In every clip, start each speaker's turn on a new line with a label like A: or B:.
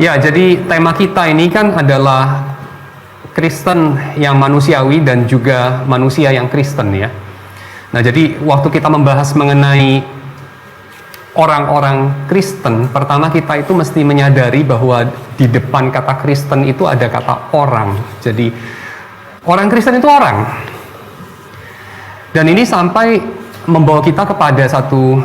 A: Ya, jadi tema kita ini kan adalah Kristen yang manusiawi dan juga manusia yang Kristen ya. Nah, jadi waktu kita membahas mengenai orang-orang Kristen, pertama kita itu mesti menyadari bahwa di depan kata Kristen itu ada kata orang. Jadi orang Kristen itu orang. Dan ini sampai membawa kita kepada satu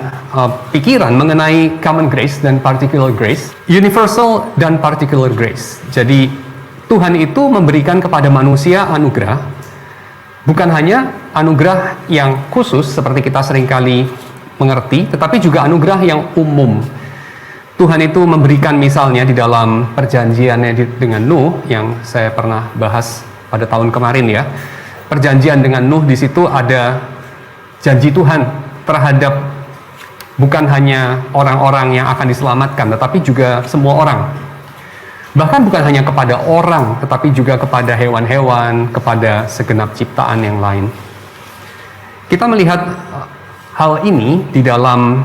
A: pikiran mengenai common grace dan particular grace, universal dan particular grace. Jadi Tuhan itu memberikan kepada manusia anugerah, bukan hanya anugerah yang khusus seperti kita seringkali mengerti, tetapi juga anugerah yang umum. Tuhan itu memberikan misalnya di dalam perjanjiannya dengan Nuh yang saya pernah bahas pada tahun kemarin ya. Perjanjian dengan Nuh di situ ada janji Tuhan terhadap bukan hanya orang-orang yang akan diselamatkan, tetapi juga semua orang. Bahkan bukan hanya kepada orang, tetapi juga kepada hewan-hewan, kepada segenap ciptaan yang lain. Kita melihat hal ini di dalam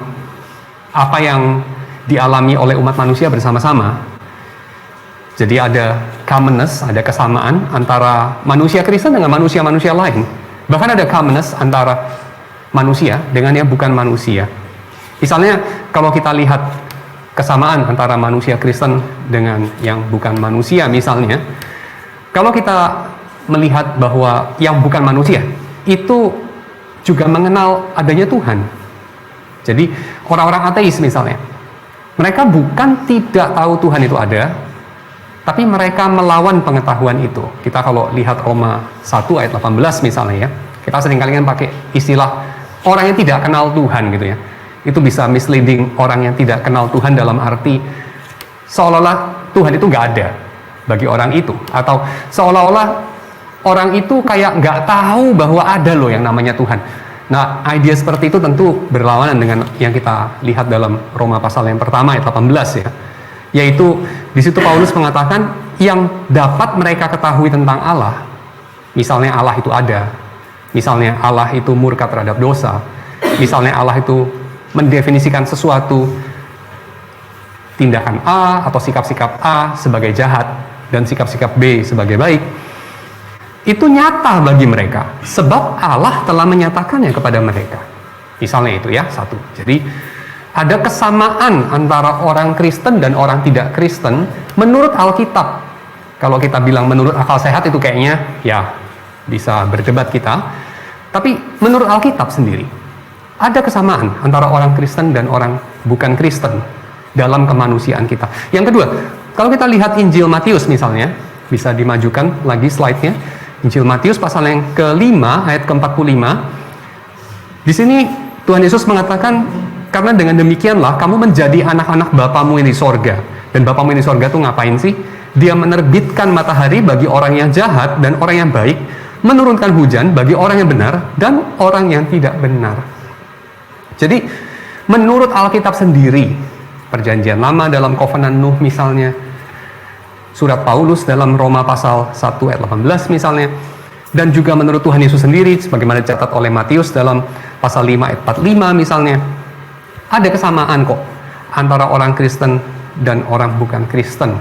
A: apa yang dialami oleh umat manusia bersama-sama. Jadi ada commonness, ada kesamaan antara manusia Kristen dengan manusia-manusia lain. Bahkan ada commonness antara manusia dengan yang bukan manusia. Misalnya kalau kita lihat kesamaan antara manusia Kristen dengan yang bukan manusia misalnya, kalau kita melihat bahwa yang bukan manusia itu juga mengenal adanya Tuhan. Jadi orang-orang ateis misalnya, mereka bukan tidak tahu Tuhan itu ada, tapi mereka melawan pengetahuan itu. Kita kalau lihat Roma 1 ayat 18 misalnya ya, kita seringkali kan pakai istilah orang yang tidak kenal Tuhan gitu ya. Itu bisa misleading orang yang tidak kenal Tuhan dalam arti seolah-olah Tuhan itu nggak ada bagi orang itu, atau seolah-olah orang itu kayak nggak tahu bahwa ada loh yang namanya Tuhan. Nah, ide seperti itu tentu berlawanan dengan yang kita lihat dalam Roma pasal yang pertama ayat 18 ya. Yaitu di situ Paulus mengatakan yang dapat mereka ketahui tentang Allah, misalnya Allah itu ada, misalnya Allah itu murka terhadap dosa, misalnya Allah itu mendefinisikan sesuatu tindakan A atau sikap-sikap A sebagai jahat dan sikap-sikap B sebagai baik, itu nyata bagi mereka sebab Allah telah menyatakannya kepada mereka. Misalnya itu ya, satu. Jadi ada kesamaan antara orang Kristen dan orang tidak Kristen menurut Alkitab. Kalau kita bilang menurut akal sehat itu kayaknya ya bisa berdebat kita. Tapi menurut Alkitab sendiri ada kesamaan antara orang Kristen dan orang bukan Kristen dalam kemanusiaan kita. Yang kedua, kalau kita lihat Injil Matius misalnya, bisa dimajukan lagi slide-nya. Injil Matius pasal yang ke-5 ayat ke-45. Di sini Tuhan Yesus mengatakan, karena dengan demikianlah kamu menjadi anak-anak Bapamu yang di sorga. Dan Bapamu yang di sorga itu ngapain sih? Dia menerbitkan matahari bagi orang yang jahat dan orang yang baik, menurunkan hujan bagi orang yang benar dan orang yang tidak benar. Jadi menurut Alkitab sendiri, perjanjian lama dalam Kovenan Nuh misalnya, surat Paulus dalam Roma pasal 1 ayat 18 misalnya, dan juga menurut Tuhan Yesus sendiri sebagaimana dicatat oleh Matius dalam pasal 5 ayat 45 misalnya, ada kesamaan kok antara orang Kristen dan orang bukan Kristen.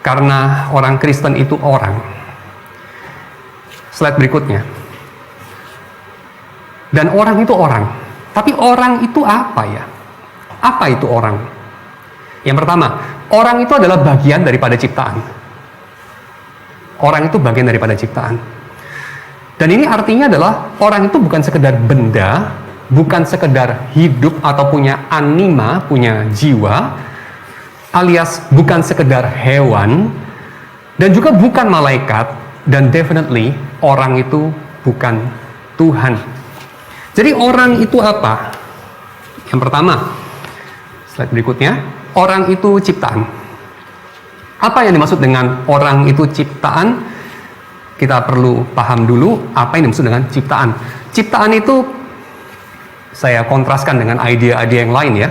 A: Karena orang Kristen itu orang. Slide berikutnya. Dan orang itu orang. Tapi orang itu apa ya? Apa itu orang? Yang pertama, orang itu adalah bagian daripada ciptaan. Orang itu bagian daripada ciptaan. Dan ini artinya adalah orang itu bukan sekedar benda, bukan sekedar hidup atau punya anima, punya jiwa, alias bukan sekedar hewan, dan juga bukan malaikat, dan definitely orang itu bukan Tuhan. Jadi orang itu apa? Yang pertama, slide berikutnya, orang itu ciptaan. Apa yang dimaksud dengan orang itu ciptaan? Kita perlu paham dulu apa yang dimaksud dengan ciptaan. Ciptaan itu saya kontraskan dengan ide-ide yang lain ya.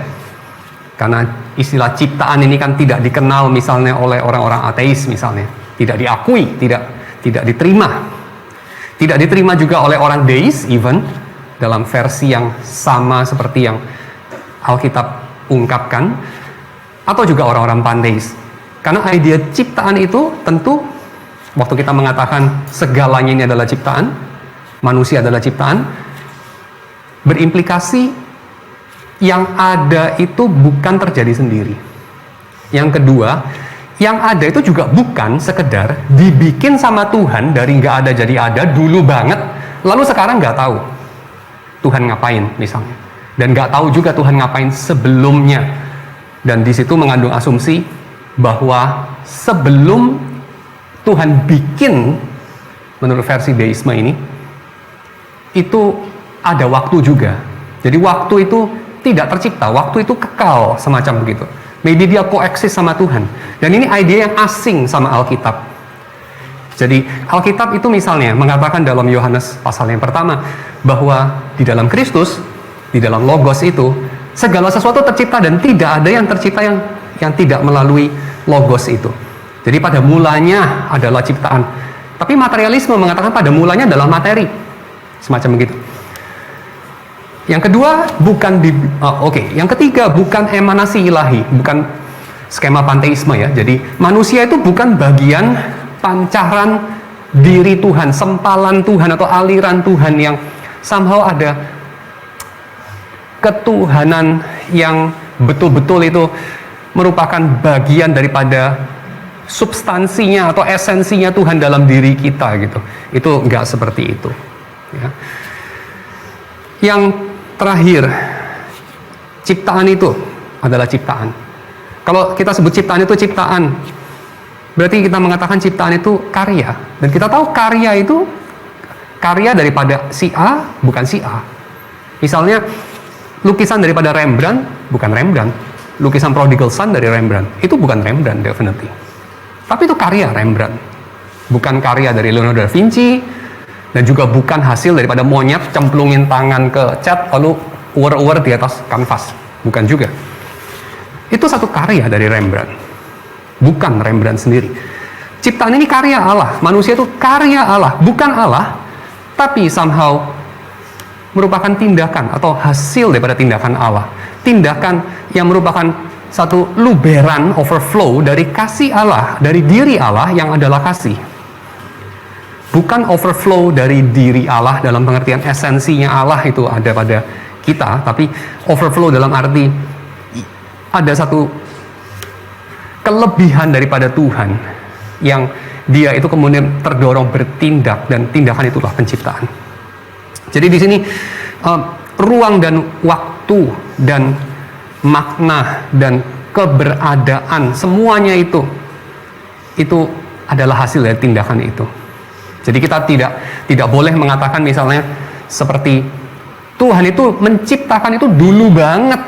A: Karena istilah ciptaan ini kan tidak dikenal misalnya oleh orang-orang ateis misalnya. Tidak diakui, tidak diterima. Tidak diterima juga oleh orang deis even. Dalam versi yang sama seperti yang Alkitab ungkapkan. atau juga orang-orang panteis. Karena idea ciptaan itu tentu, waktu kita mengatakan segalanya ini adalah ciptaan, manusia adalah ciptaan, berimplikasi yang ada itu bukan terjadi sendiri. Yang kedua, yang ada itu juga bukan sekedar dibikin sama Tuhan dari nggak ada jadi ada dulu banget, lalu sekarang nggak tahu Tuhan ngapain misalnya, dan nggak tahu juga Tuhan ngapain sebelumnya. Dan di situ mengandung asumsi bahwa sebelum Tuhan bikin, menurut versi deisme ini, itu ada waktu juga. Jadi waktu itu tidak tercipta, waktu itu kekal, semacam begitu. Maybe dia koeksis sama Tuhan. Dan ini ide yang asing sama Alkitab. Jadi Alkitab itu misalnya mengatakan dalam Yohanes pasal yang pertama, bahwa di dalam Kristus, di dalam Logos itu, segala sesuatu tercipta dan tidak ada yang tercipta yang tidak melalui Logos itu. Jadi pada mulanya adalah ciptaan. Tapi materialisme mengatakan pada mulanya adalah materi. Semacam begitu. Yang kedua, yang ketiga, bukan emanasi ilahi, bukan skema panteisme ya. Jadi manusia itu bukan bagian pancaran diri Tuhan, sempalan Tuhan atau aliran Tuhan yang somehow ada ketuhanan yang betul-betul itu merupakan bagian daripada substansinya atau esensinya Tuhan dalam diri kita gitu. Itu enggak seperti itu. Ya. Yang terakhir, ciptaan itu adalah ciptaan. Kalau kita sebut ciptaan itu ciptaan, berarti kita mengatakan ciptaan itu karya. Dan kita tahu karya itu karya daripada si A, bukan si A. Misalnya, lukisan daripada Rembrandt, bukan Rembrandt. Lukisan Prodigal Son dari Rembrandt, itu bukan Rembrandt, definitely. Tapi itu karya Rembrandt. Bukan karya dari Leonardo da Vinci, dan juga bukan hasil daripada monyet cemplungin tangan ke cat lalu uwer-uwer di atas kanvas, bukan juga. Itu satu karya dari Rembrandt, bukan Rembrandt sendiri. Ciptaan ini karya Allah, manusia itu karya Allah, bukan Allah, tapi somehow merupakan tindakan atau hasil daripada tindakan Allah, tindakan yang merupakan satu luberan overflow dari kasih Allah, dari diri Allah yang adalah kasih. Bukan overflow dari diri Allah dalam pengertian esensinya Allah itu ada pada kita, tapi overflow dalam arti ada satu kelebihan daripada Tuhan yang dia itu kemudian terdorong bertindak, dan tindakan itulah penciptaan. Jadi di sini ruang dan waktu dan makna dan keberadaan semuanya itu adalah hasil dari tindakan itu. Jadi kita tidak boleh mengatakan misalnya seperti Tuhan itu menciptakan itu dulu banget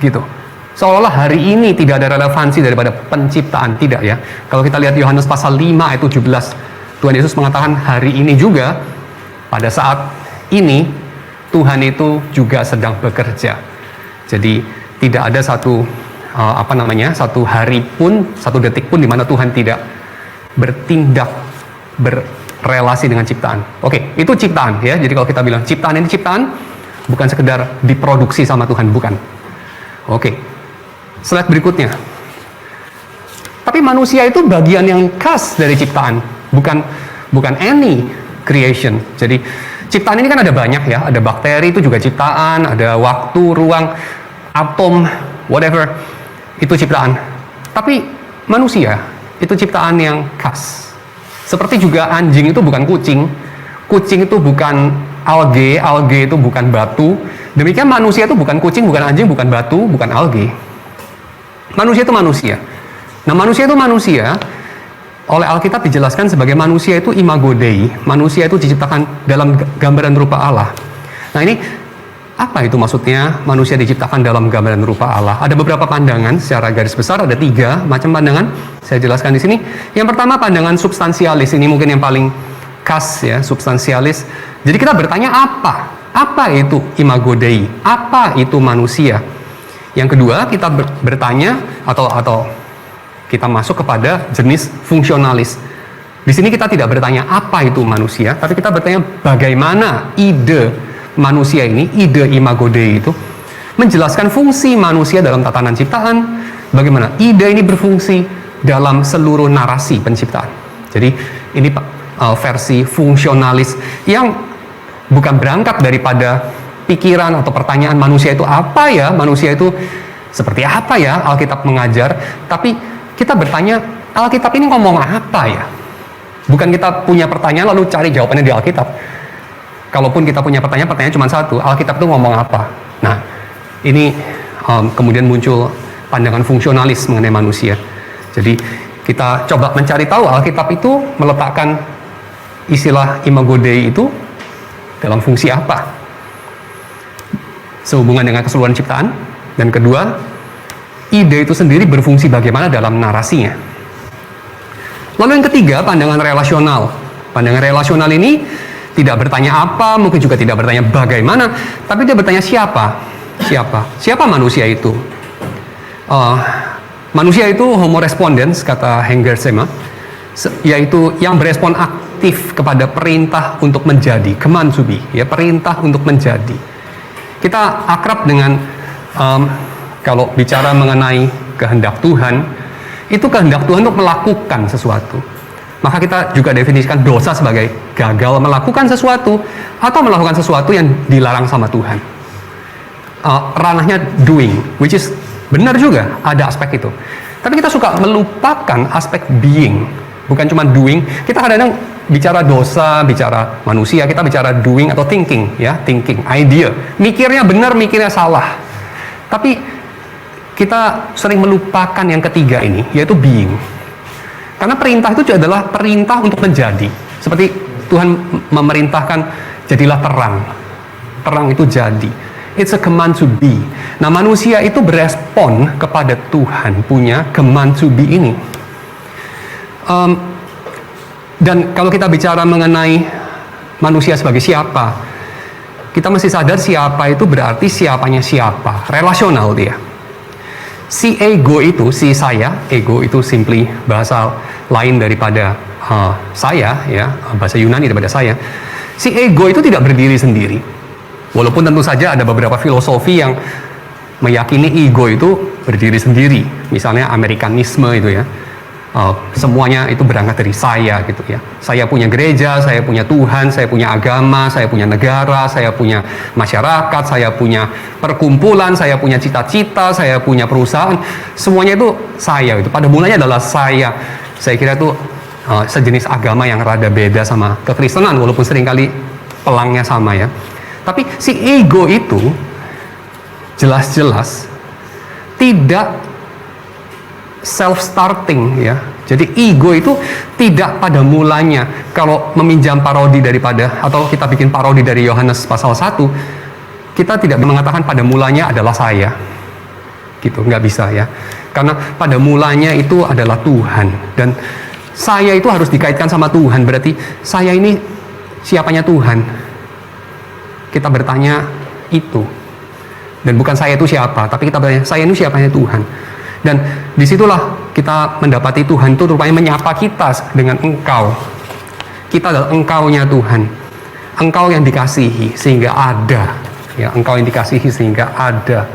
A: gitu. Seolah-olah hari ini tidak ada relevansi daripada penciptaan, tidak ya. Kalau kita lihat Yohanes pasal 5 ayat 17, Tuhan Yesus mengatakan hari ini juga, pada saat ini Tuhan itu juga sedang bekerja. Jadi tidak ada satu satu hari pun, satu detik pun di mana Tuhan tidak bertindak relasi dengan ciptaan. Oke, itu ciptaan ya. Jadi kalau kita bilang ciptaan ini ciptaan, bukan sekedar diproduksi sama Tuhan, bukan. Oke. Slide berikutnya. Tapi manusia itu bagian yang khas dari ciptaan, bukan any creation. Jadi ciptaan ini kan ada banyak ya, ada bakteri itu juga ciptaan, ada waktu, ruang, atom, whatever, itu ciptaan. Tapi manusia itu ciptaan yang khas. Seperti juga anjing itu bukan kucing, kucing itu bukan alge, alge itu bukan batu. Demikian manusia itu bukan kucing, bukan anjing, bukan batu, bukan alge. Manusia itu manusia. Nah, manusia itu manusia, oleh Alkitab dijelaskan sebagai manusia itu imago Dei. Manusia itu diciptakan dalam gambaran rupa Allah. Nah, ini apa itu maksudnya manusia diciptakan dalam gambaran rupa Allah? Ada beberapa pandangan, secara garis besar ada 3 macam pandangan. Saya jelaskan di sini. Yang pertama pandangan substansialis, ini mungkin yang paling khas ya, substansialis. Jadi kita bertanya apa? Apa itu imago Dei? Apa itu manusia? Yang kedua kita bertanya atau kita masuk kepada jenis fungsionalis. Di sini kita tidak bertanya apa itu manusia, tapi kita bertanya bagaimana ide manusia ini, ide imago Dei itu menjelaskan fungsi manusia dalam tatanan ciptaan, bagaimana ide ini berfungsi dalam seluruh narasi penciptaan. Jadi ini versi fungsionalis yang bukan berangkat daripada pikiran atau pertanyaan manusia itu apa ya, manusia itu seperti apa ya Alkitab mengajar, tapi kita bertanya Alkitab ini ngomong apa ya. Bukan kita punya pertanyaan lalu cari jawabannya di Alkitab. Kalaupun kita punya pertanyaan cuma satu, Alkitab itu ngomong apa. Nah, ini kemudian muncul pandangan fungsionalis mengenai manusia. Jadi kita coba mencari tahu Alkitab itu meletakkan istilah imago Dei itu dalam fungsi apa, sehubungan dengan keseluruhan ciptaan. Dan kedua, ide itu sendiri berfungsi bagaimana dalam narasinya. Lalu yang ketiga, pandangan relasional. Pandangan relasional ini tidak bertanya apa, mungkin juga tidak bertanya bagaimana, tapi dia bertanya siapa. Siapa manusia itu? Manusia itu homo respondens, kata Hengersema, yaitu yang berespon aktif kepada perintah untuk menjadi, command to be, ya, perintah untuk menjadi. Kita akrab dengan kalau bicara mengenai kehendak Tuhan, itu kehendak Tuhan untuk melakukan sesuatu. Maka kita juga definisikan dosa sebagai gagal melakukan sesuatu atau melakukan sesuatu yang dilarang sama Tuhan. Ranahnya doing, which is benar juga, ada aspek itu. Tapi kita suka melupakan aspek being, bukan cuma doing. Kita kadang-kadang bicara dosa, bicara manusia, kita bicara doing atau thinking, ya, thinking, idea. Mikirnya benar, mikirnya salah. Tapi kita sering melupakan yang ketiga ini, yaitu being. Karena perintah itu adalah perintah untuk menjadi. Seperti Tuhan memerintahkan, jadilah terang. Terang itu jadi. It's a command to be. Nah, manusia itu berespon kepada Tuhan punya command to be ini. Dan kalau kita bicara mengenai manusia sebagai siapa, kita mesti sadar siapa itu berarti siapanya siapa. Relasional dia. Si ego itu, si saya, ego itu simply bahasa lain daripada saya, ya, bahasa Yunani daripada saya. Si ego itu tidak berdiri sendiri. Walaupun tentu saja ada beberapa filosofi yang meyakini ego itu berdiri sendiri. Misalnya Amerikanisme itu, ya. Semuanya itu berangkat dari saya gitu, ya. Saya punya gereja, saya punya Tuhan, saya punya agama, saya punya negara, saya punya masyarakat, saya punya perkumpulan, saya punya cita-cita, saya punya perusahaan. Semuanya itu saya, itu pada mulanya adalah saya. Saya kira itu sejenis agama yang rada beda sama kekristenan, walaupun seringkali pelangnya sama, ya. Tapi si ego itu jelas-jelas tidak self-starting, ya. Jadi ego itu tidak pada mulanya, kalau meminjam parodi daripada, atau kita bikin parodi dari Yohanes pasal 1, kita tidak mengatakan pada mulanya adalah saya. Gitu, nggak bisa, ya. Karena pada mulanya itu adalah Tuhan. Dan saya itu harus dikaitkan sama Tuhan, berarti saya ini siapanya Tuhan. Kita bertanya itu. Dan bukan saya itu siapa, tapi kita bertanya, saya ini siapanya Tuhan. Dan disitulah kita mendapati Tuhan itu rupanya menyapa kita dengan engkau. Kita adalah engkaunya Tuhan. Engkau yang dikasihi sehingga ada. Ya, engkau yang dikasihi sehingga ada.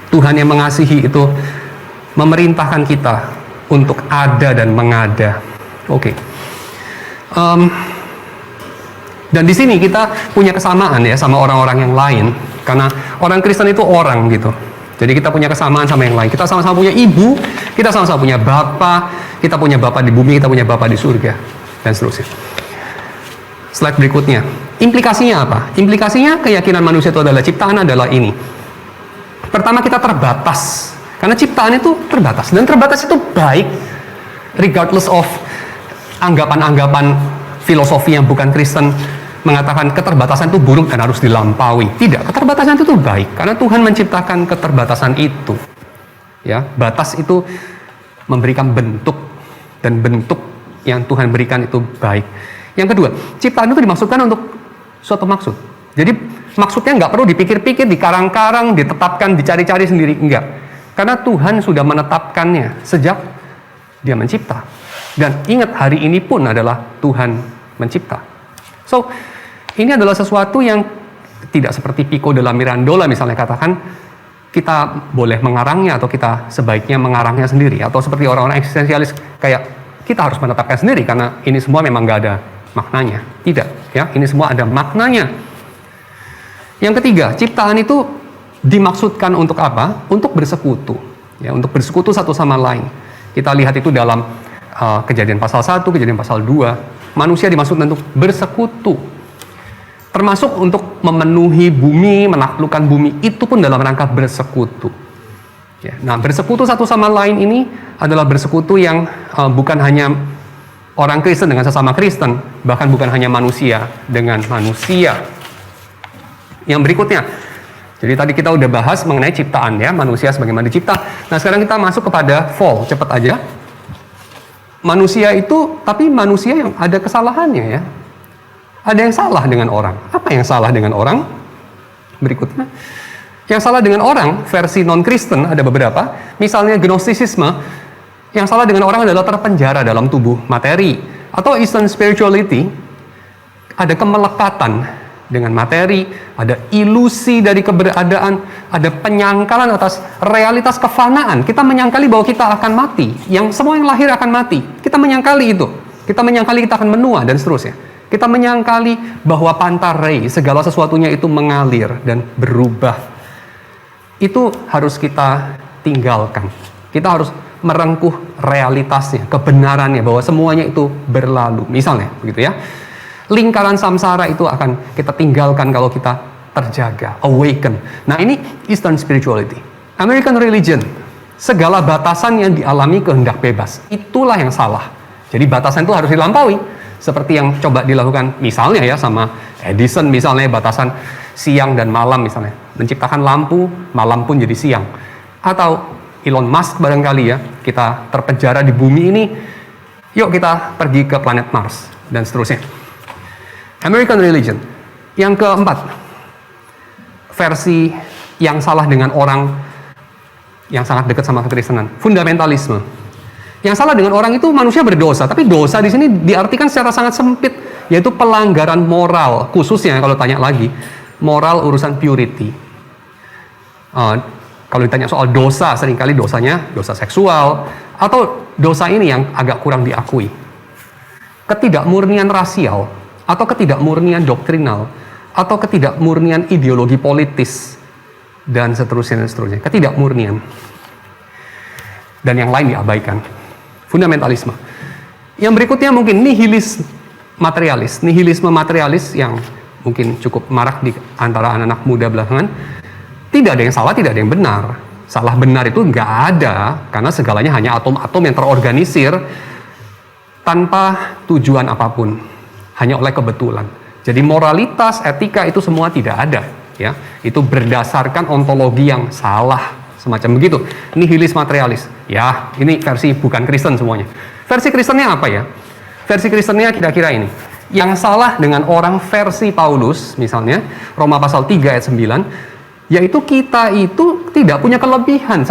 A: Tuhan yang mengasihi itu memerintahkan kita untuk ada dan mengada. Oke. Dan di sini kita punya kesamaan, ya, sama orang-orang yang lain. Karena orang Kristen itu orang gitu. Jadi kita punya kesamaan sama yang lain. Kita sama-sama punya ibu, kita sama-sama punya bapa, kita punya bapa di bumi, kita punya bapa di surga, dan seterusnya. Slide berikutnya. Implikasinya apa? Implikasinya keyakinan manusia itu adalah ciptaan adalah ini. Pertama, kita terbatas. Karena ciptaan itu terbatas. Dan terbatas itu baik, regardless of anggapan-anggapan filosofi yang bukan Kristen mengatakan keterbatasan itu buruk dan harus dilampaui. Tidak, keterbatasan itu baik karena Tuhan menciptakan keterbatasan itu. Ya, batas itu memberikan bentuk, dan bentuk yang Tuhan berikan itu baik. Yang kedua, ciptaan itu dimaksudkan untuk suatu maksud. Jadi maksudnya nggak perlu dipikir-pikir, dikarang-karang, ditetapkan, dicari-cari sendiri, enggak. Karena Tuhan sudah menetapkannya sejak Dia mencipta. Dan ingat, hari ini pun adalah Tuhan mencipta. So, ini adalah sesuatu yang tidak seperti Pico della Mirandola misalnya katakan, kita boleh mengarangnya atau kita sebaiknya mengarangnya sendiri, atau seperti orang-orang eksistensialis kayak kita harus menetapkan sendiri karena ini semua memang gak ada maknanya. Tidak, ya, ini semua ada maknanya. Yang ketiga, ciptaan itu dimaksudkan untuk apa? Untuk bersekutu, ya, untuk bersekutu satu sama lain. Kita lihat itu dalam Kejadian pasal 1, Kejadian pasal 2. Manusia dimaksudkan untuk bersekutu, termasuk untuk memenuhi bumi, menaklukkan bumi, itu pun dalam rangka bersekutu. Ya, nah, bersekutu satu sama lain ini adalah bersekutu yang bukan hanya orang Kristen dengan sesama Kristen, bahkan bukan hanya manusia dengan manusia. Yang berikutnya, jadi tadi kita udah bahas mengenai ciptaan, ya, manusia sebagaimana dicipta. Nah, sekarang kita masuk kepada fall, cepat aja. Manusia itu, tapi manusia yang ada kesalahannya, ya. Ada yang salah dengan orang. Apa yang salah dengan orang? Berikutnya. Yang salah dengan orang, versi non-Kristen ada beberapa. Misalnya Gnostisisme. Yang salah dengan orang adalah terpenjara dalam tubuh materi. Atau Eastern Spirituality, ada kemelekatan dengan materi, ada ilusi dari keberadaan, ada penyangkalan atas realitas kefanaan. Kita menyangkali bahwa kita akan mati. Yang semua yang lahir akan mati. Kita menyangkali itu. Kita menyangkali kita akan menua dan seterusnya. Kita menyangkali bahwa pantarei, segala sesuatunya itu mengalir dan berubah. Itu harus kita tinggalkan. Kita harus merengkuh realitasnya, kebenarannya, bahwa semuanya itu berlalu. Misalnya, begitu ya. Lingkaran samsara itu akan kita tinggalkan kalau kita terjaga, awaken. Nah, ini Eastern Spirituality. American Religion, segala batasan yang dialami kehendak bebas. Itulah yang salah. Jadi batasan itu harus dilampaui. Seperti yang coba dilakukan misalnya ya sama Edison misalnya, batasan siang dan malam misalnya. Menciptakan lampu, malam pun jadi siang. Atau Elon Musk barangkali ya, kita terpenjara di bumi ini, yuk kita pergi ke planet Mars, dan seterusnya. American Religion. Yang keempat, versi yang salah dengan orang yang sangat dekat sama kekristenan, fundamentalisme. Yang salah dengan orang itu manusia berdosa, tapi dosa di sini diartikan secara sangat sempit, yaitu pelanggaran moral, khususnya kalau tanya lagi, moral urusan purity. Kalau ditanya soal dosa, seringkali dosanya dosa seksual, atau dosa ini yang agak kurang diakui. Ketidakmurnian rasial, atau ketidakmurnian doktrinal, atau ketidakmurnian ideologi politis, dan seterusnya dan seterusnya. Ketidakmurnian. Dan yang lain diabaikan. Fundamentalisme. Yang berikutnya mungkin nihilisme materialis yang mungkin cukup marak di antara anak-anak muda belakangan. Tidak ada yang salah, tidak ada yang benar. Salah benar itu nggak ada, karena segalanya hanya atom-atom yang terorganisir tanpa tujuan apapun, hanya oleh kebetulan. Jadi moralitas, etika itu semua tidak ada, ya. Itu berdasarkan ontologi yang salah. Semacam begitu. Nihilis materialis. Ya, ini versi bukan Kristen semuanya. Versi Kristennya apa ya? Versi Kristennya kira-kira ini. Yang salah dengan orang versi Paulus, misalnya, Roma pasal 3 ayat 9, yaitu kita itu tidak punya kelebihan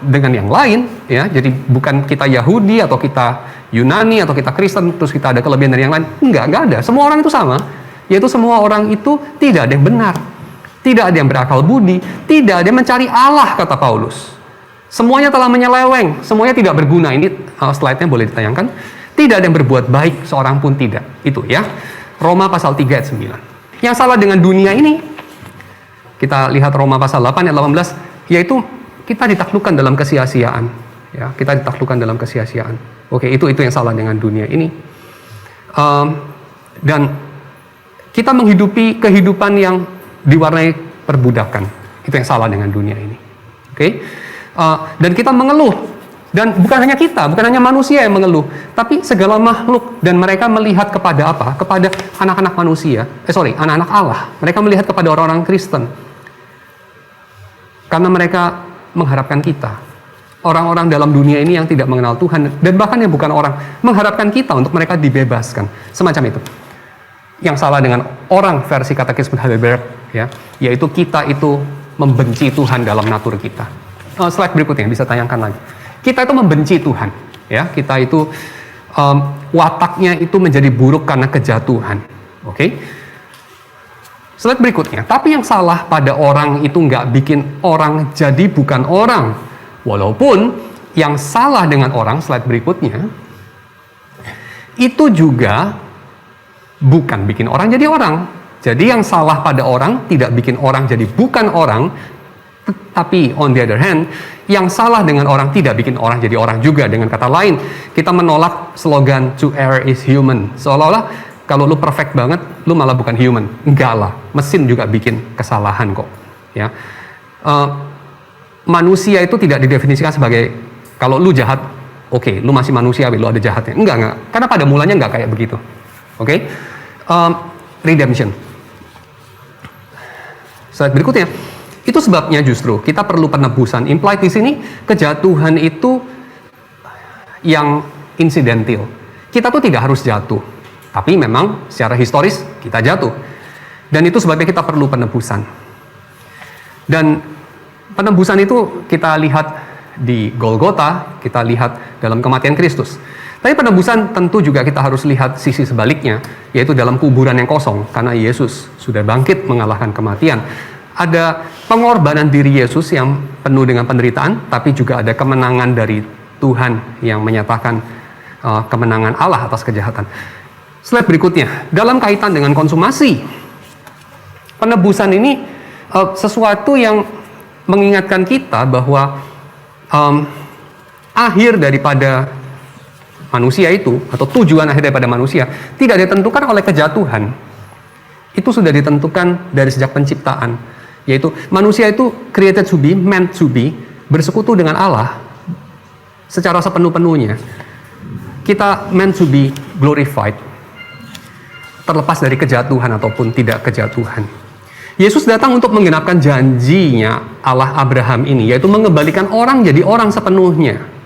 A: dengan yang lain. Ya, jadi bukan kita Yahudi atau kita Yunani atau kita Kristen, terus kita ada kelebihan dari yang lain. Enggak ada. Semua orang itu sama. Yaitu semua orang itu tidak ada yang benar. Tidak ada yang berakal budi, tidak ada yang mencari Allah, kata Paulus. Semuanya telah menyeleweng, semuanya tidak berguna. Ini slide-nya boleh ditayangkan. Tidak ada yang berbuat baik, seorang pun tidak. Itu ya, Roma pasal 3 ayat 9. Yang salah dengan dunia ini, kita lihat Roma pasal 8 ayat 18, yaitu kita ditaklukkan dalam kesia-siaan. Ya, kita ditaklukkan dalam kesia-siaan. Oke, itu yang salah dengan dunia ini. Dan kita menghidupi kehidupan yang diwarnai perbudakan. Itu yang salah dengan dunia ini. Oke? Dan kita mengeluh. Dan bukan hanya kita, bukan hanya manusia yang mengeluh, tapi segala makhluk. Dan mereka melihat kepada apa? Kepada anak-anak manusia. Anak-anak Allah. Mereka melihat kepada orang-orang Kristen. Karena mereka mengharapkan kita. Orang-orang dalam dunia ini yang tidak mengenal Tuhan, dan bahkan yang bukan orang, mengharapkan kita untuk mereka dibebaskan. Semacam itu. Yang salah dengan orang versi Katekisme Heidelberg, ya, yaitu kita itu membenci Tuhan dalam natur kita. Slide berikutnya bisa tayangkan lagi. Kita itu membenci Tuhan, ya. Kita itu wataknya itu menjadi buruk karena kejatuhan. Oke. Slide berikutnya, tapi yang salah pada orang itu nggak bikin orang jadi bukan orang. Walaupun yang salah dengan orang, slide berikutnya, itu juga bukan bikin orang jadi orang. Jadi yang salah pada orang tidak bikin orang jadi bukan orang, tapi on the other hand, yang salah dengan orang tidak bikin orang jadi orang juga. Dengan kata lain, kita menolak slogan to err is human. Seolah-olah kalau lu perfect banget, lu malah bukan human. Enggak lah, mesin juga bikin kesalahan kok. Ya, manusia itu tidak didefinisikan sebagai kalau lu jahat, oke, lu masih manusiawi, lu ada jahatnya. Enggak. Karena pada mulanya enggak kayak begitu. Oke, redemption. Slide berikutnya. Itu sebabnya justru kita perlu penebusan. Implied di sini kejatuhan itu yang insidental. Kita tuh tidak harus jatuh, tapi memang secara historis kita jatuh. Dan itu sebabnya kita perlu penebusan. Dan penebusan itu kita lihat di Golgota, kita lihat dalam kematian Kristus. Tapi penebusan tentu juga kita harus lihat sisi sebaliknya, yaitu dalam kuburan yang kosong, karena Yesus sudah bangkit mengalahkan kematian. Ada pengorbanan diri Yesus yang penuh dengan penderitaan, tapi juga ada kemenangan dari Tuhan yang menyatakan kemenangan Allah atas kejahatan. Slide berikutnya, dalam kaitan dengan konsumasi, penebusan ini sesuatu yang mengingatkan kita bahwa akhir daripada manusia itu, atau tujuan akhir daripada manusia, tidak ditentukan oleh kejatuhan. Itu sudah ditentukan dari sejak penciptaan, yaitu manusia itu created to be, meant to be, bersekutu dengan Allah secara sepenuh-penuhnya. Kita meant to be glorified, terlepas dari kejatuhan ataupun tidak kejatuhan. Yesus datang untuk menggenapkan janjinya Allah Abraham ini, yaitu mengembalikan orang jadi orang sepenuhnya.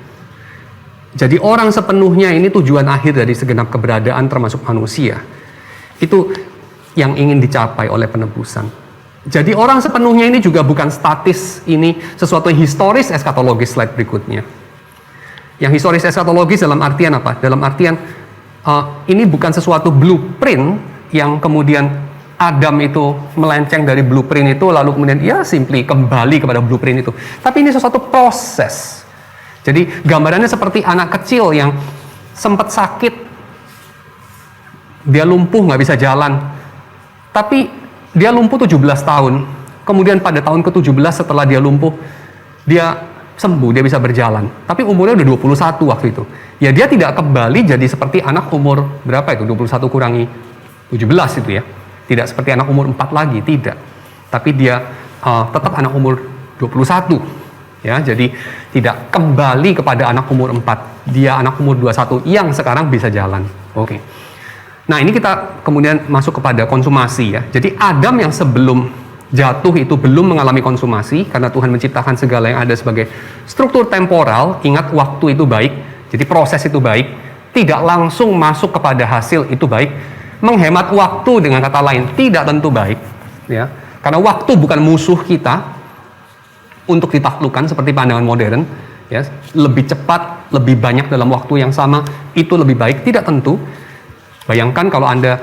A: Jadi orang sepenuhnya ini tujuan akhir dari segenap keberadaan termasuk manusia. Itu yang ingin dicapai oleh penebusan. Jadi orang sepenuhnya ini juga bukan statis, ini sesuatu yang historis eskatologis. Slide berikutnya. Yang historis eskatologis dalam artian apa? Dalam artian ini bukan sesuatu blueprint yang kemudian Adam itu melenceng dari blueprint itu lalu kemudian simply kembali kepada blueprint itu. Tapi ini sesuatu proses. Jadi gambarannya seperti anak kecil yang sempat sakit, dia lumpuh nggak bisa jalan, tapi dia lumpuh 17 tahun, kemudian pada tahun ke-17 setelah dia lumpuh, dia sembuh, dia bisa berjalan, tapi umurnya udah 21 waktu itu. Ya dia tidak kembali jadi seperti anak umur berapa itu, 21 kurangi 17 itu ya, tidak seperti anak umur 4 lagi, tidak, tapi dia tetap anak umur 21. Ya, jadi tidak kembali kepada anak umur 4. Dia anak umur 21 yang sekarang bisa jalan. Oke. Nah, ini kita kemudian masuk kepada konsumasi ya. Jadi Adam yang sebelum jatuh itu belum mengalami konsumasi karena Tuhan menciptakan segala yang ada sebagai struktur temporal. Ingat, waktu itu baik. Jadi proses itu baik. Tidak langsung masuk kepada hasil itu baik. Menghemat waktu dengan kata lain tidak tentu baik, ya. Karena waktu bukan musuh kita untuk ditaklukkan seperti pandangan modern, ya, lebih cepat, lebih banyak dalam waktu yang sama, itu lebih baik, tidak tentu. Bayangkan kalau Anda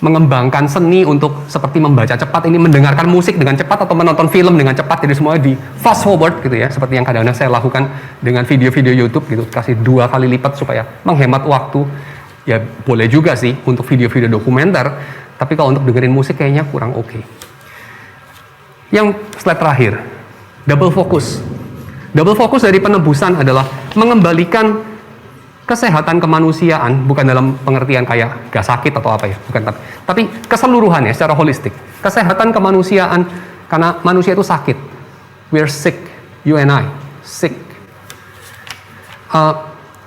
A: mengembangkan seni untuk seperti membaca cepat, ini mendengarkan musik dengan cepat atau menonton film dengan cepat, jadi semuanya di fast forward gitu ya, seperti yang kadang-kadang saya lakukan dengan video-video YouTube gitu, kasih 2 kali lipat supaya menghemat waktu. Ya boleh juga sih untuk video-video dokumenter, tapi kalau untuk dengerin musik kayaknya kurang oke. Yang slide terakhir, double focus. Double focus dari penebusan adalah mengembalikan kesehatan kemanusiaan, bukan dalam pengertian kayak gak sakit atau apa ya, bukan, tapi keseluruhan ya, secara holistik. Kesehatan kemanusiaan, karena manusia itu sakit. We're sick, you and I, sick.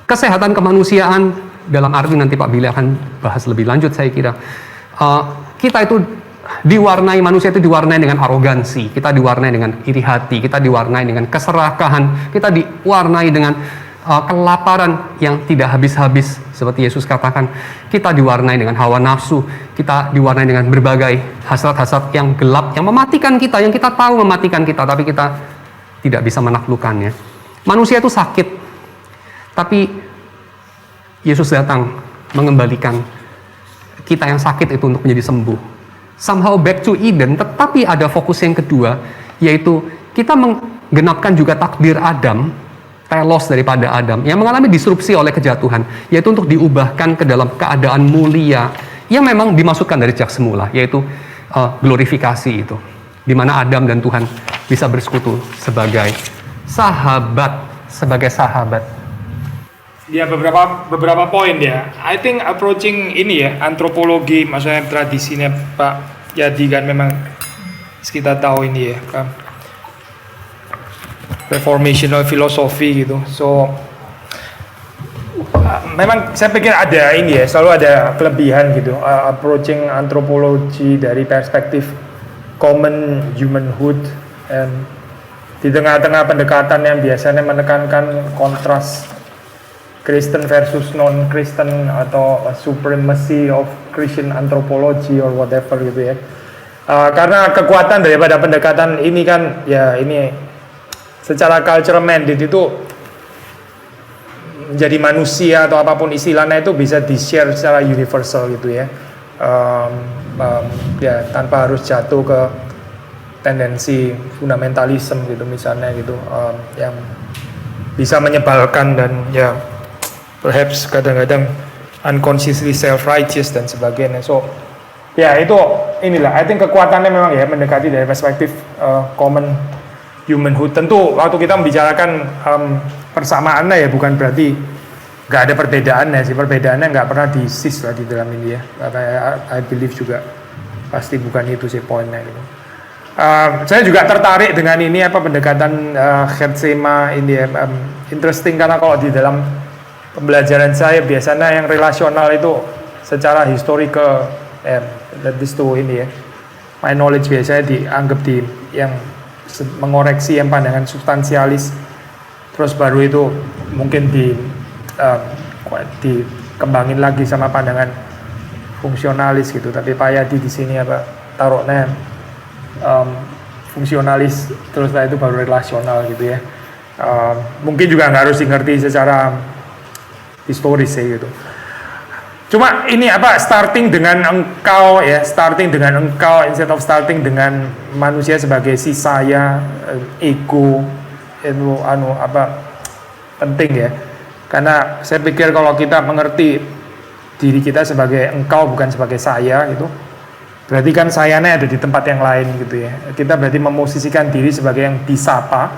A: Kesehatan kemanusiaan, dalam arti nanti Pak Billy akan bahas lebih lanjut saya kira. Kita itu diwarnai, manusia itu diwarnai dengan arogansi, kita diwarnai dengan iri hati, kita diwarnai dengan keserakahan, kita diwarnai dengan kelaparan yang tidak habis-habis seperti Yesus katakan, kita diwarnai dengan hawa nafsu, kita diwarnai dengan berbagai hasrat-hasrat yang gelap, yang mematikan kita, yang kita tahu mematikan kita, tapi kita tidak bisa menaklukkannya. Manusia itu sakit, tapi Yesus datang mengembalikan kita yang sakit itu untuk menjadi sembuh. somehow back to Eden, tetapi ada fokus yang kedua, yaitu kita menggenapkan juga takdir Adam, telos daripada Adam, yang mengalami disrupsi oleh kejatuhan, yaitu untuk diubahkan ke dalam keadaan mulia, yang memang dimaksudkan dari sejak semula, yaitu glorifikasi itu, di mana Adam dan Tuhan bisa bersekutu sebagai sahabat,
B: Ya, beberapa poin ya. I think approaching ini ya, antropologi, maksudnya tradisinya Pak Yadi kan memang kita tahu ini ya, kan reformational philosophy gitu. So memang saya pikir ada ini ya, selalu ada kelebihan gitu, approaching antropologi dari perspektif common humanhood, and di tengah-tengah pendekatan yang biasanya menekankan kontras Kristen versus non-Kristen atau supremacy of Christian anthropology or whatever gitu ya. Karena kekuatan daripada pendekatan ini kan ya, ini secara cultural mandate itu menjadi manusia atau apapun istilahnya itu bisa di-share secara universal gitu ya. Ya tanpa harus jatuh ke tendensi fundamentalisme gitu misalnya gitu, yang bisa menyebalkan dan ya perhaps kadang-kadang unconsciously self-righteous dan sebagainya. So ya itu inilah, I think kekuatannya memang ya mendekati dari perspektif common humanhood. Tentu waktu kita membicarakan persamaannya ya bukan berarti nggak ada perbedaannya sih, perbedaannya nggak pernah di-sis lah di dalam ini ya. I believe juga pasti bukan itu sih poinnya gitu. Saya juga tertarik dengan ini apa pendekatan Getsema ini ya, interesting karena kalau di dalam pembelajaran saya biasanya yang relasional itu secara historical, that is to ini ya, my knowledge biasanya dianggap di yang mengoreksi yang pandangan substansialis, terus baru itu mungkin dikembangin lagi sama pandangan fungsionalis gitu. Tapi Pak Yadi di sini apa taruhnya fungsionalis, terus itu baru relasional gitu ya. Mungkin juga nggak harus dimengerti secara historis ya gitu. Cuma ini apa, starting dengan engkau ya, starting dengan engkau instead of starting dengan manusia sebagai si saya, ego itu apa penting ya. Karena saya pikir kalau kita mengerti diri kita sebagai engkau bukan sebagai saya gitu, berarti kan sayanya ada di tempat yang lain gitu ya. Kita berarti memosisikan diri sebagai yang disapa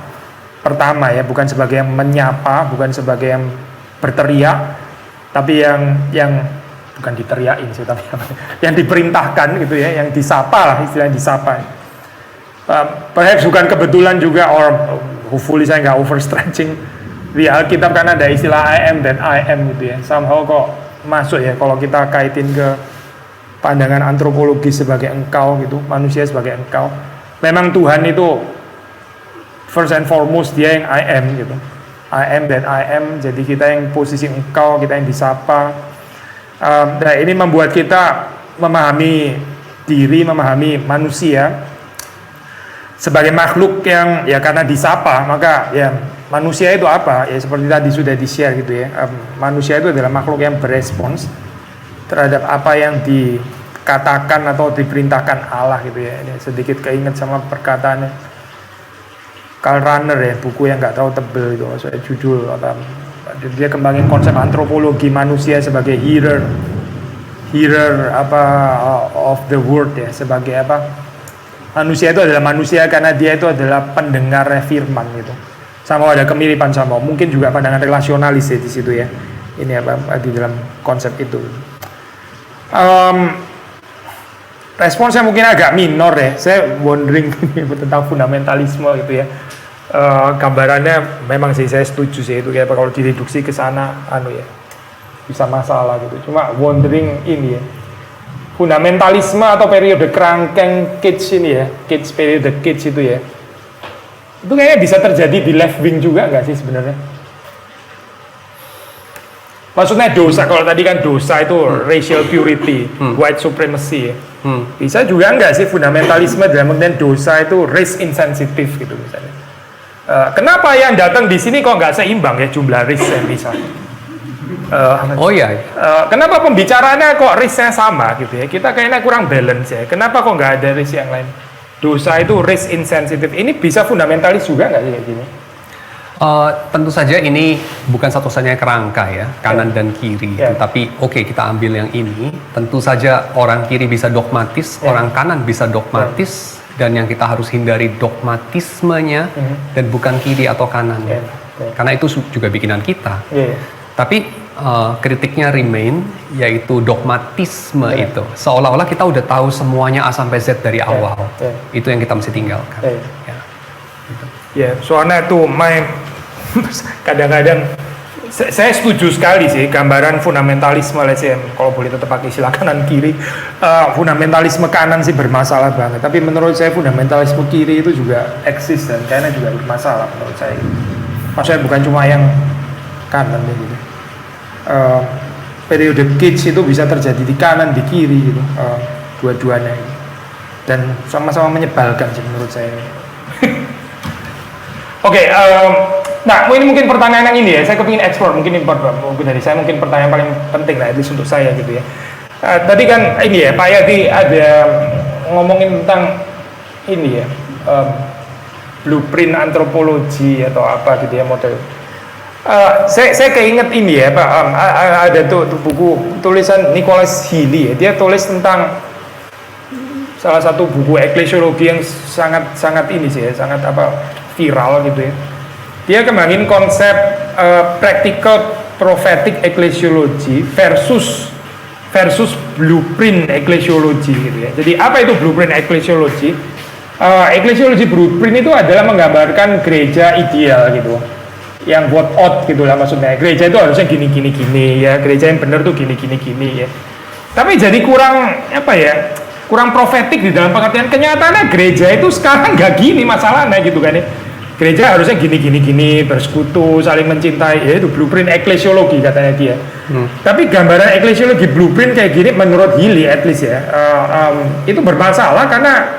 B: pertama ya, bukan sebagai yang menyapa, bukan sebagai yang berteriak, tapi yang bukan diteriakin sih, tapi yang diperintahkan gitu ya, yang disapa lah, istilahnya disapa. Perhaps bukan kebetulan juga, or hopefully saya nggak overstretching di Alkitab kan ada istilah I am dan I am gitu ya. Somehow kok masuk ya kalau kita kaitin ke pandangan antropologi sebagai engkau gitu, manusia sebagai engkau. Memang Tuhan itu first and foremost dia yang I am gitu. I am dan I am, jadi kita yang posisi engkau, kita yang disapa. Nah ini membuat kita memahami diri, memahami manusia sebagai makhluk yang ya karena disapa, maka ya manusia itu apa? Ya seperti tadi sudah di-share gitu ya. Manusia itu adalah makhluk yang berespons terhadap apa yang dikatakan atau diperintahkan Allah gitu ya. Ini sedikit keinget sama perkataannya Karl Rahner ya, buku yang nggak terlalu tebel itu, maksudnya judul apa, dia kembangin konsep antropologi manusia sebagai hearer apa of the word ya, sebagai apa, manusia itu adalah manusia karena dia itu adalah pendengar firman gitu. Sama ada kemiripan sama, mungkin juga pandangan relasionalis ya di situ ya, ini apa di dalam konsep itu. Responsnya mungkin agak minor ya, saya wondering tentang fundamentalisme gitu ya. Gambarannya memang sih saya setuju sih itu, kayak kalau direduksi ke sana ya bisa masalah gitu. Cuma wondering ini ya, fundamentalisme atau periode kerangkeng Kitsch ini ya, Kitsch, periode Kitsch itu ya, itu kayaknya bisa terjadi di left wing juga nggak sih sebenarnya? Maksudnya dosa, kalau tadi kan dosa itu racial purity, white supremacy ya. Bisa juga nggak sih fundamentalisme dalam artian dosa itu race insensitive gitu misalnya. Kenapa yang datang di sini kok nggak seimbang ya jumlah race yang bisa?
A: Oh iya.
B: Kenapa pembicaraannya kok risknya sama gitu ya? Kita kayaknya kurang balance ya. Kenapa kok nggak ada risk yang lain? Dosa itu risk insensitif. Ini bisa fundamentalis juga nggak sih kayak gini?
A: Tentu saja ini bukan satu-satunya kerangka ya, kanan dan kiri.
B: Ya.
A: Tapi oke, kita ambil yang ini. Tentu saja orang kiri bisa dogmatis,
B: Ya.
A: orang kanan bisa dogmatis, dan yang kita harus hindari dogmatismenya dan bukan kiri atau kanan.
B: Ya. Ya.
A: Karena itu juga bikinan kita.
B: Iya.
A: Tapi kritiknya remain, yaitu dogmatisme
B: Ya.
A: itu. Seolah-olah kita udah tahu semuanya A sampai Z dari awal.
B: Ya.
A: Itu yang kita mesti tinggalkan.
B: Ya.
A: Ya.
B: Ya, soalnya tuh kadang-kadang saya setuju sekali sih gambaran fundamentalisme LSM, kalau boleh tetap pakai istilah kanan kiri. Fundamentalisme kanan sih bermasalah banget, tapi menurut saya fundamentalisme kiri itu juga eksis dan kayaknya juga bermasalah menurut saya. Maksudnya bukan cuma yang kanan gitu. Periode Kitsch itu bisa terjadi di kanan, di kiri gitu, dua-duanya gitu. Dan sama-sama menyebalkan sih menurut saya. Oke, nah ini mungkin pertanyaan yang ini ya, saya kepingin explore, mungkin dari saya mungkin pertanyaan paling penting lah, itu untuk saya gitu ya. Tadi kan ini ya, Pak Yadi ada ngomongin tentang ini ya, blueprint antropologi atau apa gitu ya, model. Saya keinget ini ya Pak, ada tuh buku tulisan Nicholas Healy ya, dia tulis tentang salah satu buku eklesiologi yang sangat ini sih ya, sangat viral gitu ya. Dia kembangin konsep practical prophetic ecclesiology versus blueprint ecclesiology gitu ya. Jadi apa itu blueprint ecclesiology? Ecclesiology blueprint itu adalah menggambarkan gereja ideal gitu, yang vote out gitu lah maksudnya. Gereja itu harusnya gini ya, gereja yang benar tuh gini ya. Tapi jadi kurang kurang profetik di dalam pengertian kenyataannya gereja itu sekarang nggak gini masalahnya gitu kan ya. Gereja harusnya gini, bersekutu, saling mencintai, ya itu blueprint eklesiologi katanya dia. Tapi gambaran eklesiologi blueprint kayak gini menurut Healy at least ya, itu bermasalah karena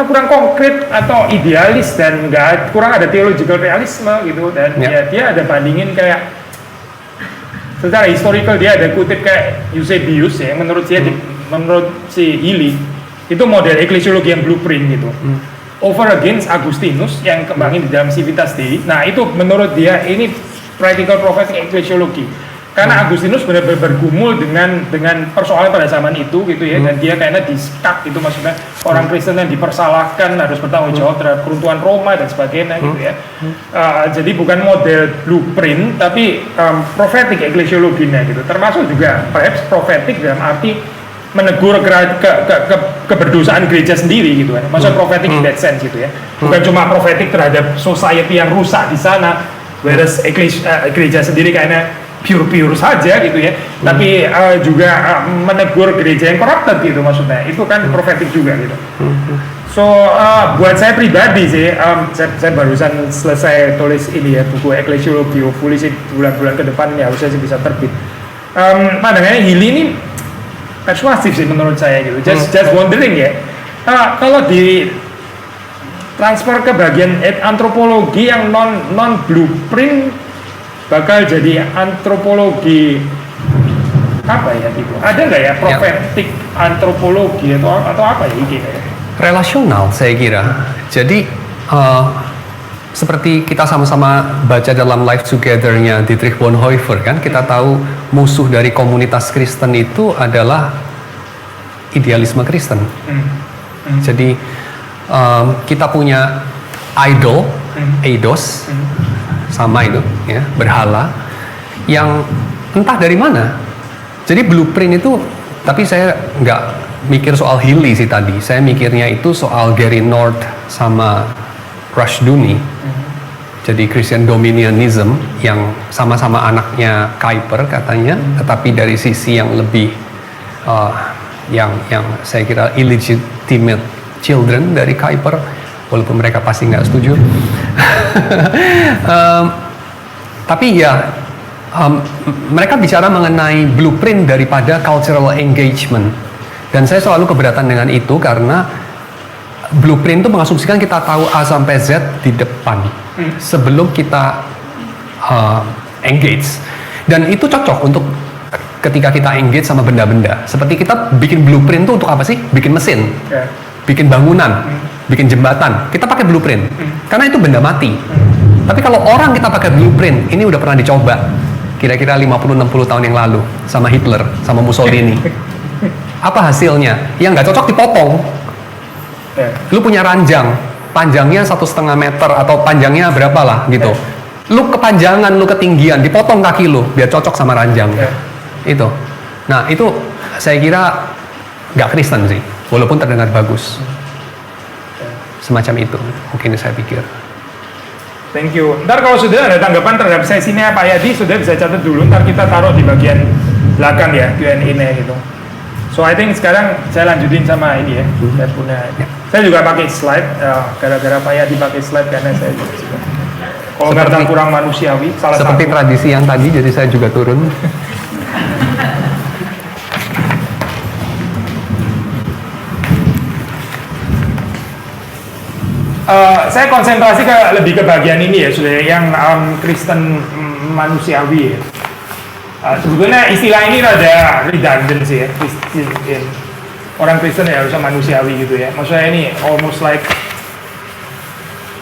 B: kurang konkret atau idealis dan kurang ada theological realisme gitu. Dan ya dia ada bandingin kayak secara historical, dia ada kutip kayak Eusebius ya, menurut si Healy itu model eklesiologi yang blueprint gitu. Over against Agustinus yang kembangin di dalam Civitas Dei. Nah itu menurut dia ini practical prophetic ecclesiology. Karena Agustinus benar-benar bergumul dengan persoalan pada zaman itu gitu ya, dan dia kayaknya di-stuck gitu, maksudnya orang Kristen yang dipersalahkan harus bertanggung jawab terhadap keruntuhan Roma dan sebagainya gitu ya. Jadi bukan model blueprint tapi prophetic ecclesiologinya gitu. Termasuk juga perhaps prophetic dalam arti menegur keberdosaan gereja sendiri gitu kan. Maksudnya prophetic in that sense gitu ya. Bukan cuma prophetic terhadap society yang rusak di sana, whereas gereja sendiri kayaknya pure saja gitu ya. Tapi juga menegur gereja yang corrupted gitu maksudnya. Itu kan prophetic juga gitu. So buat saya pribadi sih, saya barusan selesai tulis ini ya, buku eklesiologi, hopefully sih bulan-bulan ke depan ya harusnya sih bisa terbit. Pandangannya Healy ini persuasif sih menurut saya gitu. Just wondering ya, kalau di transfer ke bagian antropologi yang non blueprint bakal jadi antropologi apa ya gitu? Ada nggak ya prophetic antropologi atau apa ya ini?
A: Relasional saya kira. Jadi seperti kita sama-sama baca dalam Life Together-nya Dietrich Bonhoeffer kan, kita tahu musuh dari komunitas Kristen itu adalah idealisme Kristen. Jadi kita punya idol, eidos, sama itu ya, berhala yang entah dari mana. Jadi blueprint itu, tapi saya nggak mikir soal Healy sih tadi, saya mikirnya itu soal Gary North sama Rushdoony. Jadi Christian Dominionism yang sama-sama anaknya Kuyper katanya, tetapi dari sisi yang lebih yang saya kira illegitimate children dari Kuyper, walaupun mereka pasti nggak setuju. Tapi ya mereka bicara mengenai blueprint daripada cultural engagement, dan saya selalu keberatan dengan itu karena blueprint itu mengasumsikan kita tahu A sampai Z di depan sebelum kita engage. Dan itu cocok untuk ketika kita engage sama benda-benda. Seperti kita bikin blueprint tuh untuk apa sih? Bikin mesin, bikin bangunan, bikin jembatan. Kita pakai blueprint, karena itu benda mati. Tapi kalau orang kita pakai blueprint, ini udah pernah dicoba. Kira-kira 50-60 tahun yang lalu sama Hitler, sama Mussolini. Apa hasilnya? Yang nggak cocok dipotong. Lu punya ranjang, panjangnya 1,5 meter atau panjangnya berapa lah gitu. Lu kepanjangan, lu ketinggian, dipotong kaki lu biar cocok sama ranjang. Itu. Nah itu saya kira nggak Kristen sih, walaupun terdengar bagus. Semacam itu mungkin saya pikir.
B: Thank you. Ntar kalau sudah ada tanggapan terhadap sesinya Pak Yadi, sudah bisa catat dulu. Ntar kita taruh di bagian belakang ya, Q&A gitu. So I think sekarang saya lanjutin sama ini ya. Saya punya. Saya juga pakai slide. Gara-gara Pak Yadi pakai slide karena saya juga suka. Kalau nggak kurang manusiawi, salah
A: seperti
B: satu.
A: tradisi yang tadi, jadi saya juga turun.
B: Saya konsentrasi lebih ke bagian ini ya, sudah yang Kristen manusiawi ya. Sebetulnya istilah ini rada redundant sih ya, orang Kristen ya harusnya manusiawi gitu ya. Maksudnya ini almost like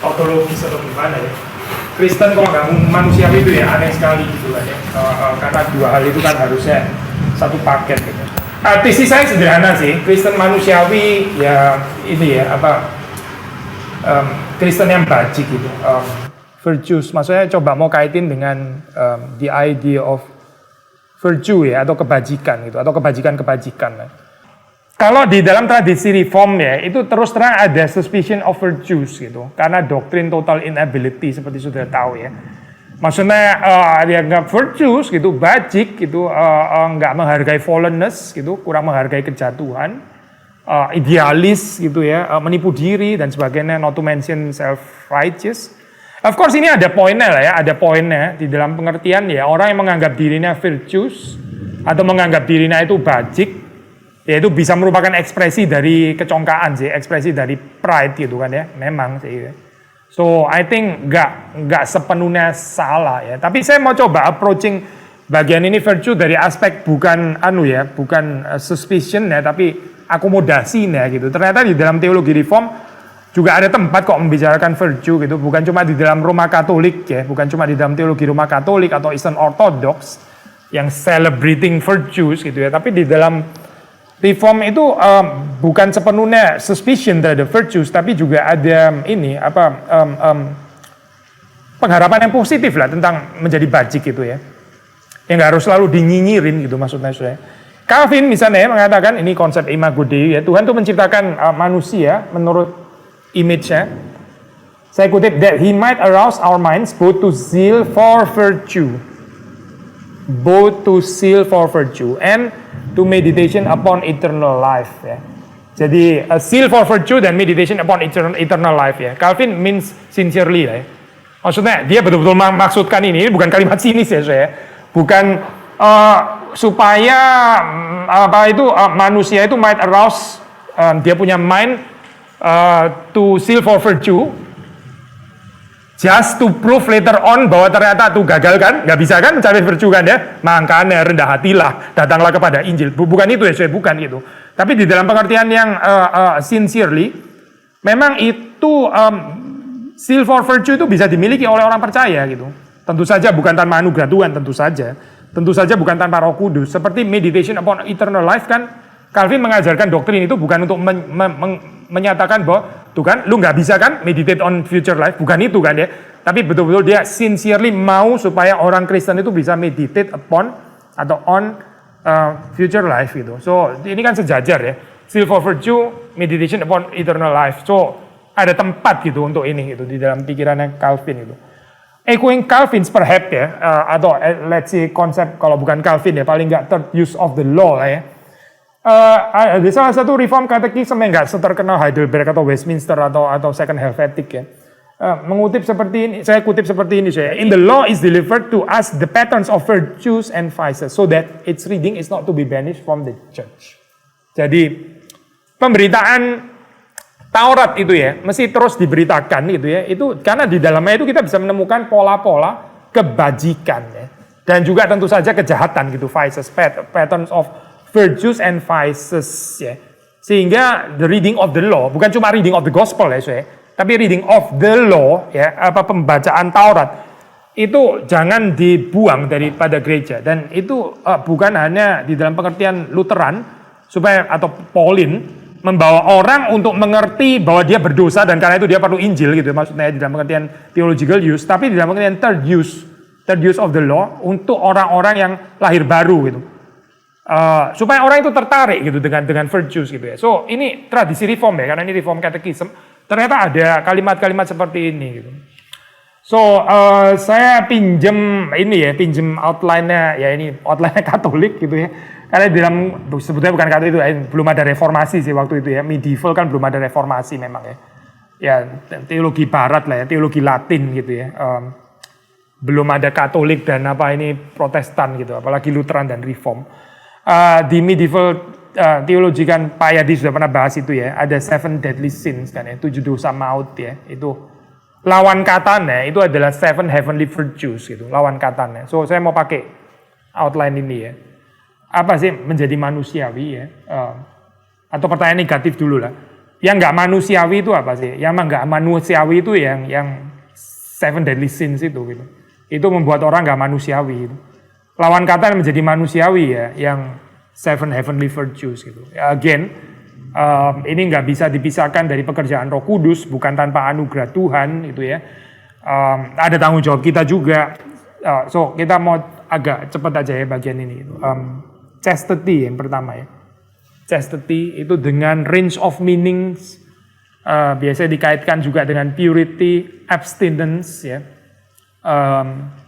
B: ontologis atau gimana ya. Kristen kalau nggak manusiawi itu ya aneh sekali gitu lah ya. Karena dua hal itu kan harusnya satu paket gitu. Tesis saya sederhana sih, Kristen manusiawi ya ini ya apa? Kristen yang bajik gitu, virtues, maksudnya coba mau kaitin dengan the idea of virtue ya, atau kebajikan gitu, atau kebajikan. Kalau di dalam tradisi reform ya, itu terus terang ada suspicion of virtues gitu, karena doktrin total inability seperti sudah tahu ya. Maksudnya dia nggak virtues gitu, bajik gitu, nggak menghargai fallenness gitu, kurang menghargai kejatuhan. Idealis gitu ya, menipu diri dan sebagainya, not to mention self-righteous. Of course ini ada poinnya lah ya, ada poinnya di dalam pengertian ya, orang yang menganggap dirinya virtuous atau menganggap dirinya itu bajik, ya itu bisa merupakan ekspresi dari kecongkaan sih, ekspresi dari pride gitu kan ya, memang sih. So I think nggak sepenuhnya salah ya, tapi saya mau coba approaching bagian ini virtue dari aspek bukan suspicion ya, tapi akomodasi ya gitu. Ternyata di dalam teologi reform juga ada tempat kok membicarakan virtue gitu, bukan cuma di dalam Roma Katolik ya, bukan cuma di dalam teologi Roma Katolik atau Eastern Orthodox yang celebrating virtues gitu ya, tapi di dalam reform itu bukan sepenuhnya suspicion terhadap virtues, tapi juga ada ini pengharapan yang positif lah tentang menjadi bajik gitu ya, yang nggak harus selalu dinyinyirin gitu maksudnya saya. Calvin misalnya mengatakan, ini konsep imago Dei ya, Tuhan itu menciptakan manusia menurut image-nya. Saya kutip, that he might arouse our minds both to zeal for virtue. Both to zeal for virtue and to meditation upon eternal life ya. Jadi zeal for virtue dan meditation upon eternal life ya. Calvin means sincerely ya. Maksudnya dia betul-betul maksudkan ini bukan kalimat sinis ya saya. Bukan supaya manusia itu might arouse, dia punya mind to zeal for virtue, just to prove later on bahwa ternyata tuh gagal kan, nggak bisa kan mencari virtue kan ya, makanya rendah hatilah, datanglah kepada Injil. Bukan itu ya, saya bukan itu. Tapi di dalam pengertian yang sincerely, memang itu zeal for virtue itu bisa dimiliki oleh orang percaya gitu. Tentu saja bukan tanpa anugerah Tuhan, tentu saja bukan tanpa Roh Kudus. Seperti meditation upon eternal life kan, Calvin mengajarkan doktrin itu bukan untuk menyatakan bahwa tuh kan, lu nggak bisa kan meditate on future life, bukan itu kan ya. Tapi betul-betul dia sincerely mau supaya orang Kristen itu bisa meditate upon atau on future life gitu. So ini kan sejajar ya, zeal for virtue, meditation upon eternal life. So ada tempat gitu untuk ini gitu di dalam pikirannya Calvin itu. Echoing Calvin's perhaps ya, atau let's say konsep kalau bukan Calvin ya, paling nggak third use of the law lah ya. Ada salah satu reform katekisme yang nggak seterkenal Heidelberg atau Westminster atau Second Helvetic ya. Mengutip seperti ini, saya kutip seperti ini saya. In the law is delivered to us the patterns of virtues and vices, so that its reading is not to be banished from the church. Jadi pemberitaan Taurat itu ya, mesti terus diberitakan gitu ya. Itu karena di dalamnya itu kita bisa menemukan pola-pola kebajikan ya. Dan juga tentu saja kejahatan gitu, vices, patterns of virtues and vices ya. Sehingga the reading of the law, bukan cuma reading of the gospel ya, tapi reading of the law ya, pembacaan Taurat itu jangan dibuang daripada gereja. Dan itu bukan hanya di dalam pengertian Lutheran supaya atau Pauline membawa orang untuk mengerti bahwa dia berdosa dan karena itu dia perlu Injil gitu, maksudnya di dalam pengertian theological use, tapi di dalam pengertian third use of the law untuk orang-orang yang lahir baru gitu. Supaya orang itu tertarik gitu dengan virtues gitu ya. So ini tradisi reform ya, karena ini reform catechism, ternyata ada kalimat-kalimat seperti ini gitu. So saya pinjem outline-nya ya, ini outline-nya Katolik gitu ya. Karena di dalam sebetulnya bukan Katolik itu, belum ada reformasi sih waktu itu ya. Medieval kan belum ada reformasi memang ya. Ya teologi Barat lah ya, teologi Latin gitu ya. Belum ada Katolik dan Protestan gitu, apalagi Lutheran dan Reform. Di medieval teologi kan Pak Yadi sudah pernah bahas itu ya, ada 7 deadly sins kan ya, 7 dosa maut ya, itu lawan katanya itu adalah 7 heavenly virtues gitu, lawan katanya. So saya mau pakai outline ini ya, apa sih menjadi manusiawi ya, atau pertanyaan negatif dulu lah, yang nggak manusiawi itu apa sih? Yang nggak manusiawi itu yang 7 deadly sins itu gitu. Itu membuat orang nggak manusiawi. Gitu. Lawan kata yang menjadi manusiawi ya, yang 7 heavenly virtues gitu. Again, ini nggak bisa dipisahkan dari pekerjaan Roh Kudus, bukan tanpa anugerah Tuhan itu ya. Ada tanggung jawab kita juga. So kita mau agak cepat aja ya bagian ini. Chastity yang pertama ya. Chastity itu dengan range of meanings, biasanya dikaitkan juga dengan purity, abstinence ya.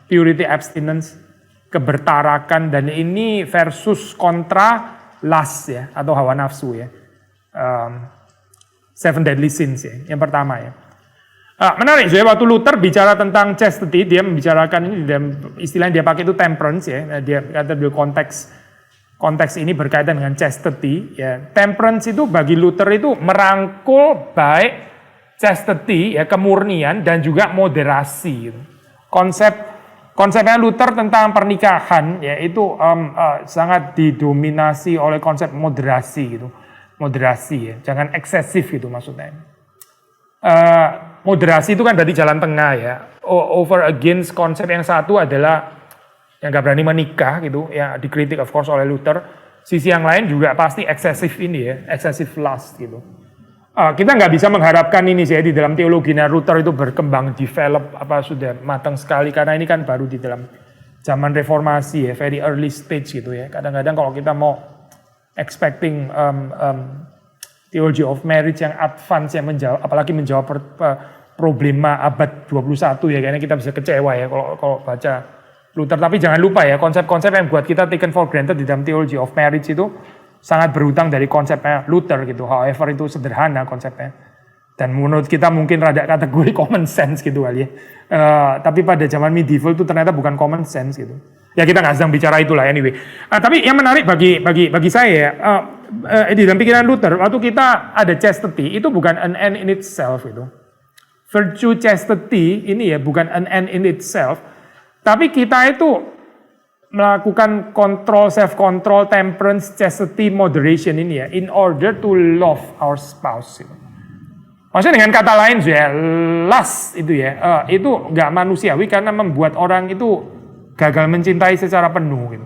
B: Purity, abstinence, kebertarakan, dan ini versus kontra lust ya, atau hawa nafsu ya. 7 deadly sins ya, yang pertama ya. Menarik, jadi waktu Luther bicara tentang chastity, dia membicarakan ini, istilah yang dia pakai itu temperance ya. Dia kata di konteks ini berkaitan dengan chastity ya. Temperance itu bagi Luther itu merangkul baik chastity ya, kemurnian, dan juga moderasi gitu. Konsepnya Luther tentang pernikahan ya itu sangat didominasi oleh konsep moderasi gitu. Moderasi ya, jangan eksesif gitu maksudnya. Moderasi itu kan berarti jalan tengah ya. Over against konsep yang satu adalah yang gak berani menikah gitu ya, dikritik of course oleh Luther. Sisi yang lain juga pasti eksesif ini ya, excessive lust gitu. Kita nggak bisa mengharapkan ini sih di dalam teologinya Luther itu berkembang, develop sudah matang sekali, karena ini kan baru di dalam zaman reformasi ya, very early stage gitu ya. Kadang-kadang kalau kita mau expecting theology of marriage yang advance yang menjawab, apalagi menjawab problema abad 21 ya, kayaknya kita bisa kecewa ya kalau baca Luther. Tapi jangan lupa ya, konsep-konsep yang buat kita taken for granted di dalam theology of marriage itu sangat berhutang dari konsepnya Luther gitu. However itu sederhana konsepnya. Dan menurut kita mungkin rada kategori common sense gitu kali ya. Tapi pada zaman medieval itu ternyata bukan common sense gitu. Ya kita nggak sedang bicara itulah anyway. Tapi yang menarik bagi saya di dalam pikiran Luther, waktu kita ada chastity itu bukan an end in itself itu. Virtue chastity ini ya bukan an end in itself. Tapi kita itu melakukan control, self-control, temperance, chastity, moderation ini ya, in order to love our spouse. Gitu. Maksudnya dengan kata lain ya, lust itu ya, itu nggak manusiawi karena membuat orang itu gagal mencintai secara penuh. Gitu.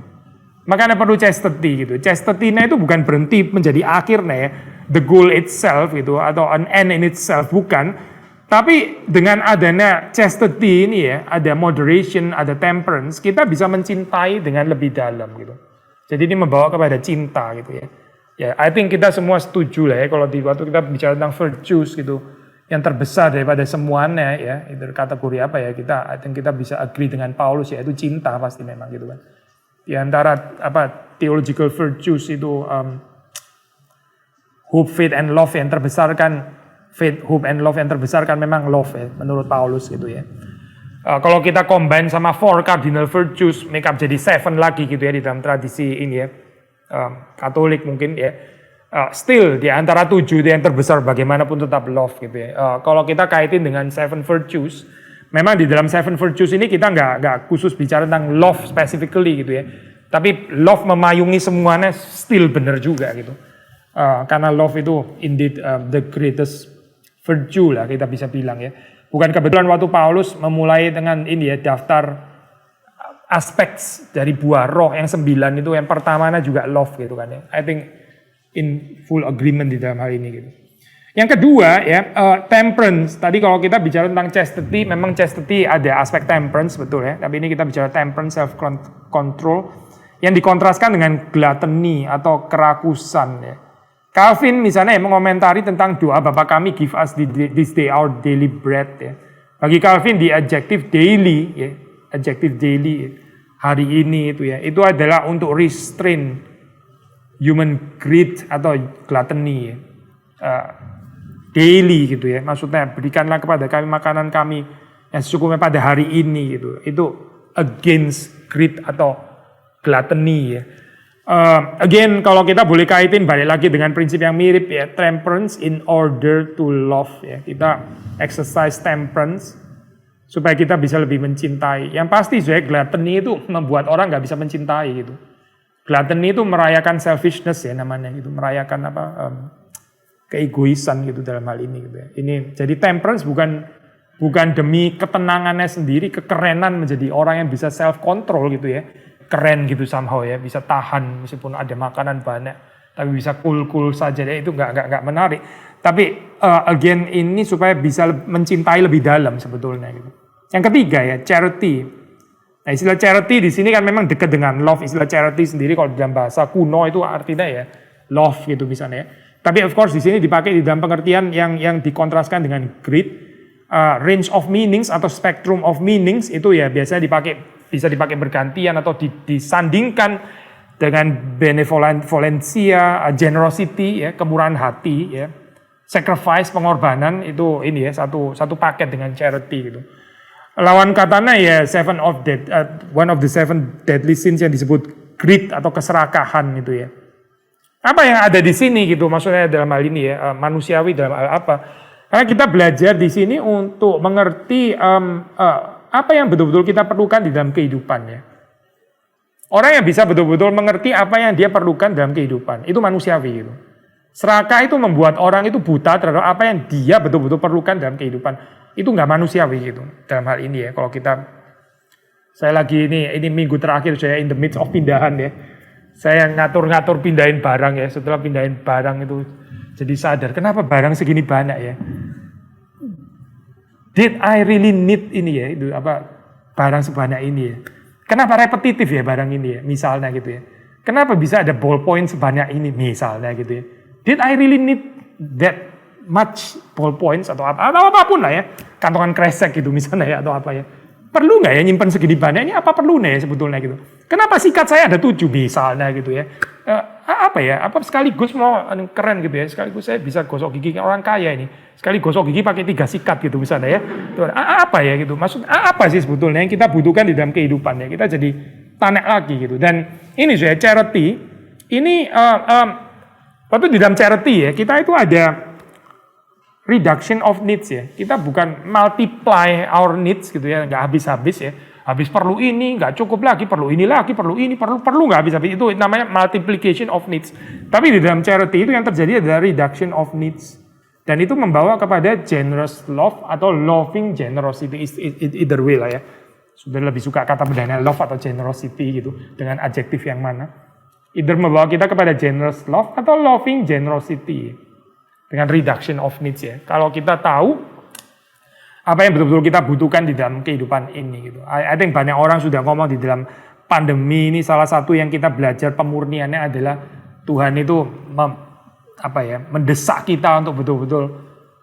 B: Makanya perlu chastity gitu. Chastity-nya itu bukan berhenti menjadi akhirnya ya, the goal itself gitu, atau an end in itself, bukan. Tapi dengan adanya chastity ini ya, ada moderation, ada temperance, kita bisa mencintai dengan lebih dalam gitu. Jadi ini membawa kepada cinta gitu ya. Ya, I think kita semua setuju lah ya kalau di waktu kita bicara tentang virtues gitu, yang terbesar daripada semuanya ya, itu kategori apa ya, I think kita bisa agree dengan Paulus ya, itu cinta pasti memang gitu kan. Di antara theological virtues itu hope, faith, and love yang terbesar kan. Faith, hope, and love yang terbesar kan memang love ya, menurut Paulus gitu ya. Kalau kita combine sama 4 cardinal virtues, make up jadi 7 lagi gitu ya di dalam tradisi ini ya, Katolik mungkin ya. Still di antara 7 yang terbesar bagaimanapun tetap love gitu ya. Kalau kita kaitin dengan 7 virtues, memang di dalam Seven Virtues ini kita nggak khusus bicara tentang love specifically gitu ya. Tapi love memayungi semuanya still benar juga gitu. Karena love itu indeed the greatest virtue lah kita bisa bilang ya. Bukan kebetulan waktu Paulus memulai dengan ini ya daftar aspek dari buah roh yang 9 itu yang pertamanya juga love gitu kan ya. I think in full agreement di dalam hal ini gitu. Yang kedua ya temperance. Tadi kalau kita bicara tentang chastity, memang chastity ada aspek temperance betul ya. Tapi ini kita bicara temperance, self control yang dikontraskan dengan gluttony atau kerakusan ya. Calvin misalnya mengomentari tentang doa Bapa kami give us this day our daily bread ya. Bagi Calvin di adjective daily ya, adjective daily ya, hari ini itu ya, itu adalah untuk restrain human greed atau gluttony ya. Daily gitu ya, maksudnya berikanlah kepada kami makanan kami yang secukupnya pada hari ini gitu. Itu against greed atau gluttony ya. Again kalau kita boleh kaitin balik lagi dengan prinsip yang mirip ya, temperance in order to love ya. Kita exercise temperance supaya kita bisa lebih mencintai. Yang pasti saya gluttony itu membuat orang nggak bisa mencintai gitu. Gluttony itu merayakan selfishness ya namanya gitu, merayakan apa keegoisan gitu dalam hal ini gitu ya. Ini jadi temperance bukan demi ketenangannya sendiri, kekerenan menjadi orang yang bisa self control gitu ya. Keren gitu somehow ya, bisa tahan meskipun ada makanan banyak, tapi bisa cool saja ya, itu nggak menarik. Tapi again ini supaya bisa mencintai lebih dalam sebetulnya gitu. Yang ketiga ya charity. Nah istilah charity di sini kan memang dekat dengan love. Istilah charity sendiri kalau dalam bahasa kuno itu artinya ya love gitu misalnya ya. Tapi of course di sini dipakai di dalam pengertian yang dikontraskan dengan greed. Range of meanings atau spectrum of meanings itu ya biasanya bisa dipakai bergantian atau disandingkan dengan benevolencia, generosity ya, kemurahan hati ya, sacrifice, pengorbanan itu ini ya satu paket dengan charity gitu. Lawan katanya ya one of the seven deadly sins yang disebut greed atau keserakahan itu ya. Apa yang ada di sini gitu maksudnya dalam hal ini ya manusiawi dalam hal apa? Karena kita belajar di sini untuk mengerti apa yang betul-betul kita perlukan di dalam kehidupan ya. Orang yang bisa betul-betul mengerti apa yang dia perlukan dalam kehidupan, itu manusiawi gitu. Serakah itu membuat orang itu buta terhadap apa yang dia betul-betul perlukan dalam kehidupan. Itu nggak manusiawi gitu dalam hal ini ya. Kalau saya lagi ini minggu terakhir saya in the midst of pindahan ya. Saya ngatur-ngatur pindahin barang ya. Setelah pindahin barang itu jadi sadar, kenapa barang segini banyak ya? Did I really need ini ya? Itu apa barang sebanyak ini ya? Kenapa repetitif ya barang ini ya? Misalnya gitu ya. Kenapa bisa ada ballpoint sebanyak ini misalnya gitu ya? Did I really need that much ballpoints atau apapun lah ya? Kantongan kresek gitu misalnya ya atau apa ya? Perlu nggak ya nyimpan segini banyak ini? Apa perlunya ya sebetulnya gitu? Kenapa sikat saya ada 7 misalnya gitu ya? Apa ya? Apa sekaligus mau keren gitu ya? Sekaligus saya bisa gosok gigi orang kaya ini. Sekali gosok gigi pakai 3 sikat gitu misalnya ya. Apa ya gitu? Maksud apa sih sebetulnya yang kita butuhkan di dalam kehidupan ya? Kita jadi tanya lagi gitu. Dan ini saya charity ini waktu di dalam charity ya kita itu ada reduction of needs ya. Kita bukan multiply our needs gitu ya, nggak habis-habis ya. Habis perlu ini, nggak cukup lagi, perlu ini lagi, perlu ini, perlu nggak habis-habis. Itu namanya multiplication of needs. Tapi di dalam charity itu yang terjadi adalah reduction of needs. Dan itu membawa kepada generous love atau loving generosity, either way lah ya. Sudah lebih suka kata bedanya love atau generosity gitu, dengan adjektif yang mana. Either membawa kita kepada generous love atau loving generosity. Dengan reduction of needs ya. Kalau kita tahu apa yang betul-betul kita butuhkan di dalam kehidupan ini gitu. I think banyak orang sudah ngomong di dalam pandemi ini salah satu yang kita belajar pemurniannya adalah Tuhan itu mendesak kita untuk betul-betul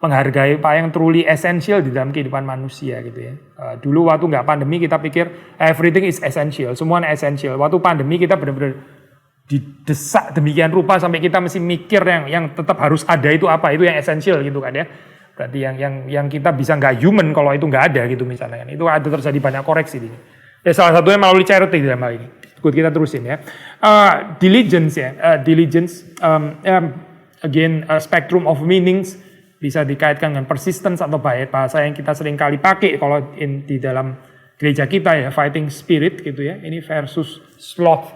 B: menghargai apa yang truly essential di dalam kehidupan manusia gitu ya. Dulu waktu nggak pandemi kita pikir everything is essential, semuanya essential. Waktu pandemi kita benar-benar didesak demikian rupa sampai kita mesti mikir yang tetap harus ada itu apa, itu yang esensial gitu kan ya. Berarti yang kita bisa nggak human kalau itu nggak ada gitu misalnya kan. Itu ada terjadi banyak koreksi di sini. Ya salah satunya melalui charity dalam hal ini. Ikut kita terusin ya. Diligence ya, again spectrum of meanings bisa dikaitkan dengan persistence atau bahasa yang kita sering kali pakai kalau di dalam gereja kita ya, fighting spirit gitu ya. Ini versus sloth.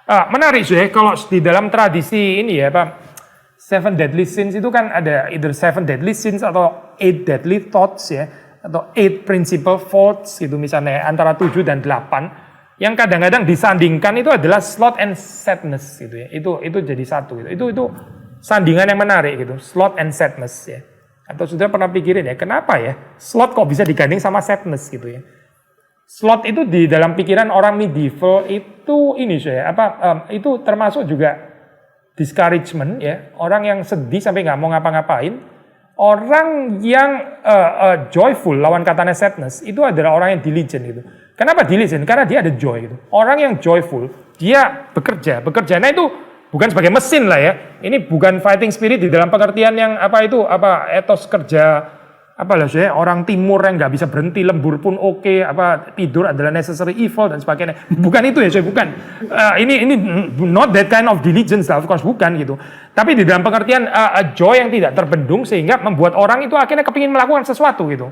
B: Menarik ya, kalau di dalam tradisi ini ya Pak, 7 deadly sins itu kan ada either 7 deadly sins atau 8 deadly thoughts ya, atau 8 principal faults gitu misalnya, antara 7 dan 8. Yang kadang-kadang disandingkan itu adalah sloth and sadness gitu ya. Itu jadi satu gitu. Itu sandingan yang menarik gitu, sloth and sadness ya. Atau sudah pernah pikirin ya, kenapa ya sloth kok bisa digandeng sama sadness gitu ya? Sloth itu di dalam pikiran orang medieval itu ini itu termasuk juga discouragement ya, orang yang sedih sampai nggak mau ngapa-ngapain. Orang yang joyful, lawan katanya sadness, itu adalah orang yang diligent gitu. Kenapa diligent? Karena dia ada joy gitu. Orang yang joyful, dia bekerjanya itu bukan sebagai mesin lah ya. Ini bukan fighting spirit di dalam pengertian yang etos kerja orang timur yang nggak bisa berhenti, lembur pun oke, tidur adalah necessary evil dan sebagainya. Bukan itu ya, saya bukan. Ini not that kind of diligence lah, of course bukan gitu. Tapi di dalam pengertian joy yang tidak terbendung sehingga membuat orang itu akhirnya kepingin melakukan sesuatu gitu.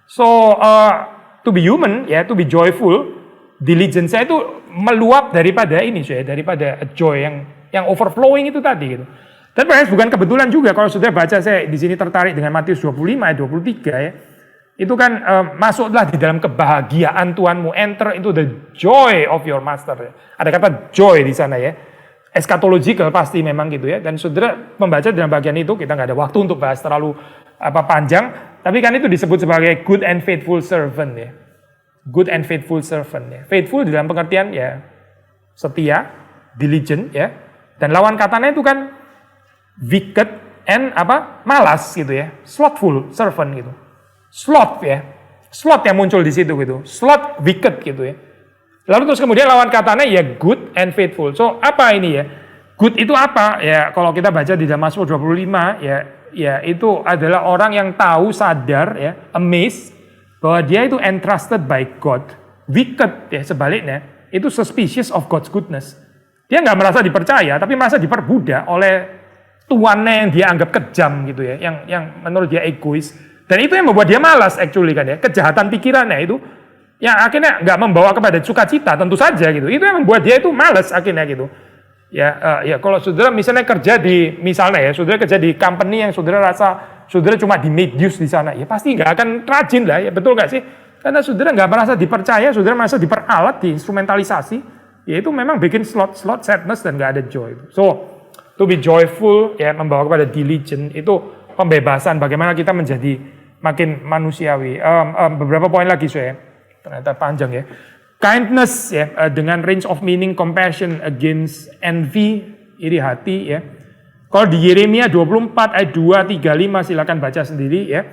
B: So to be human ya, to be joyful, diligence saya itu meluap daripada joy yang overflowing itu tadi gitu. Dan bukan kebetulan juga kalau sudah baca, saya di sini tertarik dengan Matius 25 ayat 23 ya. Itu kan masuklah di dalam kebahagiaan Tuhanmu, enter into the joy of your master ya. Ada kata joy di sana ya. Eschatological pasti memang gitu ya. Dan saudara membaca dalam bagian itu, kita nggak ada waktu untuk bahas terlalu panjang, tapi kan itu disebut sebagai good and faithful servant ya. Good and faithful servant ya. Faithful di dalam pengertian ya setia, diligent ya. Dan lawan katanya itu kan wicked and malas gitu ya, slothful servant gitu, sloth ya, sloth yang muncul di situ gitu, sloth wicked gitu ya. Lalu terus kemudian lawan katanya ya good and faithful. So apa ini ya? Good itu apa ya? Kalau kita baca di dalam Mazmur 25 ya itu adalah orang yang tahu, sadar ya, amazed bahwa dia itu entrusted by God. Wicked ya sebaliknya itu suspicious of God's goodness. Dia nggak merasa dipercaya, tapi merasa diperbudak oleh tuannya yang dia anggap kejam gitu ya, yang menurut dia egois, dan itu yang membuat dia malas actually kan ya, kejahatan pikirannya itu yang akhirnya nggak membawa kepada sukacita tentu saja gitu, itu yang membuat dia itu malas akhirnya gitu ya. Kalau saudara misalnya kerja di saudara kerja di company yang saudara rasa saudara cuma di made use di sana, ya pasti nggak akan rajin lah ya, betul nggak sih? Karena saudara nggak merasa dipercaya, saudara merasa diperalat, diinstrumentalisasi, ya itu memang bikin slot sadness dan nggak ada joy. So to be joyful ya, membawa kepada diligent, itu pembebasan bagaimana kita menjadi makin manusiawi. Beberapa poin lagi saya, ternyata panjang ya. Kindness ya, dengan range of meaning, compassion against envy, iri hati ya. Kalau di Yeremia 24 ayat 2, 3, 5 silakan baca sendiri ya.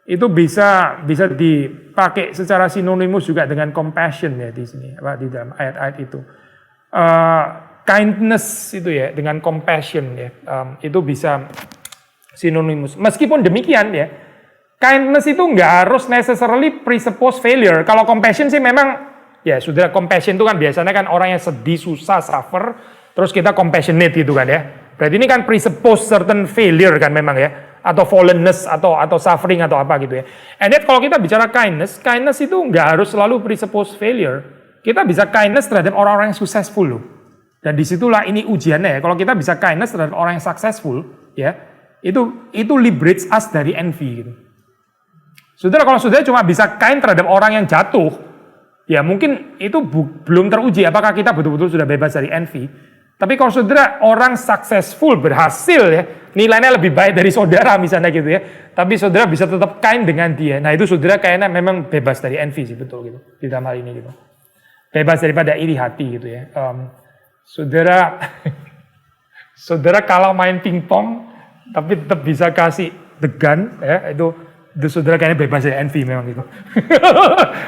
B: Itu bisa dipakai secara sinonimus juga dengan compassion ya di sini, di dalam ayat-ayat itu. Kindness itu ya dengan compassion ya, itu bisa sinonimus. Meskipun demikian ya, kindness itu nggak harus necessarily presuppose failure. Kalau compassion sih memang ya sudah, compassion itu kan biasanya kan orang yang sedih, susah, suffer, terus kita compassionate gitu kan ya. Berarti ini kan presuppose certain failure kan memang ya, atau fallenness atau suffering atau apa gitu ya. And yet kalau kita bicara kindness itu nggak harus selalu presuppose failure. Kita bisa kindness terhadap orang-orang yang successful loh. Dan disitulah ini ujiannya ya. Kalau kita bisa kindness terhadap orang yang successful, ya, itu liberates us dari envy gitu. Saudara, kalau saudara cuma bisa kind terhadap orang yang jatuh, ya mungkin itu belum teruji apakah kita betul-betul sudah bebas dari envy. Tapi kalau saudara orang successful, berhasil ya, nilainya lebih baik dari saudara misalnya gitu ya, tapi saudara bisa tetap kind dengan dia. Nah itu saudara kayaknya memang bebas dari envy sih, betul gitu, di dalam hal ini gitu. Bebas daripada iri hati gitu ya. Saudara kalau main pingpong tapi tetap bisa kasih degan ya, itu saudara kayaknya bebas dari envy memang gitu.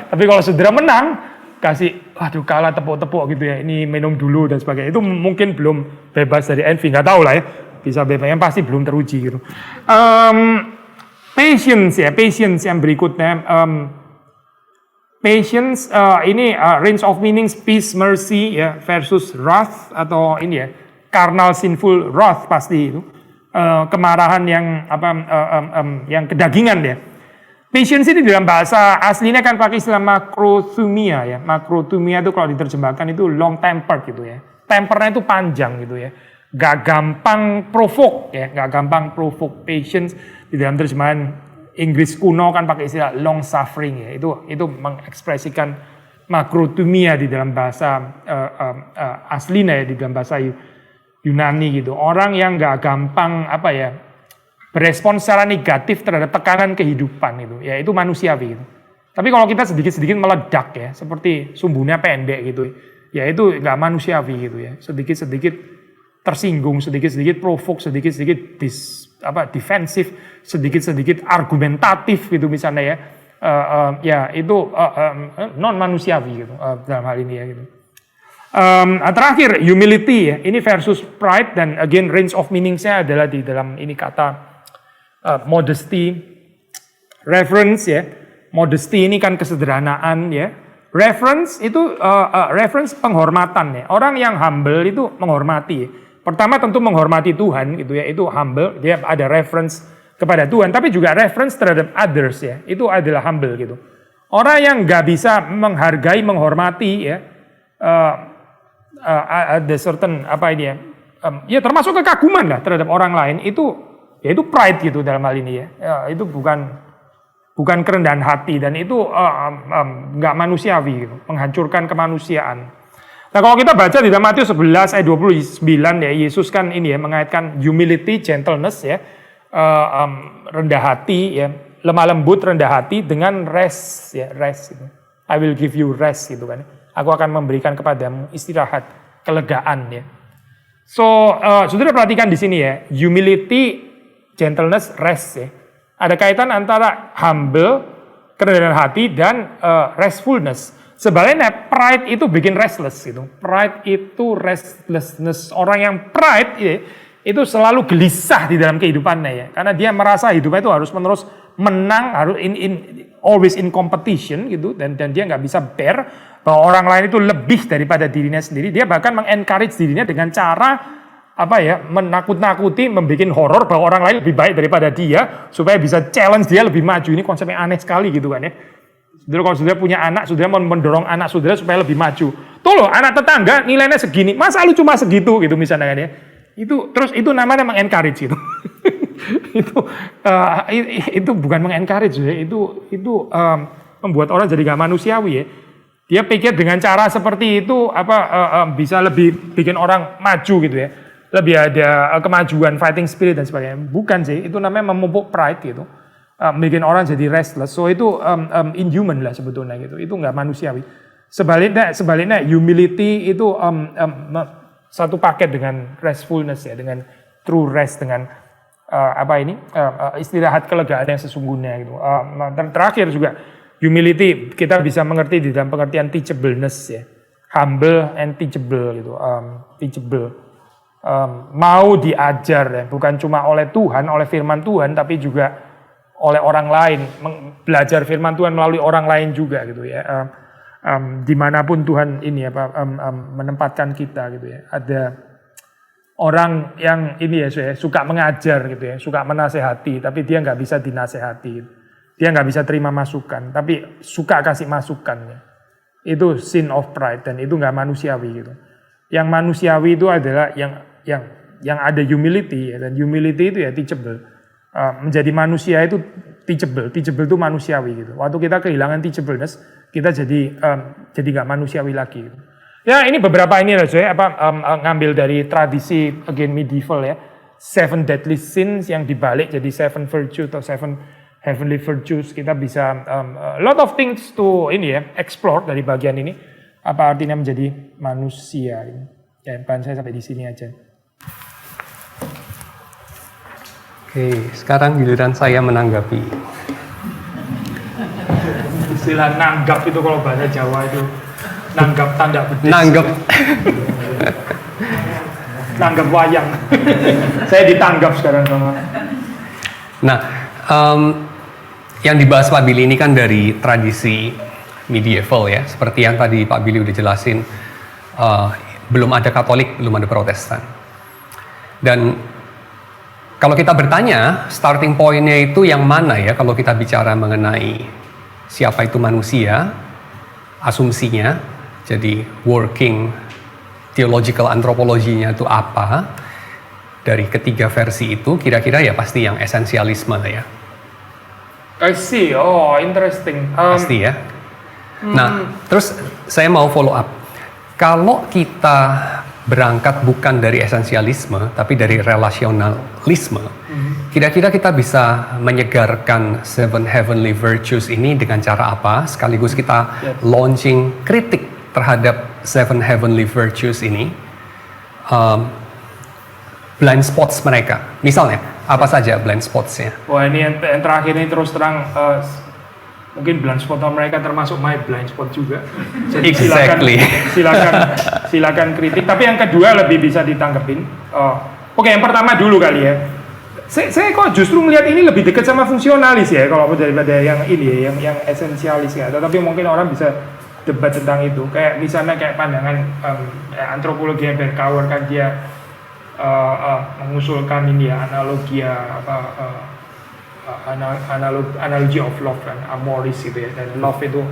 B: Tapi kalau saudara menang kasih aduh kalah tepuk-tepuk gitu ya, ini minum dulu dan sebagainya, itu mungkin belum bebas dari envy, nggak tahu lah ya, bisa bebas, yang pasti belum teruji gitu. Patience yang berikutnya. Patience ini range of meanings, peace, mercy ya, versus wrath atau ini ya, carnal sinful wrath pasti itu. kemarahan yang yang kedagingan ya. Patience ini dalam bahasa aslinya kan pakai istilah makrothumia ya. Makrothumia itu kalau diterjemahkan itu long tempered gitu ya. Tempernya itu panjang gitu ya. Gak gampang provoke ya, gak gampang provoke. Patience di dalam terjemahan Inggris kuno kan pakai istilah long suffering ya. Itu mengekspresikan makrothumia di dalam bahasa aslinya ya, di dalam bahasa Yunani gitu. Orang yang gak gampang berespon secara negatif terhadap tekanan kehidupan itu, ya itu manusiawi gitu. Tapi kalau kita sedikit-sedikit meledak ya, seperti sumbunya pendek gitu, ya itu nggak manusiawi gitu ya. Sedikit-sedikit tersinggung, sedikit-sedikit provoke, sedikit-sedikit defensif, sedikit-sedikit argumentatif gitu misalnya ya. Ya itu non manusiawi gitu dalam hal ini ya gitu. Terakhir humility ya, ini versus pride, dan again range of meaning-nya adalah di dalam ini kata modesty, reverence ya. Modesty ini kan kesederhanaan ya. Reverence itu reverence penghormatan ya. Orang yang humble itu menghormati ya. Pertama tentu menghormati Tuhan gitu ya. Itu humble, dia ada reverence kepada Tuhan, tapi juga reverence terhadap others ya. Itu adalah humble gitu. Orang yang nggak bisa menghargai, menghormati ya, ada certain ya termasuk kekaguman lah terhadap orang lain, itu ya itu pride gitu dalam hal ini ya. Itu bukan kerendahan hati, dan itu nggak manusiawi gitu, menghancurkan kemanusiaan. Nah kalau kita baca di dalam Matius 11 ayat 29 ya, Yesus kan ini ya mengaitkan humility, gentleness ya, rendah hati ya, lemah lembut, rendah hati dengan rest ya, rest gitu. I will give you rest gitu kan. Aku akan memberikan kepadamu istirahat, kelegaan ya. So, saudara perhatikan di sini ya, humility, gentleness, rest ya. Ada kaitan antara humble, kerendahan hati, dan restfulness. Sebaliknya pride itu bikin restless gitu. Pride itu restlessness. Orang yang pride ya, itu selalu gelisah di dalam kehidupannya ya. Karena dia merasa hidupnya itu harus menerus menang, harus always in competition gitu, dan dia nggak bisa bear bahwa orang lain itu lebih daripada dirinya sendiri. Dia bahkan mengencourage dirinya dengan cara menakut-nakuti, membuat horor bahwa orang lain lebih baik daripada dia, supaya bisa challenge dia lebih maju. Ini konsepnya aneh sekali gitu kan ya. Saudara, kalau saudara punya anak, saudara mau mendorong anak saudara supaya lebih maju. Tuh loh, anak tetangga nilainya segini, masa lu cuma segitu gitu misalnya kan ya. Itu namanya mengencourage gitu. itu bukan mengencourage ya. Itu membuat orang jadi gak manusiawi ya. Dia pikir dengan cara seperti itu bisa lebih bikin orang maju gitu ya. Lebih ada kemajuan, fighting spirit dan sebagainya. Bukan sih, itu namanya memupuk pride gitu. Bikin orang jadi restless. So itu inhuman lah sebetulnya gitu. Itu nggak manusiawi. Sebaliknya humility itu satu paket dengan restfulness ya, dengan true rest, dengan istirahat kelegaan yang sesungguhnya gitu. Dan terakhir juga humility kita bisa mengerti di dalam pengertian teachableness ya. Humble and teachable gitu. Teachable. Mau diajar ya, bukan cuma oleh Tuhan, oleh firman Tuhan, tapi juga oleh orang lain, belajar firman Tuhan melalui orang lain juga gitu ya. Dimanapun Tuhan ini menempatkan kita gitu ya. Ada orang yang ini ya suka mengajar gitu ya, suka menasehati, tapi dia nggak bisa dinasehati, dia nggak bisa terima masukan, tapi suka kasih masukan ya. Itu sin of pride, dan itu nggak manusiawi gitu. Yang manusiawi itu adalah yang ada humility ya, dan humility itu ya teachable. Menjadi manusia itu teachable itu manusiawi gitu. Waktu kita kehilangan teachableness, kita jadi nggak manusiawi lagi gitu. Ya ini beberapa ini lah ngambil dari tradisi again medieval ya, 7 deadly sins yang dibalik jadi 7 virtues atau 7 heavenly virtues. Kita bisa a lot of things to ini ya, explore dari bagian ini. Apa artinya menjadi manusia ini. Ya, saya sampai di sini aja.
A: Oke, sekarang giliran saya menanggapi.
B: Istilah nanggap itu kalau bahasa Jawa itu nanggap tanda pedes.
A: Nanggap.
B: Nanggap wayang. Saya ditanggap sekarang sama.
A: Nah, yang dibahas Pak Billy ini kan dari tradisi medieval ya, seperti yang tadi Pak Billy udah jelasin. Belum ada Katolik, belum ada Protestan. Dan kalau kita bertanya starting point-nya itu yang mana ya kalau kita bicara mengenai siapa itu manusia, asumsinya, jadi working theological anthropology-nya itu apa, dari ketiga versi itu kira-kira ya pasti yang esensialisme lah ya.
B: I see, oh interesting.
A: Pasti ya. Nah, terus saya mau follow up. Kalau kita berangkat bukan dari esensialisme, tapi dari relasionalisme, kira-kira kita bisa menyegarkan Seven Heavenly Virtues ini dengan cara apa? Sekaligus kita launching kritik terhadap Seven Heavenly Virtues ini. Blind spots mereka. Misalnya, apa saja blind spots-nya?
B: Wah ini yang terakhir ini terus terang mungkin blind spot mereka termasuk my blind spot juga. Jadi
A: Exactly.
B: silakan kritik. Tapi yang kedua lebih bisa ditanggepin. Oke, yang pertama dulu kali ya. Saya kok justru melihat ini lebih dekat sama fungsionalis ya kalau daripada yang ini ya, yang esensialis ya. Tetapi mungkin orang bisa debat tentang itu. Kayak misalnya kayak pandangan antropologi yang Berkauer kan dia mengusulkan ini ya analogi of love kan, amoris gitu ya, dan love itu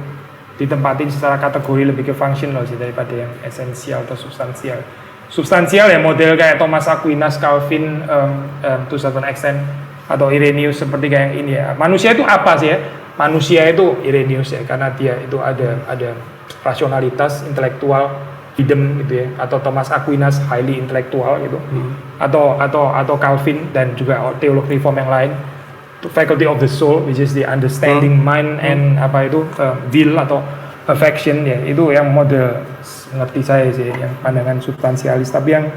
B: ditempatin secara kategori lebih ke functional sih daripada yang esensial atau substansial. Substansial ya model kayak Thomas Aquinas, Calvin, to certain extent, atau Irenaeus seperti kayak ini ya. Manusia itu apa sih ya? Manusia itu Irenaeus ya, karena dia itu ada rasionalitas intelektual, hidden gitu ya, atau Thomas Aquinas highly intelektual gitu, atau Calvin dan juga teolog reform yang lain, faculty of the soul, which is the understanding mind and will atau affection ya, itu yang model ngerti saya sih yang pandangan substansialis. Tapi yang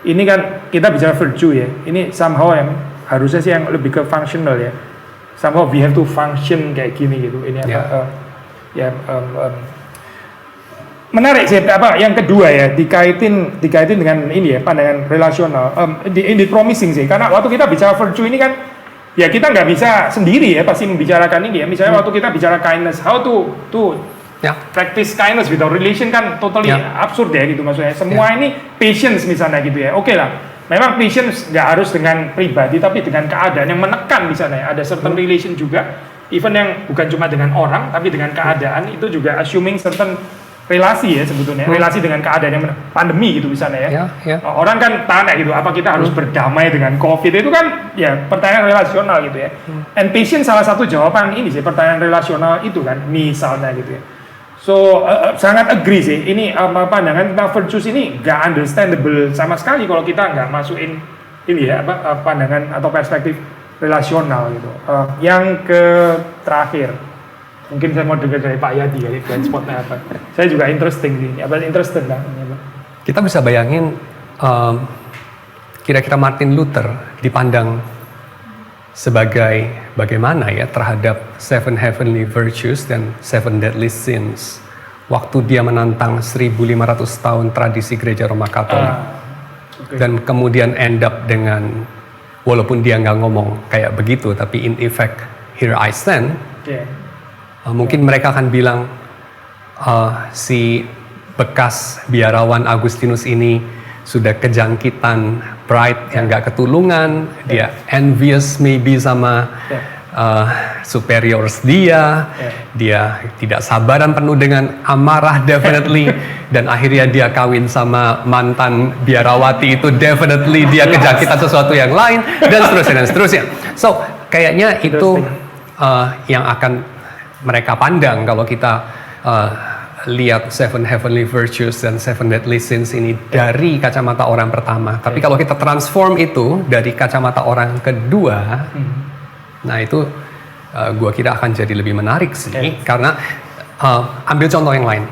B: ini kan kita bicara virtue ya, ini somehow yang harusnya sih yang lebih ke functional ya, somehow we have to function kayak gini gitu. Ini menarik sih yang kedua ya, dikaitin dengan ini ya pandangan relasional, ini promising sih, karena waktu kita bicara virtue ini kan ya kita nggak bisa sendiri ya pasti membicarakan ini ya. Misalnya waktu kita bicara kindness, how to practice kindness without relation kan totally absurd ya gitu maksudnya. Semua ini patience misalnya gitu ya. Oke lah, memang patience nggak harus dengan pribadi tapi dengan keadaan yang menekan misalnya. Ada certain relation juga, even yang bukan cuma dengan orang tapi dengan keadaan, itu juga assuming certain relasi ya sebetulnya, relasi dengan keadaan yang pandemi gitu misalnya ya. Orang kan tanya gitu, apa kita harus berdamai dengan COVID, itu kan ya pertanyaan relasional gitu ya. And patience salah satu jawaban ini sih, pertanyaan relasional itu kan misalnya gitu ya. So sangat agree sih, ini pandangan tentang virtues ini gak understandable sama sekali kalau kita nggak masukin ini ya pandangan atau perspektif relasional gitu. Yang terakhir, mungkin saya mau dengar dari Pak Yadi ya, blind spotnya apa. Saya juga interested lah.
A: Kita bisa bayangin kira-kira Martin Luther dipandang sebagai bagaimana ya terhadap Seven Heavenly Virtues dan Seven Deadly Sins waktu dia menantang 1500 tahun tradisi gereja Roma Katolik. Dan kemudian end up dengan, walaupun dia nggak ngomong kayak begitu, tapi in effect here I stand. Mungkin mereka akan bilang si bekas biarawan Agustinus ini sudah kejangkitan pride yang gak ketulungan, dia envious maybe sama superiors dia tidak sabaran, penuh dengan amarah definitely, dan akhirnya dia kawin sama mantan biarawati itu, definitely dia kejangkitan sesuatu yang lain, dan seterusnya. So kayaknya itu yang akan mereka pandang kalau kita lihat Seven Heavenly Virtues dan Seven Deadly Sins ini dari kacamata orang pertama. Tapi kalau kita transform itu dari kacamata orang kedua, nah itu gua kira akan jadi lebih menarik sih. Karena ambil contoh yang lain.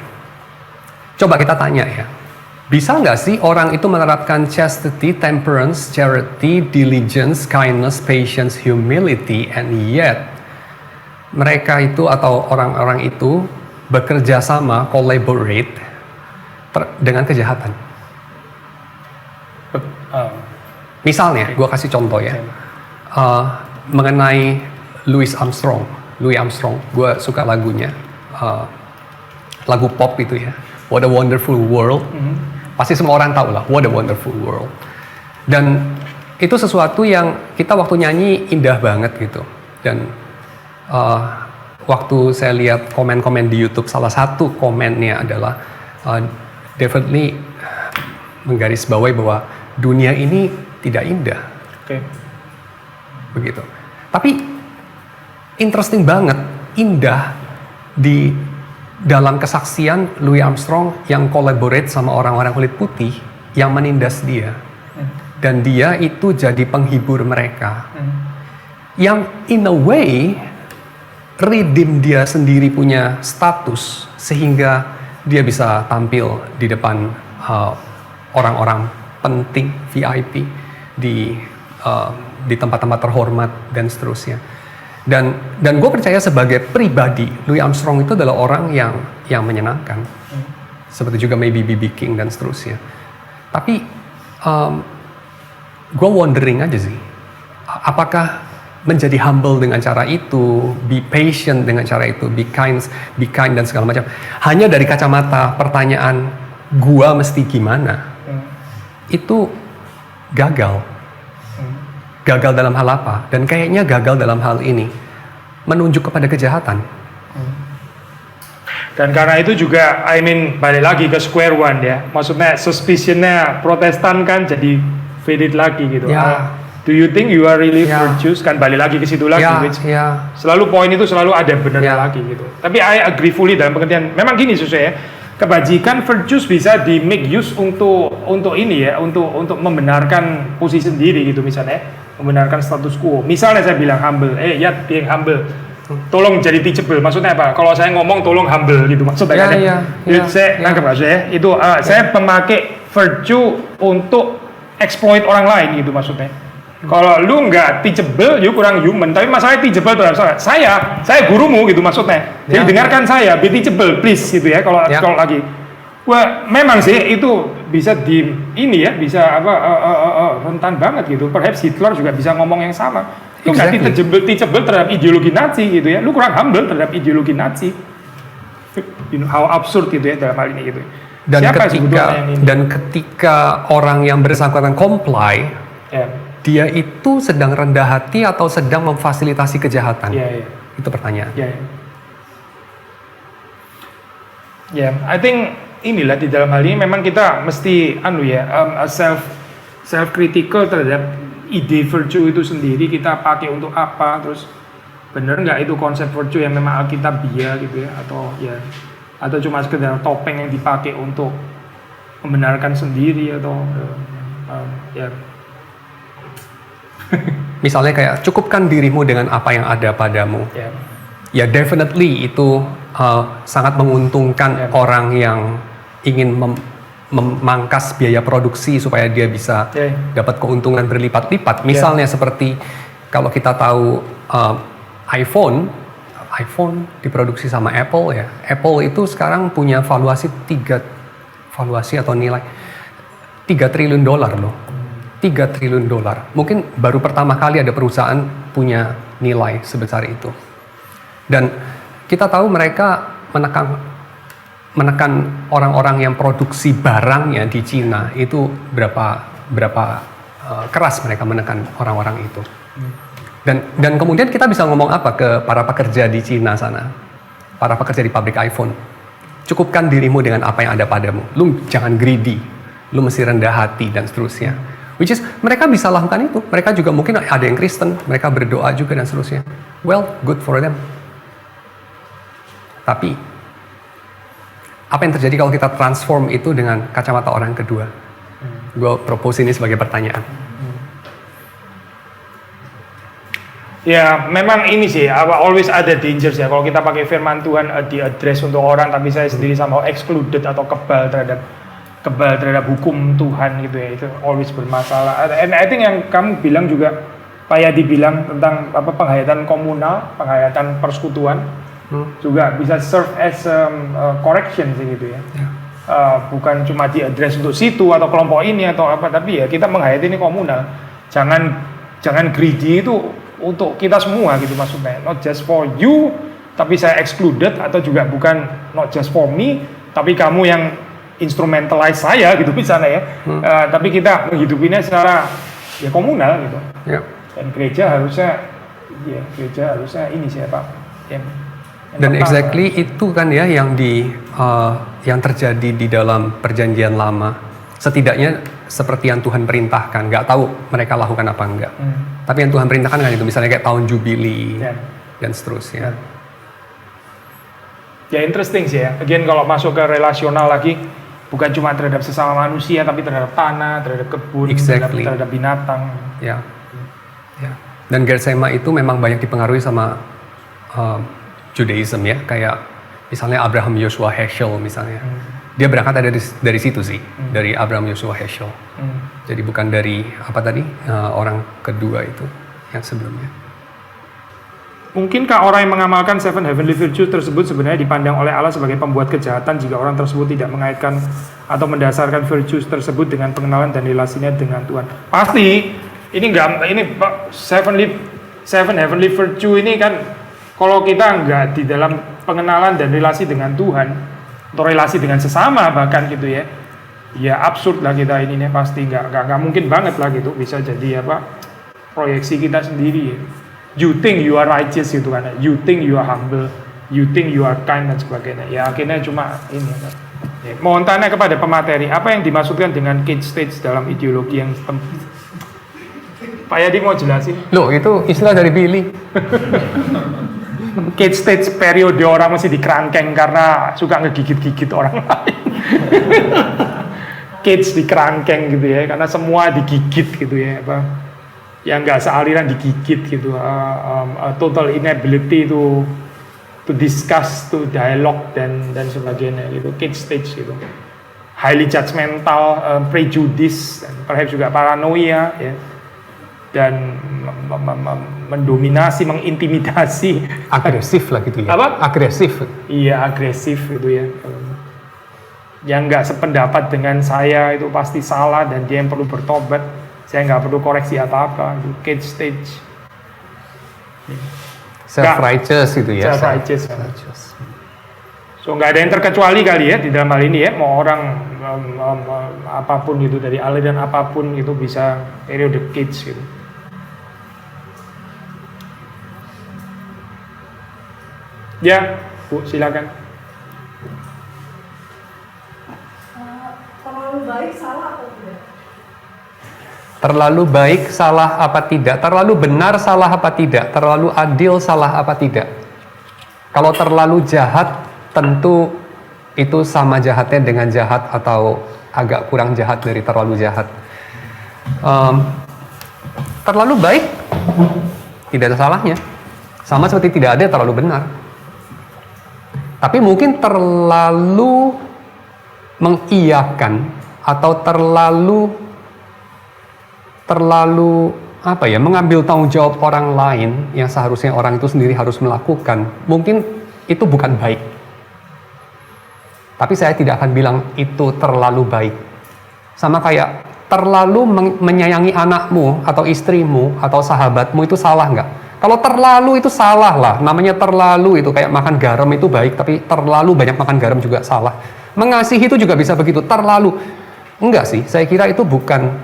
A: Coba kita tanya ya, bisa nggak sih orang itu menerapkan chastity, temperance, charity, diligence, kindness, patience, humility, and yet mereka itu atau orang-orang itu bekerja sama, collaborate dengan kejahatan. Misalnya, gue kasih contoh ya, mengenai Louis Armstrong, gue suka lagunya, lagu pop itu ya, What a Wonderful World. Pasti semua orang tahu lah, What a Wonderful World. Dan itu sesuatu yang kita waktu nyanyi indah banget gitu. Dan waktu saya lihat komen-komen di YouTube, salah satu komennya adalah definitely menggarisbawahi bahwa dunia ini tidak indah.
B: Oke.
A: Begitu. Tapi interesting banget, indah di dalam kesaksian Louis Armstrong yang collaborate sama orang-orang kulit putih yang menindas dia. Dan dia itu jadi penghibur mereka. Yang in a way redeem dia sendiri punya status sehingga dia bisa tampil di depan orang-orang penting VIP di tempat-tempat terhormat dan seterusnya. Dan gue percaya sebagai pribadi Louis Armstrong itu adalah orang yang menyenangkan, seperti juga maybe B.B. King dan seterusnya. Tapi gue wondering aja sih, apakah menjadi humble dengan cara itu, be patient dengan cara itu, be kind dan segala macam, hanya dari kacamata pertanyaan gua mesti gimana, itu gagal dalam hal apa? Dan kayaknya gagal dalam hal ini menunjuk kepada kejahatan.
B: Dan karena itu juga, balik lagi ke square one ya. Maksudnya suspicionnya Protestan kan jadi faded lagi gitu.
A: Ya.
B: Do you think you are really virtuous? Kan balik lagi ke situ lagi. Selalu poin itu selalu ada benernya lagi gitu. Tapi I agree fully dalam pengertian. Memang gini susah ya. Kebajikan virtues bisa di make use untuk ini ya, untuk membenarkan posisi sendiri gitu misalnya, membenarkan status quo. Misalnya saya bilang humble, being humble, tolong jadi teachable. Maksudnya apa? Kalau saya ngomong tolong humble gitu maksudnya kan? Saya nangkep maksudnya itu saya memakai virtue untuk exploit orang lain gitu maksudnya. Kalau lu nggak teachable, you kurang human. Tapi masalahnya teachable terhadap saya gurumu gitu maksudnya. Jadi dengarkan saya, be teachable please gitu ya. Kalau lagi, wah memang sih itu bisa bisa rentan banget gitu. Perhaps Hitler juga bisa ngomong yang sama. Lu nggak teachable terhadap ideologi Nazi gitu ya. Lu kurang humble terhadap ideologi Nazi. How absurd gitu ya dalam hal ini gitu.
A: Dan ketika orang yang bersangkutan comply, dia itu sedang rendah hati atau sedang memfasilitasi kejahatan? Itu pertanyaan.
B: I think inilah di dalam hal ini memang kita mesti self critical terhadap ide virtue itu sendiri, kita pakai untuk apa, terus bener nggak itu konsep virtue yang memang alkitabiah gitu ya, atau cuma sekedar topeng yang dipakai untuk membenarkan sendiri atau
A: misalnya kayak cukupkan dirimu dengan apa yang ada padamu. Ya definitely itu sangat menguntungkan orang yang ingin memangkas biaya produksi supaya dia bisa dapat keuntungan berlipat-lipat. Misalnya seperti kalau kita tahu iPhone diproduksi sama Apple ya. Apple itu sekarang punya valuasi nilai 3 triliun dolar loh. 3 triliun dolar. Mungkin baru pertama kali ada perusahaan punya nilai sebesar itu. Dan kita tahu mereka menekan orang-orang yang produksi barangnya di Cina itu berapa keras mereka menekan orang-orang itu. Dan kemudian kita bisa ngomong apa ke para pekerja di Cina sana, para pekerja di pabrik iPhone. Cukupkan dirimu dengan apa yang ada padamu. Lu jangan greedy, lu mesti rendah hati dan seterusnya. Which is mereka bisa lakukan itu. Mereka juga mungkin ada yang Kristen, mereka berdoa juga dan seterusnya. Well, good for them. Tapi apa yang terjadi kalau kita transform itu dengan kacamata orang kedua? Gue propose ini sebagai pertanyaan.
B: Ya, memang ini sih, always ada dangers ya. Kalau kita pakai firman Tuhan di address untuk orang, tapi saya sendiri somehow excluded atau kebal terhadap hukum Tuhan gitu ya, itu always bermasalah. And I think yang kamu bilang juga, Pak Yadi bilang tentang penghayatan komunal, penghayatan persekutuan, juga bisa serve as correction sih gitu ya. Bukan cuma di address untuk situ atau kelompok ini atau apa, tapi ya kita menghayati ini komunal. Jangan greedy itu untuk kita semua gitu maksudnya. Not just for you, tapi saya excluded, atau juga bukan not just for me, tapi kamu yang instrumentalize saya gitu misalnya ya. Tapi kita menghidupinya secara ya komunal gitu.
A: Ya.
B: Dan gereja harusnya ini siapa yang
A: Dan
B: pertama.
A: exactly itu kan ya yang terjadi di dalam perjanjian lama. Setidaknya seperti yang Tuhan perintahkan. Nggak tahu mereka lakukan apa enggak. Tapi yang Tuhan perintahkan kan itu, misalnya kayak tahun Jubili dan seterusnya.
B: Ya interesting sih ya. Again kalau masuk ke relasional lagi, bukan cuma terhadap sesama manusia, tapi terhadap tanah, terhadap kebun,
A: Exactly.
B: terhadap binatang.
A: Ya. Dan Gersema itu memang banyak dipengaruhi sama Judaism ya, kayak misalnya Abraham Joshua Heschel misalnya. Dia berangkat dari situ sih, dari Abraham Joshua Heschel. Jadi bukan dari apa tadi orang kedua itu yang sebelumnya.
B: Mungkinkah orang yang mengamalkan seven heavenly virtues tersebut sebenarnya dipandang oleh Allah sebagai pembuat kejahatan jika orang tersebut tidak mengaitkan atau mendasarkan virtues tersebut dengan pengenalan dan relasinya dengan Tuhan? Pasti ini seven heavenly virtue ini kan kalau kita enggak di dalam pengenalan dan relasi dengan Tuhan atau relasi dengan sesama bahkan gitu ya, ya absurd lah kita ini nih, pasti enggak mungkin banget lah gitu bisa jadi proyeksi kita sendiri ya. You think you are righteous gitu kan, you think you are humble, you think you are kind dan sebagainya. Ya akhirnya cuma ini. Ya, mohon tanya kepada pemateri, apa yang dimaksudkan dengan cage stage dalam ideologi yang Pak Yadi mau jelasin?
A: Loh, itu istilah dari Billy.
B: Cage stage periode orang masih dikerangkeng karena suka ngegigit-gigit orang lain. Cage dikerangkeng gitu ya, karena semua digigit gitu ya, yang nggak sealiran digigit gitu, total inability to discuss, to dialogue dan sebagainya gitu, cage stage gitu, highly judgmental, prejudice, perhaps juga paranoia ya, dan mendominasi, mengintimidasi,
A: Agresif lah gitu ya.
B: Apa?
A: Agresif.
B: Iya agresif gitu ya, yang nggak sependapat dengan saya itu pasti salah dan dia yang perlu bertobat. Saya nggak perlu koreksi apa-apa, cage stage.
A: Self-righteous gitu ya.
B: Self-righteous. So nggak ada yang terkecuali kali ya di dalam hal ini ya, mau orang apapun gitu, dari aliran apapun itu bisa periode cage gitu. Ya, Bu, silakan.
C: Terlalu baik salah atau tidak?
A: Terlalu baik salah apa tidak? Terlalu benar salah apa tidak? Terlalu adil salah apa tidak? Kalau terlalu jahat, tentu itu sama jahatnya dengan jahat atau agak kurang jahat dari terlalu jahat. Terlalu baik, tidak ada salahnya. Sama seperti tidak ada terlalu benar. Tapi mungkin terlalu mengiyakan atau terlalu apa ya, mengambil tanggung jawab orang lain yang seharusnya orang itu sendiri harus melakukan, mungkin itu bukan baik. Tapi saya tidak akan bilang itu terlalu baik. Sama kayak terlalu menyayangi anakmu atau istrimu atau sahabatmu itu salah nggak? Kalau terlalu itu salah lah, namanya terlalu itu kayak makan garam itu baik, tapi terlalu banyak makan garam juga salah. Mengasihi itu juga bisa begitu, terlalu. Enggak sih, saya kira itu bukan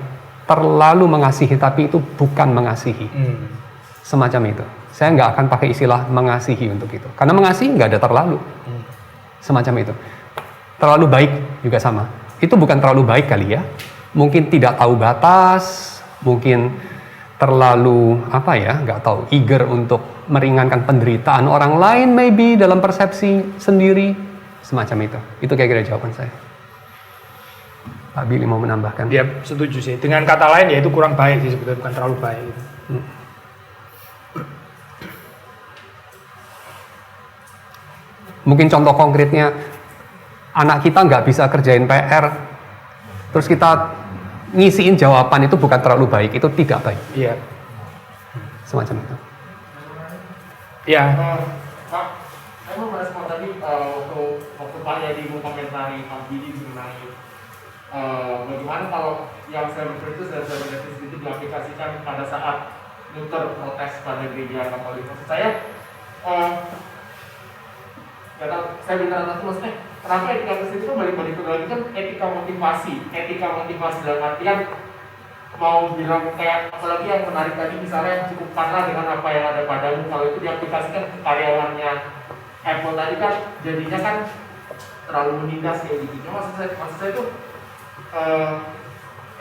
A: terlalu mengasihi, tapi itu bukan mengasihi. Semacam itu. Saya nggak akan pakai istilah mengasihi untuk itu. Karena mengasihi nggak ada terlalu. Semacam itu. Terlalu baik juga sama. Itu bukan terlalu baik kali ya. Mungkin tidak tahu batas, mungkin terlalu nggak tahu, eager untuk meringankan penderitaan orang lain maybe dalam persepsi sendiri. Semacam itu. Itu kira-kira jawaban saya. Pak Billy mau menambahkan?
B: Dia setuju sih. Dengan kata lain ya itu kurang baik sih sebetulnya, bukan terlalu baik. Gitu.
A: Mungkin contoh konkretnya, anak kita nggak bisa kerjain PR, terus kita ngisiin jawaban itu bukan terlalu baik, itu tidak baik.
B: Iya.
A: Semacam itu.
B: Ya.
D: Pak, saya mau merespon tadi waktu Pak Yadi mengomentari Pak Billy mengenai bagaimana kalau yang seven virtues dan seven ethics itu diaplikasikan pada saat Luther protes pada gereja Katolik. Maksud saya, saya bicara tadi maksudnya, kenapa etika Kristen itu balik-balik ke dalam itu kan etika motivasi dalam artian mau bilang kayak apalagi yang menarik tadi misalnya cukupkanlah dengan apa yang ada padamu, kalau itu diaplikasikan ke karyawannya Apple tadi kan jadinya kan terlalu menindas kayak gitu. Maksud saya itu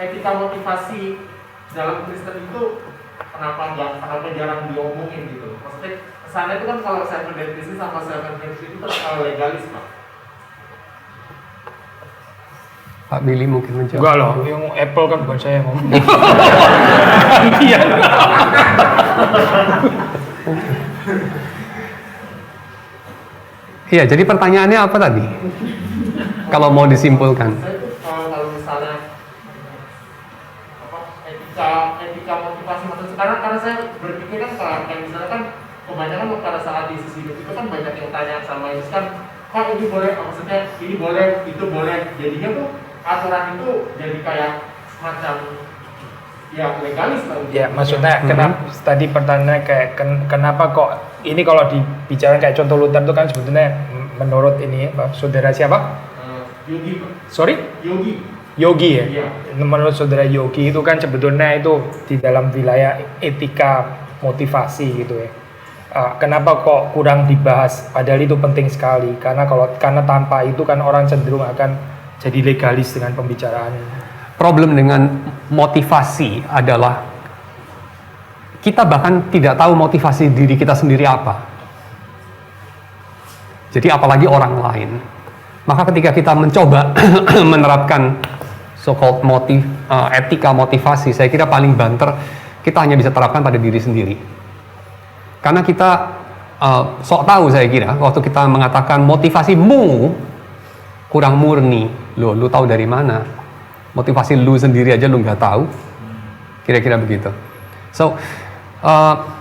D: etika motivasi dalam Kristen itu kenapa jarang diomongin gitu. Maksudnya kesannya itu kan kalau Seventh Day Adventist sama Seventh Day Adventist itu terlalu legalis Pak.
A: Pak Billy mungkin menjawab.
B: Enggak loh, yang Apple kan bukan saya yang ngomong. Iya.
A: Iya, jadi pertanyaannya apa tadi? Kalau mau disimpulkan.
D: Saya itu kalau misalnya etika motivasi maksudnya karena saya berpikir kan kayak misalnya kan kebanyakan pada saat di sisi hidup itu kan banyak yang tanya sama Yesus kan, Pak ini boleh, maksudnya ini boleh, itu boleh, jadinya tuh aturan itu jadi kayak semacam ya legalis lah.
B: Ya maksudnya kenapa tadi pertanyaannya kayak kenapa kok ini kalau dibicarakan kayak contoh Luther itu kan sebetulnya menurut ini saudara siapa?
D: Yogi.
B: Sorry? Yogi ya?
D: Iya.
B: Menurut saudara Yogi itu kan sebetulnya itu di dalam wilayah etika motivasi gitu ya. Kenapa kok kurang dibahas? Padahal itu penting sekali karena tanpa itu kan orang cenderung akan jadi legalis dengan pembicaraan.
A: Problem dengan motivasi adalah kita bahkan tidak tahu motivasi diri kita sendiri apa. Jadi apalagi orang lain. Maka ketika kita mencoba menerapkan so-called etika motivasi, saya kira paling banter kita hanya bisa terapkan pada diri sendiri. Karena kita sok tahu saya kira waktu kita mengatakan motivasimu kurang murni, lu tahu dari mana? Motivasi lu sendiri aja lu nggak tahu, kira-kira begitu. So,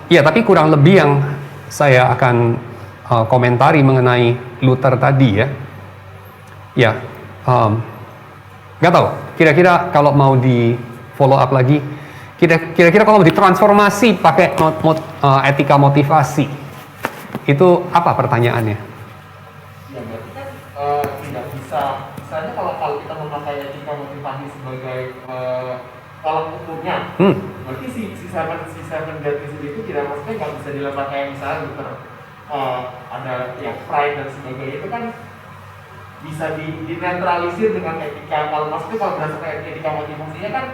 A: ya tapi kurang lebih yang saya akan komentari mengenai Luther tadi ya. Ya, nggak tahu. Kira-kira kalau mau di follow up lagi, kira-kira kalau mau ditransformasi pakai etika motivasi, itu apa pertanyaannya?
D: Ya berarti kan tidak bisa. Misalnya kalau kita memakai etika motivasi sebagai tolak ukurnya, berarti si seven deadly itu tidak maksudnya nggak bisa dilempar kayak misalnya Luther ada yang pride dan sebagainya itu kan bisa dinetralisir dengan etika. Kalau maksudnya kalau berdasarkan etika motivasinya kan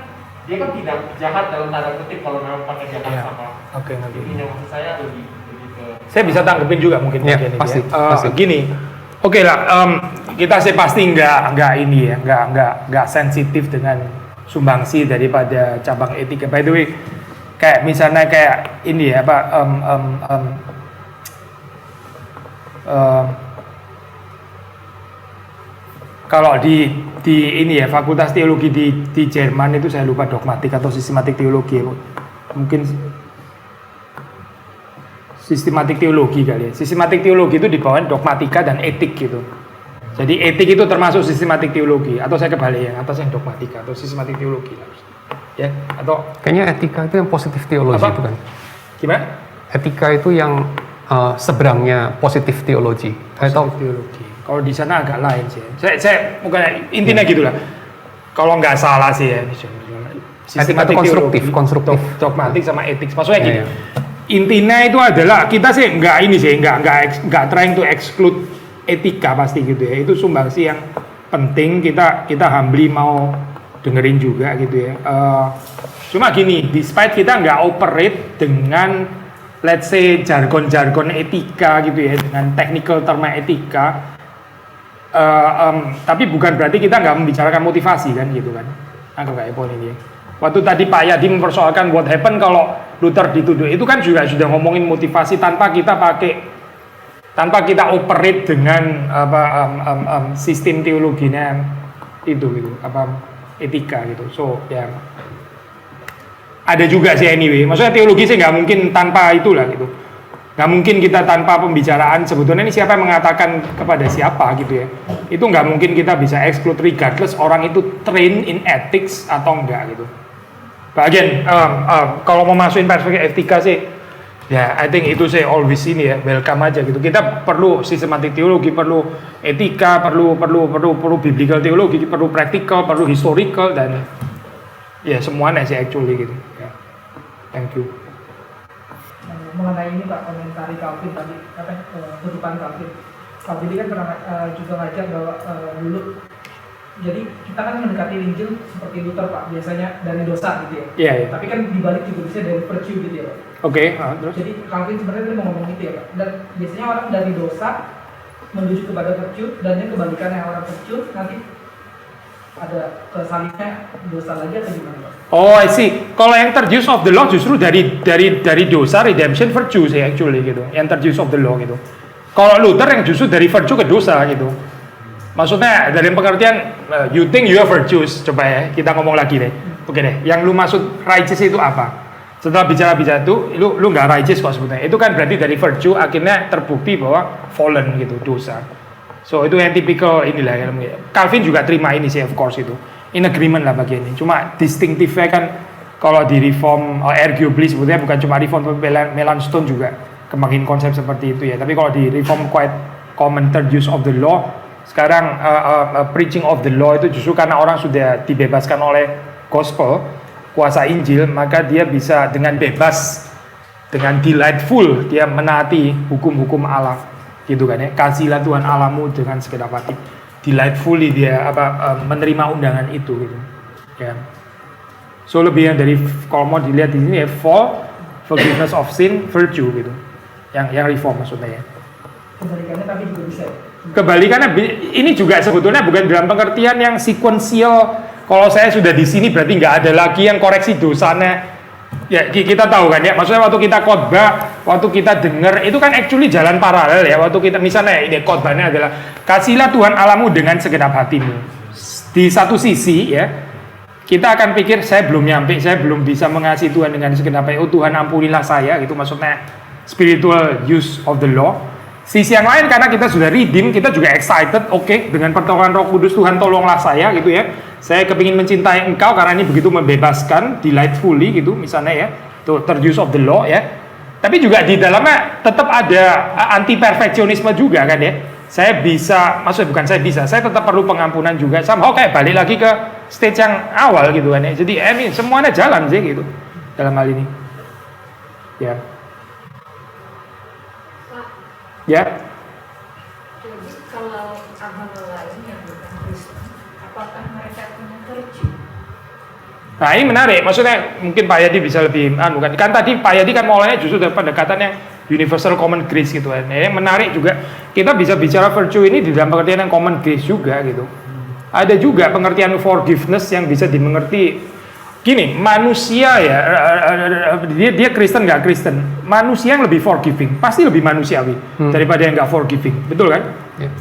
D: dia kan tidak jahat dalam tanda kutip kalau memang pakai jahat sama.
B: Oke, nanti.
D: Intinya maksud saya lebih ke.
B: Saya bisa tanggepin juga mungkin
A: Ya,
B: ini
A: pasti,
B: ya.
A: pasti.
B: Gini, oke lah, kita sih pasti nggak ini ya, nggak sensitif dengan sumbangsi daripada cabang etika. By the way, kayak misalnya kayak ini ya apa, kalau di ini ya fakultas teologi di Jerman itu saya lupa dogmatik atau sistematik teologi ya. Mungkin sistematik teologi kali ya. Sistematik teologi itu di bawah dogmatika dan etik gitu. Jadi etik itu termasuk sistematik teologi atau saya kebalik ya, atasnya dogmatika atau sistematik teologi ya, atau
A: Kayaknya etika itu yang positif teologi
B: Apa?
A: itu kan.
B: gimana?
A: Etika itu yang seberangnya positif teologi. Atau
B: Positif teologi. Kalau di sana agak lain sih. Saya bukan intinya gitulah. Kalau nggak salah sih ya.
A: Etika itu konstruktif.
B: Dogmatik sama etik. Maksudnya gini.
A: Iya.
B: Intinya itu adalah kita sih nggak trying to exclude etika pasti gitu ya. Itu sumbangsi yang penting kita humbly mau dengerin juga gitu ya. Cuma gini, despite kita nggak operate dengan let's say jargon-jargon etika gitu ya, dengan technical term etika. Tapi bukan berarti kita nggak membicarakan motivasi kan gitu kan. Aku kayak poin ini ya. Waktu tadi Pak Yadi mempersoalkan what happen kalau Luther dituduh, itu kan juga sudah ngomongin motivasi tanpa kita operate dengan sistem teologinya itu gitu, etika gitu. So ya ada juga sih anyway. Maksudnya teologi sih nggak mungkin tanpa itulah gitu. Nggak mungkin kita tanpa pembicaraan sebetulnya ini siapa yang mengatakan kepada siapa gitu ya. Itu nggak mungkin kita bisa exclude regardless orang itu train in ethics atau enggak gitu. Bagian kalau mau masukin perspektif etika sih ya I think itu sih always ini ya welcome aja gitu. Kita perlu sistematik teologi, perlu etika, perlu biblical teologi, perlu practical, perlu historical dan Ya semuanya sih actually gitu. Ya. Thank you.
C: Mengenai ini Pak, komentari Calvin tadi, kutipan Calvin. Calvin ini kan pernah juga ngajak bahwa dulu, jadi kita kan mendekati Injil seperti Luther Pak, biasanya dari dosa gitu ya.
B: Iya. Yeah.
C: Tapi kan dibalik juga bisa dari virtue gitu ya Pak.
B: Oke. Terus.
C: Jadi Calvin sebenarnya dia mau ngomong gitu ya Pak. Dan biasanya orang dari dosa menuju kepada virtue, dan yang kebalikannya orang virtue nanti ada kesalibnya dosa lagi atau gimana Pak?
B: Oh, I see. Kalau yang teruse of the law justru dari dosa redemption virtue sih actually gitu. Yang teruse of the law gitu. Kalau Luther yang justru dari virtue ke dosa gitu. Maksudnya dari pengertian you think you are virtuous. Coba ya kita ngomong lagi deh. Oke deh. Yang lu maksud righteous itu apa? Setelah bicara itu lu nggak righteous kok sebetulnya. Itu kan berarti dari virtue akhirnya terbukti bahwa fallen gitu, dosa. So itu yang tipikal inilah. Calvin juga terima ini sih of course itu. In agreement lah bagian ini. Cuma distinctive-nya kan kalau di reform arguably sebetulnya bukan cuma reform Melanchthon juga kembangin konsep seperti itu ya. Tapi kalau di reform quite common third use of the law, sekarang preaching of the law itu justru karena orang sudah dibebaskan oleh gospel, kuasa Injil, maka dia bisa dengan bebas, dengan delightful dia menaati hukum-hukum Allah gitu kan ya. Kasihlah Tuhan Allahmu dengan segenap hati. Delightfully dia menerima undangan itu gitu. Ya. So lebih yang dari kalau mau dilihat di sini ya fall, forgiveness of sin, virtue gitu. Yang reform maksudnya ya.
C: Kebalikannya tapi juga bisa.
B: Kebalikannya ini juga sebetulnya bukan dalam pengertian yang sequential. Kalau saya sudah di sini berarti nggak ada lagi yang koreksi dosanya. Ya kita tahu kan ya, maksudnya waktu kita khotbah, waktu kita dengar itu kan actually jalan paralel ya. Waktu kita misalnya ini khotbahnya adalah kasihlah Tuhan Allahmu dengan segenap hatimu. Di satu sisi ya, kita akan pikir saya belum nyampe, saya belum bisa mengasihi Tuhan dengan segenap hati. Oh Tuhan ampunilah saya, gitu maksudnya spiritual use of the law. Sisi yang lain karena kita sudah redeem, kita juga excited, oke, dengan pertolongan Roh Kudus Tuhan tolonglah saya gitu ya. Saya kepingin mencintai engkau karena ini begitu membebaskan, delightfully gitu misalnya ya. Itu third use of the law ya. Tapi juga di dalamnya tetap ada anti perfeksionisme juga kan ya. Saya bisa, maksudnya bukan saya bisa, saya tetap perlu pengampunan juga. Somehow kayak balik lagi ke stage yang awal gitu kan ya. Jadi ini semuanya jalan sih gitu dalam hal ini. Ya. Ya.
E: Jadi kalau agama lain yang bukan Kristen, apakah mereka punya virtue?
B: Nah ini menarik, maksudnya mungkin Pak Yadi bisa lebih, bukan kan tadi Pak Yadi kan mulainya justru dari pendekatan yang universal common grace gitu kan. Yang menarik juga kita bisa bicara virtue ini di dalam pengertian yang common grace juga gitu. Ada juga pengertian forgiveness yang bisa dimengerti. Gini, manusia ya, dia Kristen nggak Kristen, manusia yang lebih forgiving pasti lebih manusiawi daripada yang nggak forgiving, betul kan?
A: Ya.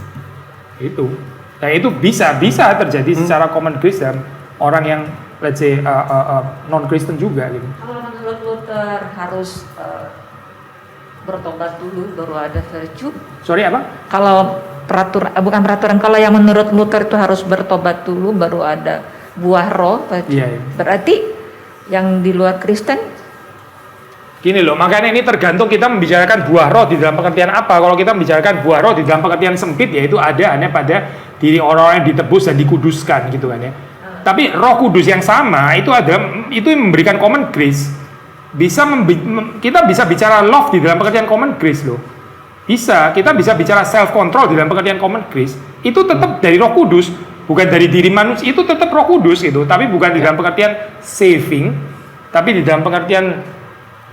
B: Itu, nah itu bisa terjadi secara common grace dan orang yang let's say non Kristen juga gitu.
E: Kalau menurut Luther harus bertobat dulu baru ada virtue.
B: Sorry apa?
E: Kalau bukan peraturan, kalau yang menurut Luther itu harus bertobat dulu baru ada buah roh.
B: Iya.
E: Berarti yang di luar Kristen
B: gini loh, makanya ini tergantung kita membicarakan buah roh di dalam pengertian apa. Kalau kita membicarakan buah roh di dalam pengertian sempit, yaitu ada hanya pada diri orang yang ditebus dan dikuduskan gitu kan ya. Tapi Roh Kudus yang sama itu yang memberikan common grace. Kita bisa bicara love di dalam pengertian common grace loh. Bisa, kita bisa bicara self control di dalam pengertian common grace. Itu tetap dari Roh Kudus, bukan dari diri manusia. Itu tetap Roh Kudus gitu, tapi bukan di dalam pengertian saving, tapi di dalam pengertian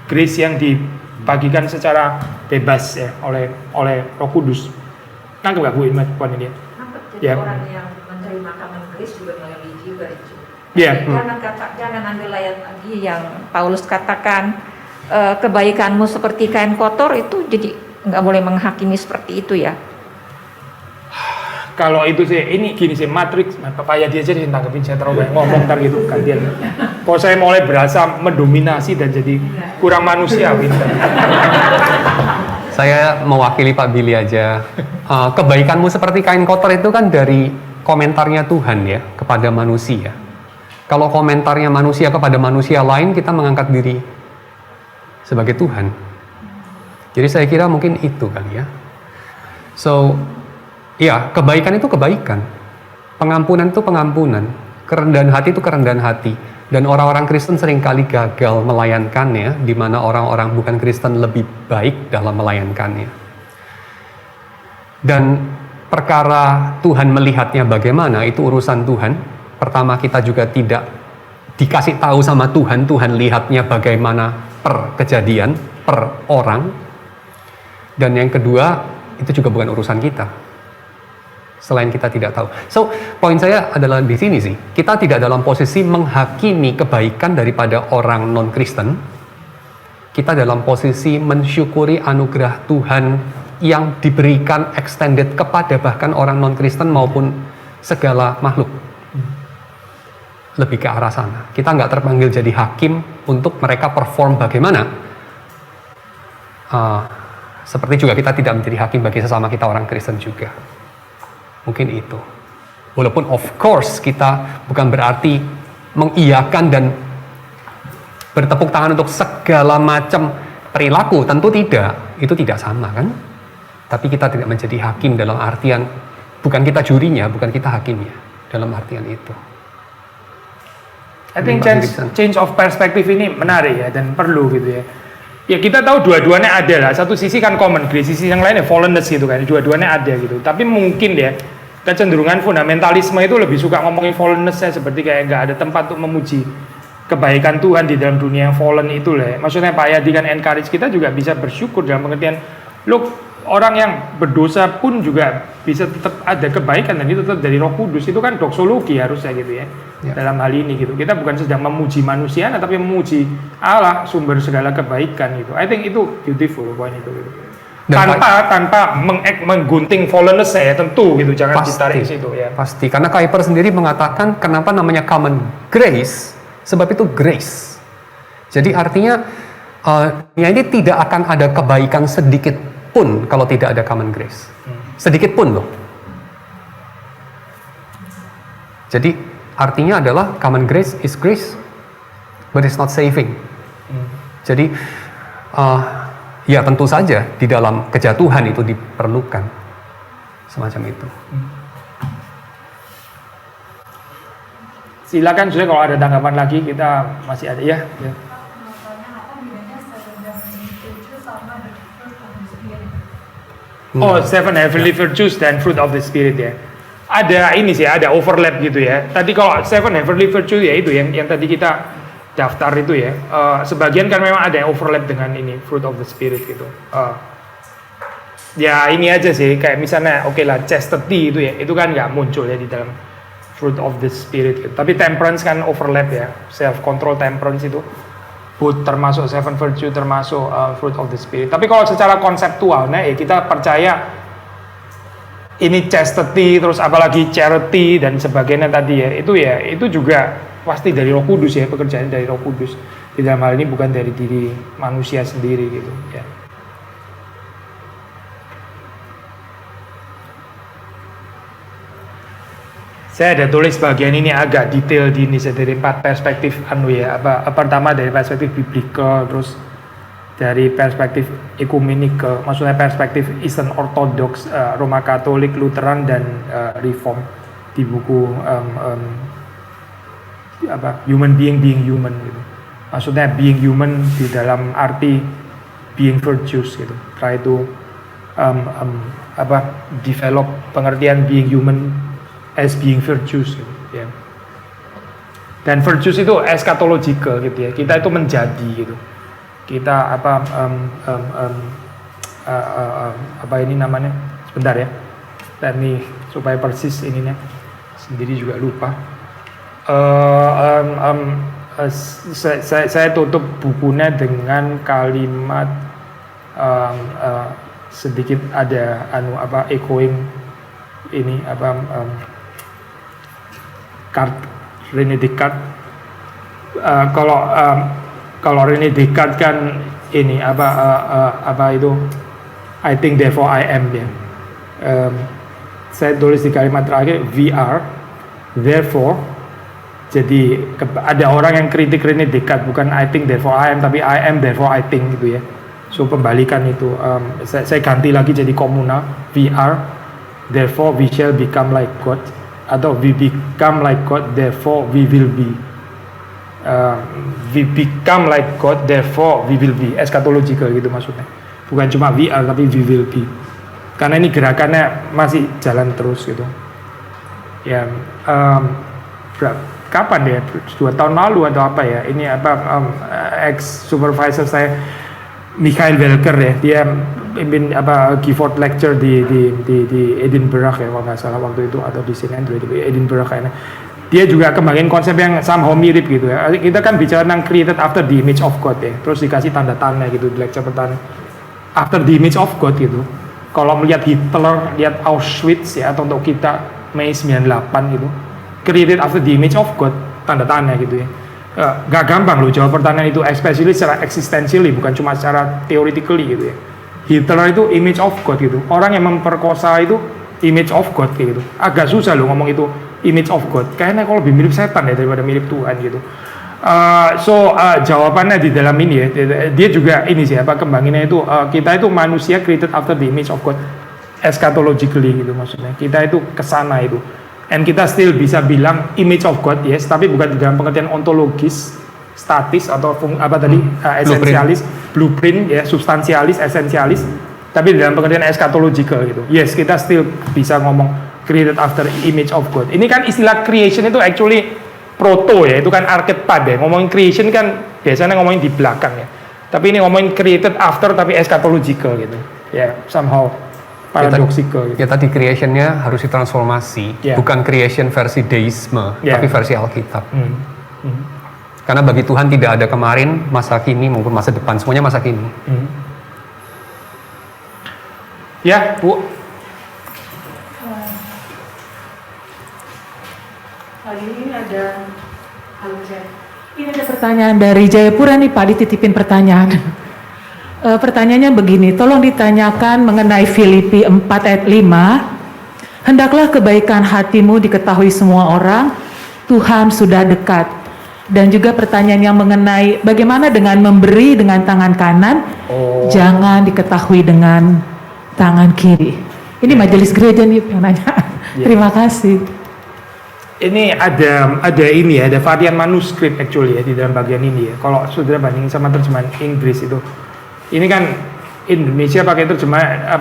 B: grace yang dibagikan secara bebas ya oleh Roh Kudus. Nangkep gak Bu poin ini?
E: Nangkep. Jadi
B: Ya.
E: orang yang menerima common grace juga melalui juga itu.
B: Iya.
E: Jangan ambil ayat lagi yang Paulus katakan kebaikanmu seperti kain kotor, itu jadi nggak boleh menghakimi seperti itu ya.
B: Kalau itu sih, ini gini sih, matrix, Pak Yadi aja sih tanggepin, saya terlalu banyak ngomong ntar gitu gantian. Kalau saya mulai berasa mendominasi dan jadi kurang manusiawi.
A: Saya mewakili Pak Billy aja. Kebaikanmu seperti kain kotor itu kan dari komentarnya Tuhan ya kepada manusia. Kalau komentarnya manusia kepada manusia lain, kita mengangkat diri sebagai Tuhan. Jadi saya kira mungkin itu kali ya. So, iya, kebaikan itu kebaikan. Pengampunan itu pengampunan. Kerendahan hati itu kerendahan hati. Dan orang-orang Kristen seringkali gagal melayankannya, di mana orang-orang bukan Kristen lebih baik dalam melayankannya. Dan perkara Tuhan melihatnya bagaimana, itu urusan Tuhan. Pertama, kita juga tidak dikasih tahu sama Tuhan, Tuhan lihatnya bagaimana per kejadian, per orang. Dan yang kedua, itu juga bukan urusan kita. Selain kita tidak tahu. So, poin saya adalah di sini sih. Kita tidak dalam posisi menghakimi kebaikan daripada orang non-Kristen. Kita dalam posisi mensyukuri anugerah Tuhan yang diberikan extended kepada bahkan orang non-Kristen maupun segala makhluk. Lebih ke arah sana. Kita nggak terpanggil jadi hakim untuk mereka perform bagaimana. Seperti juga kita tidak menjadi hakim bagi sesama kita orang Kristen juga. Mungkin itu. Walaupun of course kita bukan berarti mengiyakan dan bertepuk tangan untuk segala macam perilaku, tentu tidak. Itu tidak sama kan? Tapi kita tidak menjadi hakim dalam artian bukan kita jurinya, bukan kita hakimnya. Dalam artian itu.
B: I think change of perspective ini menarik ya dan perlu gitu ya. Ya kita tahu dua-duanya ada lah. Satu sisi kan common grace, sisi yang lain ya fallenness gitu kan. Dua-duanya ada gitu. Tapi mungkin ya kecenderungan fundamentalisme itu lebih suka ngomongin fallenness-nya seperti kayak nggak ada tempat untuk memuji kebaikan Tuhan di dalam dunia yang fallen itu lah. Maksudnya Pak Yadi kan encourage kita juga bisa bersyukur dalam pengertian look, orang yang berdosa pun juga bisa tetap ada kebaikan dan itu tetap dari Roh Kudus. Itu kan doksologi harusnya gitu ya. Dalam hal ini gitu. Kita bukan sedang memuji manusia tapi memuji Allah, sumber segala kebaikan gitu. I think itu beautiful poin itu gitu. Tanpa menggunting fallenness ya tentu gitu, jangan ditarik ke situ ya.
A: Pasti, karena Kuyper sendiri mengatakan kenapa namanya common grace, sebab itu grace. Jadi artinya ya ini tidak akan ada kebaikan sedikit pun kalau tidak ada common grace. Sedikit pun loh. Jadi artinya adalah common grace is grace, but it's not saving. Jadi ya tentu saja di dalam kejatuhan itu diperlukan semacam itu.
B: Silakan sudah kalau ada tanggapan lagi, kita masih ada ya. Oh, seven heavenly virtues dan fruit of the spirit ya. Ada ini sih, ada overlap gitu ya. Tadi kalau seven heavenly virtues ya itu yang tadi kita daftar itu ya. Sebagian kan memang ada yang overlap dengan ini fruit of the spirit gitu. Ya ini aja sih, kayak misalnya oke lah chastity itu ya, itu kan nggak muncul ya di dalam fruit of the spirit gitu. Tapi temperance kan overlap ya, self control temperance itu termasuk seven virtue, termasuk fruit of the spirit. Tapi kalau secara konseptual, nah ya kita percaya ini chastity, terus apalagi charity dan sebagainya tadi ya, itu juga pasti dari Roh Kudus ya, pekerjaan dari Roh Kudus. Di dalam hal ini bukan dari diri manusia sendiri gitu ya. Saya ada tulis bagian ini agak detail di ini dari 4 perspektif pertama dari perspektif biblika, terus dari perspektif ekumenik, maksudnya perspektif Eastern Orthodox, Roma Katolik, Lutheran dan Reform di buku Human Being Human gitu. Maksudnya being human di dalam arti being virtuous gitu. Try to develop pengertian being human as being virtuous gitu ya. Dan virtuous itu eschatological gitu ya. Kita itu menjadi gitu. Kita ini namanya? Sebentar ya. Dan nih supaya persis ininya sendiri juga lupa. Saya tutup bukunya dengan kalimat sedikit ada echoing ini René Descartes. Kalau René Descartes kan ini itu I think therefore I am ya. Saya tulis di kalimat terakhir we are therefore. Jadi ada orang yang kritik René Descartes, bukan I think therefore I am, tapi I am therefore I think gitu ya. So pembalikan itu saya ganti lagi jadi komunal. We are therefore we shall become like God, atau we become like God therefore we will be We become like God, therefore we will be. Eschatological gitu maksudnya. Bukan cuma we are, tapi we will be. Karena ini gerakannya masih jalan terus gitu. Ya, kapan ya? 2 tahun lalu atau apa ya? Ini ex supervisor saya, Michael Welker ya. Dia pimpin Gifford lecture di Edinburgh ya, kalau nggak salah waktu itu, atau di sini di Edinburgh kayaknya. Dia juga kembangin konsep yang somehow mirip gitu ya. Kita kan bicara tentang created after the image of God ya. Terus dikasih tanda tanda gitu di lecture pertama. After the image of God gitu. Kalau melihat Hitler, lihat Auschwitz ya, atau untuk kita Mei 98 gitu. Created after the image of God, tanda tanda gitu ya. Gak gampang loh jawab pertanyaan itu, especially secara existentially, bukan cuma secara theoretically gitu ya. Hitler itu image of God gitu. Orang yang memperkosa itu image of God kayak gitu. Agak susah loh ngomong itu image of God. Kayaknya kalau lebih mirip setan ya daripada mirip Tuhan gitu. Jawabannya di dalam ini ya, dia juga ini sih kembanginnya itu, kita itu manusia created after the image of God, eschatologically gitu maksudnya. Kita itu kesana itu, and kita still bisa bilang image of God yes, tapi bukan di dalam pengertian ontologis, statis atau esensialis, blueprint ya, substansialis, esensialis, tapi di dalam pengertian eschatological gitu. Yes, kita still bisa ngomong created after image of God. Ini kan istilah creation itu actually proto ya, itu kan archetype ya. Ngomongin creation kan biasanya ngomongin di belakang ya. Tapi ini ngomongin created after tapi eschatological gitu. Ya, somehow paradoxical gitu.
A: Ya tadi creationnya harus ditransformasi, bukan creation versi deisme, tapi versi Alkitab. Karena bagi Tuhan tidak ada kemarin, masa kini maupun masa depan, semuanya masa kini.
B: Ya, Bu.
F: Ini ada pertanyaan dari Jayapura nih Pak, dititipin pertanyaan. Pertanyaannya begini, tolong ditanyakan mengenai Filipi 4 ayat 5. Hendaklah kebaikan hatimu diketahui semua orang, Tuhan sudah dekat. Dan juga pertanyaan yang mengenai bagaimana dengan memberi dengan tangan kanan, jangan diketahui dengan tangan kiri. Ini majelis gereja nih yang nanya. Terima kasih.
B: Ini ada ini ya, ada varian manuskrip actually ya di dalam bagian ini ya. Kalau saudara bandingin sama terjemahan Inggris itu, ini kan Indonesia pakai terjemahan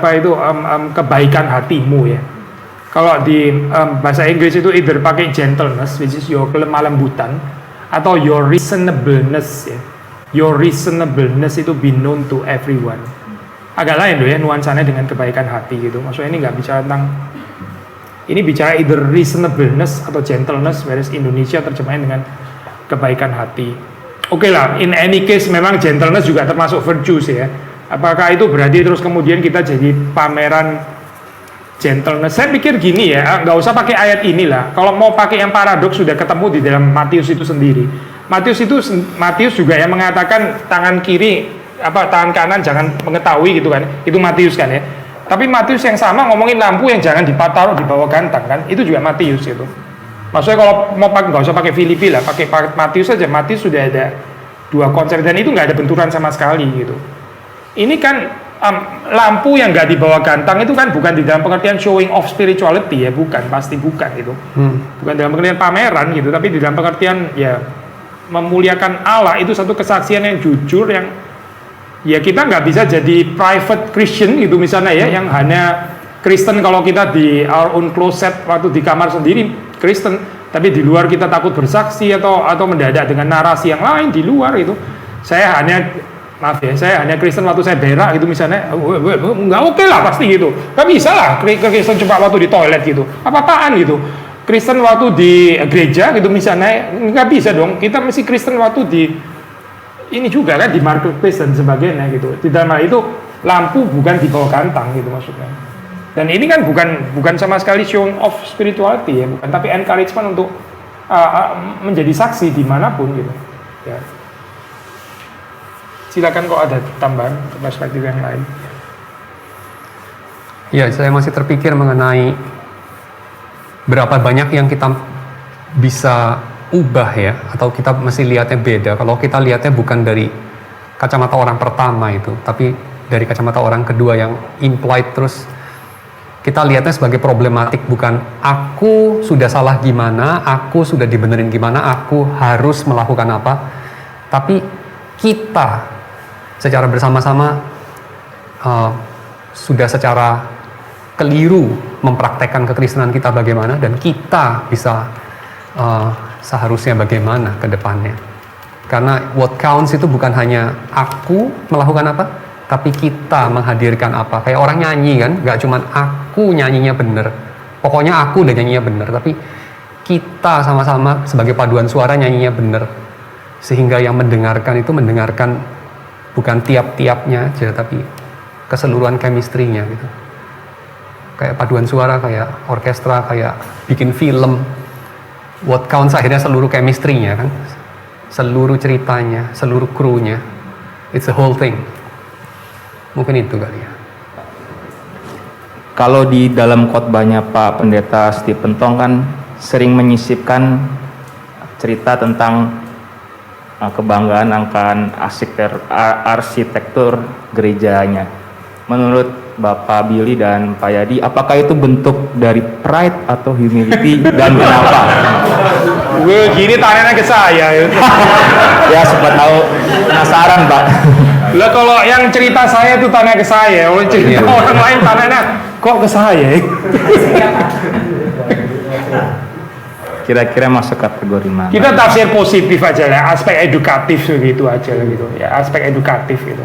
B: kebaikan hatimu ya. Kalau di bahasa Inggris itu either pakai gentleness, which is your kelemah lembutan, atau your reasonableness ya. Your reasonableness itu be known to everyone. Agak lain loh ya nuansanya dengan kebaikan hati gitu. Maksudnya ini nggak bicara tentang, ini bicara either reasonableness atau gentleness, whereas Indonesia terjemahin dengan kebaikan hati. Oke lah, in any case memang gentleness juga termasuk virtues ya. Apakah itu berarti terus kemudian kita jadi pameran gentleness? Saya pikir gini ya, nggak usah pakai ayat inilah. Kalau mau pakai yang paradoks sudah ketemu di dalam Matius itu sendiri. Matius juga yang mengatakan tangan kanan jangan mengetahui gitu kan. Itu Matius kan ya. Tapi Matius yang sama ngomongin lampu yang jangan taruh di bawah gantang kan, itu juga Matius itu. Maksudnya kalau mau pakai nggak usah pakai Filipi lah, pakai Matius saja. Matius sudah ada 2 konsep dan itu nggak ada benturan sama sekali gitu. Ini kan lampu yang nggak di bawah gantang itu kan bukan di dalam pengertian showing off spirituality ya, bukan, pasti bukan itu. Bukan dalam pengertian pameran gitu, tapi di dalam pengertian ya memuliakan Allah. Itu satu kesaksian yang jujur yang ya kita nggak bisa jadi private Christian gitu misalnya ya, yang hanya Kristen kalau kita di our own closet waktu di kamar sendiri Kristen, tapi di luar kita takut bersaksi atau mendadak dengan narasi yang lain di luar itu. Saya hanya Kristen waktu saya berak gitu misalnya, nggak oke lah pasti gitu. Nggak bisa lah Kristen cuma waktu di toilet gitu, apa-apaan gitu. Kristen waktu di gereja gitu misalnya, nggak bisa dong. Kita mesti Kristen waktu di ini juga kan di marketplace dan sebagainya gitu. Di dalam hal itu lampu bukan di bawah gantang gitu maksudnya. Dan ini kan bukan sama sekali showing off spirituality ya, bukan, tapi encouragement untuk menjadi saksi dimanapun gitu. Ya. Silakan kok ada tambahan perspektif yang lain.
A: Ya, saya masih terpikir mengenai berapa banyak yang kita bisa ubah ya, atau kita mesti lihatnya beda. Kalau kita lihatnya bukan dari kacamata orang pertama itu, tapi dari kacamata orang kedua yang implied terus kita lihatnya sebagai problematik, bukan aku sudah salah gimana, aku sudah dibenerin gimana, aku harus melakukan apa, tapi kita secara bersama-sama sudah secara keliru mempraktekkan kekristenan kita bagaimana, dan kita bisa seharusnya bagaimana ke depannya. Karena what counts itu bukan hanya aku melakukan apa, tapi kita menghadirkan apa. Kayak orang nyanyi kan, gak cuman aku nyanyinya bener, pokoknya aku udah nyanyinya bener, tapi kita sama-sama sebagai paduan suara nyanyinya bener, sehingga yang mendengarkan itu mendengarkan bukan tiap-tiapnya aja, tapi keseluruhan chemistry-nya gitu. Kayak paduan suara, kayak orkestra, kayak bikin film. What counts akhirnya seluruh chemistry-nya kan, seluruh ceritanya, seluruh krunya, it's the whole thing. Mungkin itu kali ya.
G: Kalau di dalam khotbahnya Pak Pendeta Stephen Tong kan sering menyisipkan cerita tentang kebanggaan akan arsitektur gerejanya. Menurut Bapak Billy dan Pak Yadi, apakah itu bentuk dari pride atau humility dan kenapa?
B: Gue gini tanyanya ke saya.
G: Ya, siapa tahu penasaran, Pak.
B: Lah kalau yang cerita saya itu tanya ke saya, kalau cerita orang lain tanyanya kok ke saya?
G: Kira-kira masuk kategori mana?
B: Kita tafsir positif aja lah, aspek edukatif gitu aja lah gitu. Ya, aspek edukatif gitu.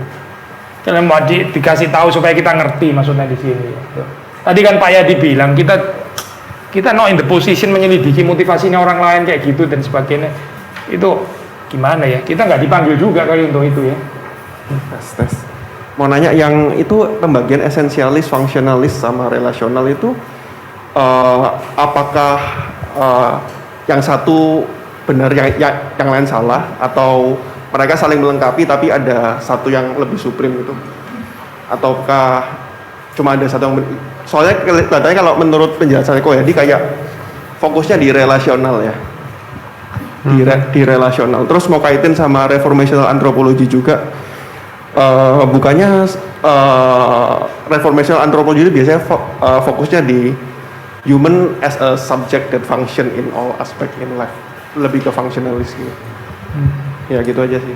B: Kalau mau dikasih tahu supaya kita ngerti maksudnya di sini. Tadi kan Pak Yadi bilang kita not in the position menyelidiki motivasinya orang lain kayak gitu dan sebagainya. Itu gimana ya? Kita nggak dipanggil juga kali untuk itu ya.
H: Tes. Mau nanya, yang itu pembagian esensialis, fungsionalis sama relasional itu apakah yang satu benar, yang lain salah, atau mereka saling melengkapi tapi ada satu yang lebih supreme gitu, ataukah cuma ada satu yang soalnya kelihatannya kalau menurut penjelasan Ko Yadi kayak fokusnya di relasional ya, di relasional. Terus mau kaitin sama reformational anthropology juga, bukannya reformational anthropology itu biasanya fokusnya di human as a subject that function in all aspect in life, lebih ke functionalis gitu. Ya gitu aja sih.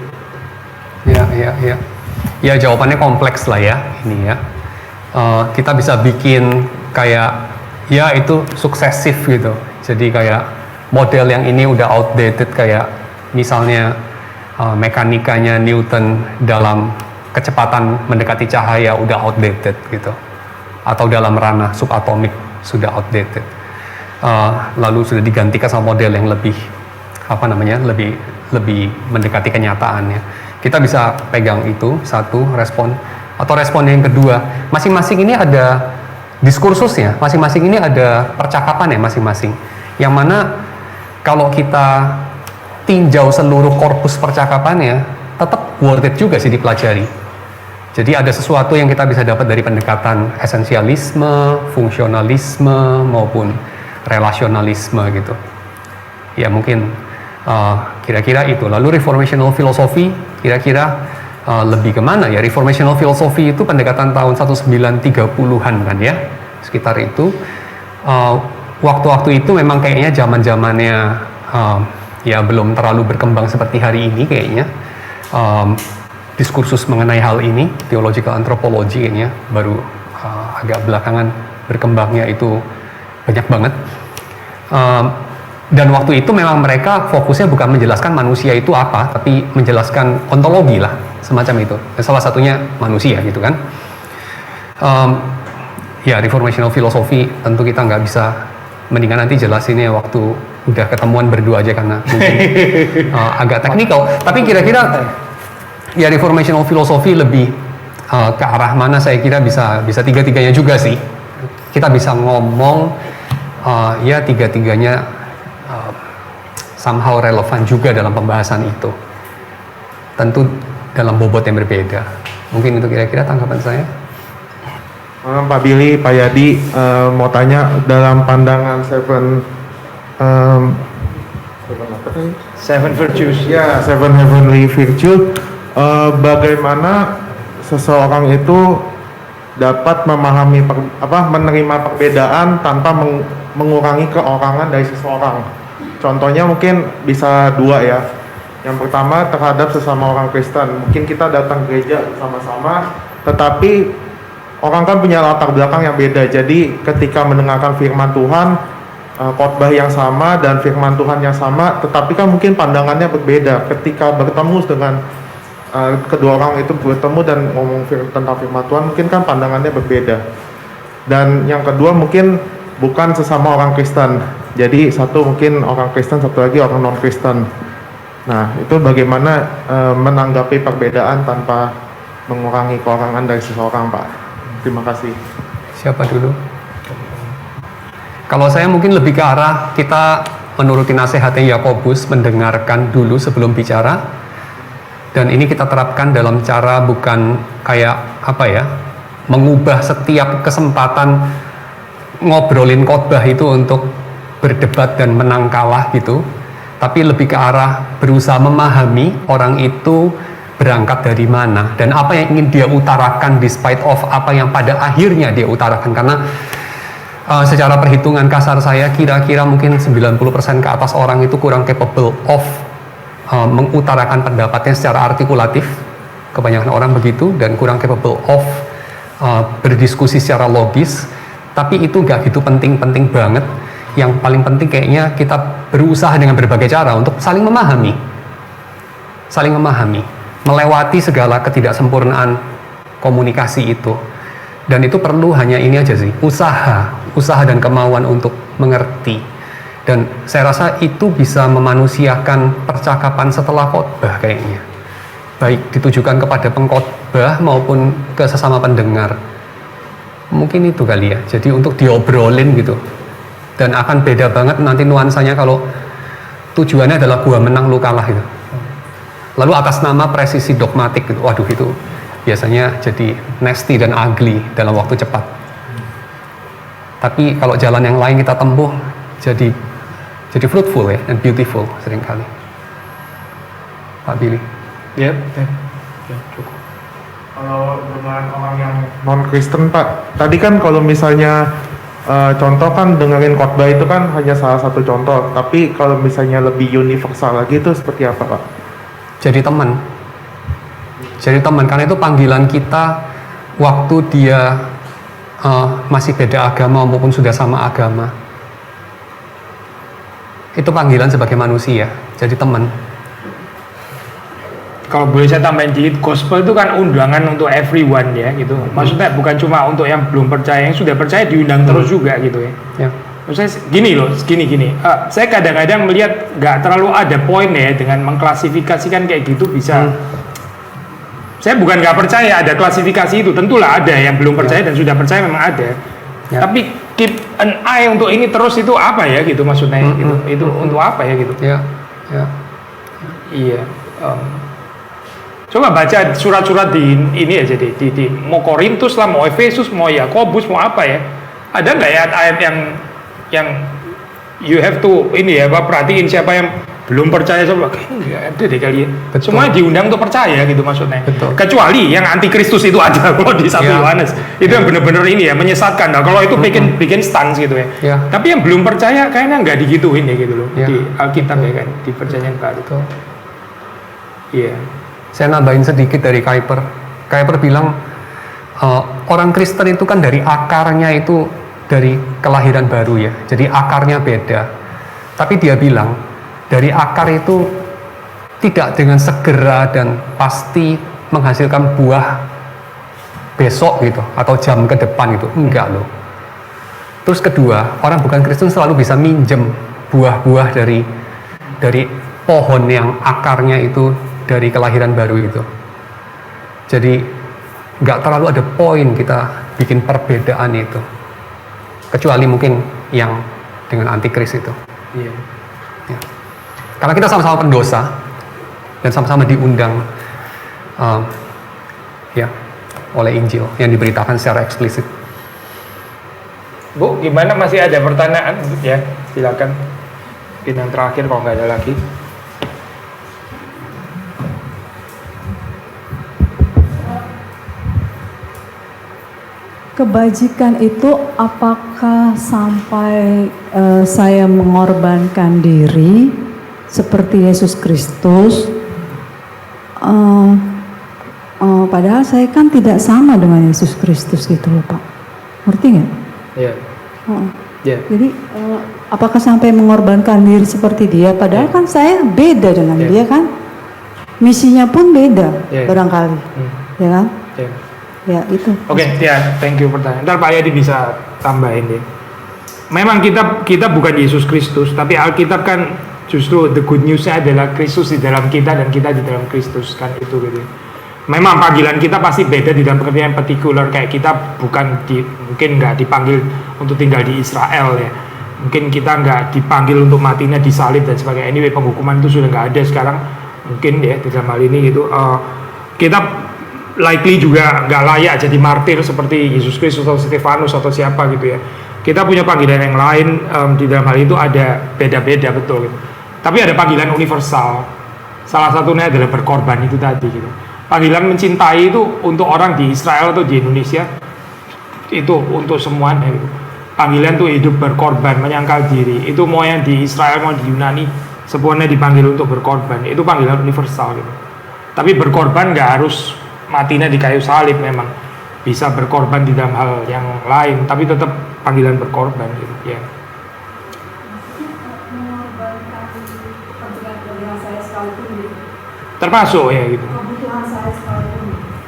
A: Ya jawabannya kompleks lah ya ini ya. Kita bisa bikin kayak ya itu suksesif gitu. Jadi kayak model yang ini udah outdated, kayak misalnya mekanikanya Newton dalam kecepatan mendekati cahaya udah outdated gitu. Atau dalam ranah subatomik sudah outdated. Lalu sudah digantikan sama model yang lebih lebih mendekati kenyataannya. Kita bisa pegang itu satu respon, atau respon yang kedua, masing-masing ini ada diskursusnya, masing-masing ini ada percakapan ya masing-masing, yang mana kalau kita tinjau seluruh korpus percakapannya tetap worth it juga sih dipelajari. Jadi ada sesuatu yang kita bisa dapat dari pendekatan esensialisme, fungsionalisme maupun relasionalisme gitu ya. Mungkin kira-kira itu. Lalu reformational philosophy kira-kira lebih kemana ya? Reformational philosophy itu pendekatan tahun 1930-an kan ya, sekitar itu. Waktu-waktu itu memang kayaknya zaman-zamannya ya belum terlalu berkembang seperti hari ini kayaknya. Diskursus mengenai hal ini, theological anthropology kayaknya baru agak belakangan berkembangnya, itu banyak banget. Dan waktu itu memang mereka fokusnya bukan menjelaskan manusia itu apa, tapi menjelaskan ontologi lah, semacam itu. Salah satunya manusia gitu kan. Ya reformational philosophy tentu kita nggak bisa, mendingan nanti jelasinnya waktu udah ketemuan berdua aja karena mungkin agak teknikal. Tapi kira-kira ya reformational philosophy lebih ke arah mana, saya kira bisa tiga-tiganya juga sih. Kita bisa ngomong ya tiga-tiganya somehow relevan juga dalam pembahasan itu, tentu dalam bobot yang berbeda. Mungkin itu kira-kira tanggapan saya.
I: Pak Billy, Pak Yadi, mau tanya dalam pandangan
B: Seven virtues.
I: Ya, seven heavenly virtues, bagaimana seseorang itu dapat memahami menerima perbedaan tanpa mengurangi keorangan dari seseorang. Contohnya mungkin bisa dua ya. Yang pertama terhadap sesama orang Kristen. Mungkin kita datang gereja sama-sama, tetapi orang kan punya latar belakang yang beda. Jadi ketika mendengarkan firman Tuhan, khotbah yang sama dan firman Tuhan yang sama, tetapi kan mungkin pandangannya berbeda. Ketika bertemu dengan kedua orang itu bertemu dan ngomong tentang firman Tuhan, mungkin kan pandangannya berbeda. Dan yang kedua mungkin bukan sesama orang Kristen. Jadi satu mungkin orang Kristen, satu lagi orang non Kristen. Nah, itu bagaimana menanggapi perbedaan tanpa mengurangi keorangan dari seseorang, Pak? Terima kasih.
A: Siapa dulu? Kalau saya mungkin lebih ke arah kita menuruti nasihatnya Yakobus, mendengarkan dulu sebelum bicara. Dan ini kita terapkan dalam cara bukan kayak mengubah setiap kesempatan ngobrolin khotbah itu untuk berdebat dan menang kalah gitu. Tapi lebih ke arah berusaha memahami orang itu berangkat dari mana dan apa yang ingin dia utarakan despite of apa yang pada akhirnya dia utarakan. Karena secara perhitungan kasar saya kira-kira mungkin 90% ke atas orang itu kurang capable of mengutarakan pendapatnya secara artikulatif, kebanyakan orang begitu, dan kurang capable of berdiskusi secara logis. Tapi itu gak gitu penting-penting banget. Yang paling penting kayaknya kita berusaha dengan berbagai cara untuk saling memahami, melewati segala ketidaksempurnaan komunikasi itu. Dan itu perlu hanya ini aja sih, usaha dan kemauan untuk mengerti. Dan saya rasa itu bisa memanusiakan percakapan setelah khotbah kayaknya. Baik ditujukan kepada pengkhotbah maupun ke sesama pendengar. Mungkin itu kali ya. Jadi untuk diobrolin gitu. Dan akan beda banget nanti nuansanya kalau tujuannya adalah gua menang lu kalah gitu. Lalu atas nama presisi dogmatik gitu. Waduh, itu biasanya jadi nasty dan ugly dalam waktu cepat. Tapi kalau jalan yang lain kita tempuh jadi fruitful ya and beautiful seringkali. Pak Billy.
I: Ya, cukup. Kalau dengan orang yang non Kristen, Pak, tadi kan kalau misalnya contoh kan dengerin khotbah itu kan hanya salah satu contoh, tapi kalau misalnya lebih universal lagi itu seperti apa, Pak?
A: Jadi teman, karena itu panggilan kita waktu dia masih beda agama maupun sudah sama agama. Itu panggilan sebagai manusia, jadi teman.
B: Kalau boleh saya tambahin dikit, gospel itu kan undangan untuk everyone ya gitu. Maksudnya bukan cuma untuk yang belum percaya, yang sudah percaya diundang terus juga gitu ya. Maksudnya gini. Saya kadang-kadang melihat nggak terlalu ada poin ya dengan mengklasifikasikan kayak gitu bisa. Saya bukan nggak percaya ada klasifikasi itu, tentulah ada yang belum percaya dan sudah percaya memang ada. Tapi keep an eye untuk ini terus itu apa ya gitu maksudnya gitu. Itu untuk apa ya gitu. Iya. Coba baca surat-surat di ini aja di mau Korintus lah, mau Efesus, mau Yakobus, mau apa ya. Ada nggak ya ayat yang you have to ini ya, perhatiin siapa yang belum percaya sama nggak ada deh kalian. Semua diundang untuk percaya gitu maksudnya. Kecuali yang anti Kristus itu ada kalau di 1 Yohanes. Itu yang benar-benar ini ya menyesatkan. Nah, kalau itu bikin stans gitu ya. Tapi yang belum percaya kayaknya nggak digituin ya gitu loh. Di Alkitab ya kan, di perjanjian baru. Iya.
A: Saya nambahin sedikit dari Kuyper. Kuyper bilang orang Kristen itu kan dari akarnya itu dari kelahiran baru ya. Jadi akarnya beda. Tapi dia bilang dari akar itu tidak dengan segera dan pasti menghasilkan buah besok gitu atau jam ke depan gitu. Enggak loh. Terus kedua, orang bukan Kristen selalu bisa minjem buah-buah dari pohon yang akarnya itu dari kelahiran baru itu. Jadi nggak terlalu ada poin kita bikin perbedaan itu, kecuali mungkin yang dengan antikris itu. Karena kita sama-sama pendosa dan sama-sama diundang oleh Injil yang diberitakan secara eksplisit.
B: Bu, gimana, masih ada pertanyaan? Ya, silakan. Mungkin yang terakhir kalau nggak ada lagi.
J: kebajikan itu apakah sampai saya mengorbankan diri seperti Yesus Kristus? Padahal saya kan tidak sama dengan Yesus Kristus gitu loh Pak. Ngerti nggak?
B: Iya. Yeah.
J: Jadi apakah sampai mengorbankan diri seperti dia? Padahal kan saya beda dengan dia kan. Misinya pun beda barangkali. Ya kan? Ya itu.
B: Oke, ya, thank you pertanyaan. Ntar Pak Yadi bisa tambahin deh. Memang kita bukan Yesus Kristus, tapi Alkitab kan justru the good news-nya adalah Kristus di dalam kita dan kita di dalam Kristus kan itu gitu. Memang panggilan kita pasti beda di dalam pekerjaan partikular, kayak kita mungkin nggak dipanggil untuk tinggal di Israel ya. Mungkin kita nggak dipanggil untuk matinya disalib dan sebagainya. Anyway, penghukuman itu sudah nggak ada sekarang. Mungkin ya di dalam hal ini gitu. Kita likely juga nggak layak jadi martir seperti Yesus Kristus atau Stefanus atau siapa gitu ya. Kita punya panggilan yang lain, di dalam hal itu ada beda-beda betul gitu. Tapi ada panggilan universal. Salah satunya adalah berkorban itu tadi gitu. Panggilan mencintai itu untuk orang di Israel atau di Indonesia itu untuk semuanya gitu. Panggilan tuh hidup berkorban, menyangkal diri. Itu mau yang di Israel mau di Yunani, semuanya dipanggil untuk berkorban. Itu panggilan universal gitu. Tapi berkorban nggak harus matinya di kayu salib, memang bisa berkorban di dalam hal yang lain, tapi tetap panggilan berkorban gitu ya. Termasuk ya gitu.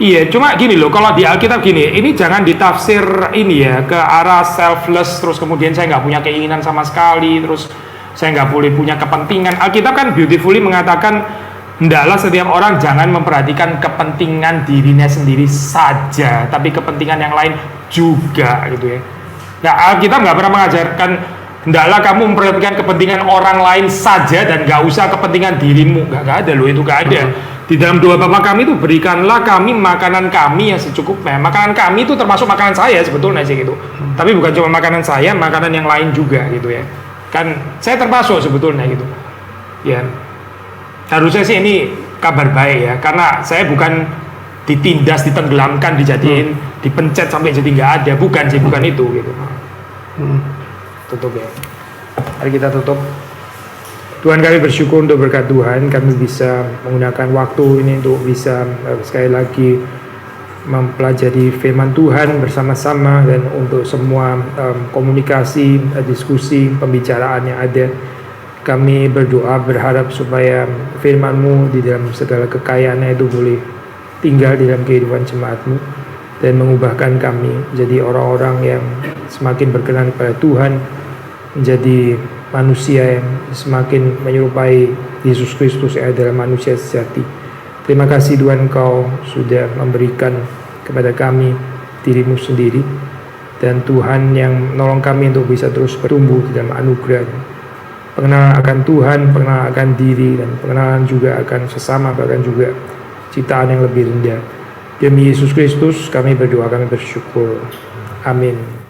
B: Iya, cuma gini loh, kalau di Alkitab gini, ini jangan ditafsir ini ya ke arah selfless, terus kemudian saya nggak punya keinginan sama sekali, terus saya nggak boleh punya kepentingan. Alkitab kan beautifully mengatakan hendaklah setiap orang jangan memperhatikan kepentingan dirinya sendiri saja, tapi kepentingan yang lain juga gitu ya. Nah, Alkitab nggak pernah mengajarkan hendaklah kamu memperhatikan kepentingan orang lain saja dan nggak usah kepentingan dirimu. Nggak ada loh, itu nggak ada. Di dalam doa Bapa kami itu berikanlah kami makanan kami yang secukupnya. Makanan kami itu termasuk makanan saya sebetulnya sih gitu. Tapi bukan cuma makanan saya, makanan yang lain juga gitu ya. Kan saya termasuk sebetulnya gitu. Ya. Harusnya sih ini kabar baik ya, karena saya bukan ditindas, ditenggelamkan, dijadiin, dipencet sampai jadi nggak ada, bukan sih, bukan itu gitu. Tutup ya. Mari kita tutup. Tuhan, kami bersyukur untuk berkat Tuhan, kami bisa menggunakan waktu ini untuk bisa sekali lagi mempelajari firman Tuhan bersama-sama, dan untuk semua komunikasi, diskusi, pembicaraan yang ada. Kami berdoa berharap supaya firman-Mu di dalam segala kekayaannya itu boleh tinggal di dalam kehidupan jemaat-Mu dan mengubahkan kami menjadi orang-orang yang semakin berkenan kepada Tuhan, menjadi manusia yang semakin menyerupai Yesus Kristus yang adalah manusia sejati. Terima kasih Tuhan, Engkau sudah memberikan kepada kami diri-Mu sendiri, dan Tuhan yang menolong kami untuk bisa terus bertumbuh di dalam anugerah. Pengenalan akan Tuhan, pengenalan akan diri, dan pengenalan juga akan sesama, bahkan juga ciptaan yang lebih rendah. Demi Yesus Kristus kami berdoa, kami bersyukur. Amin.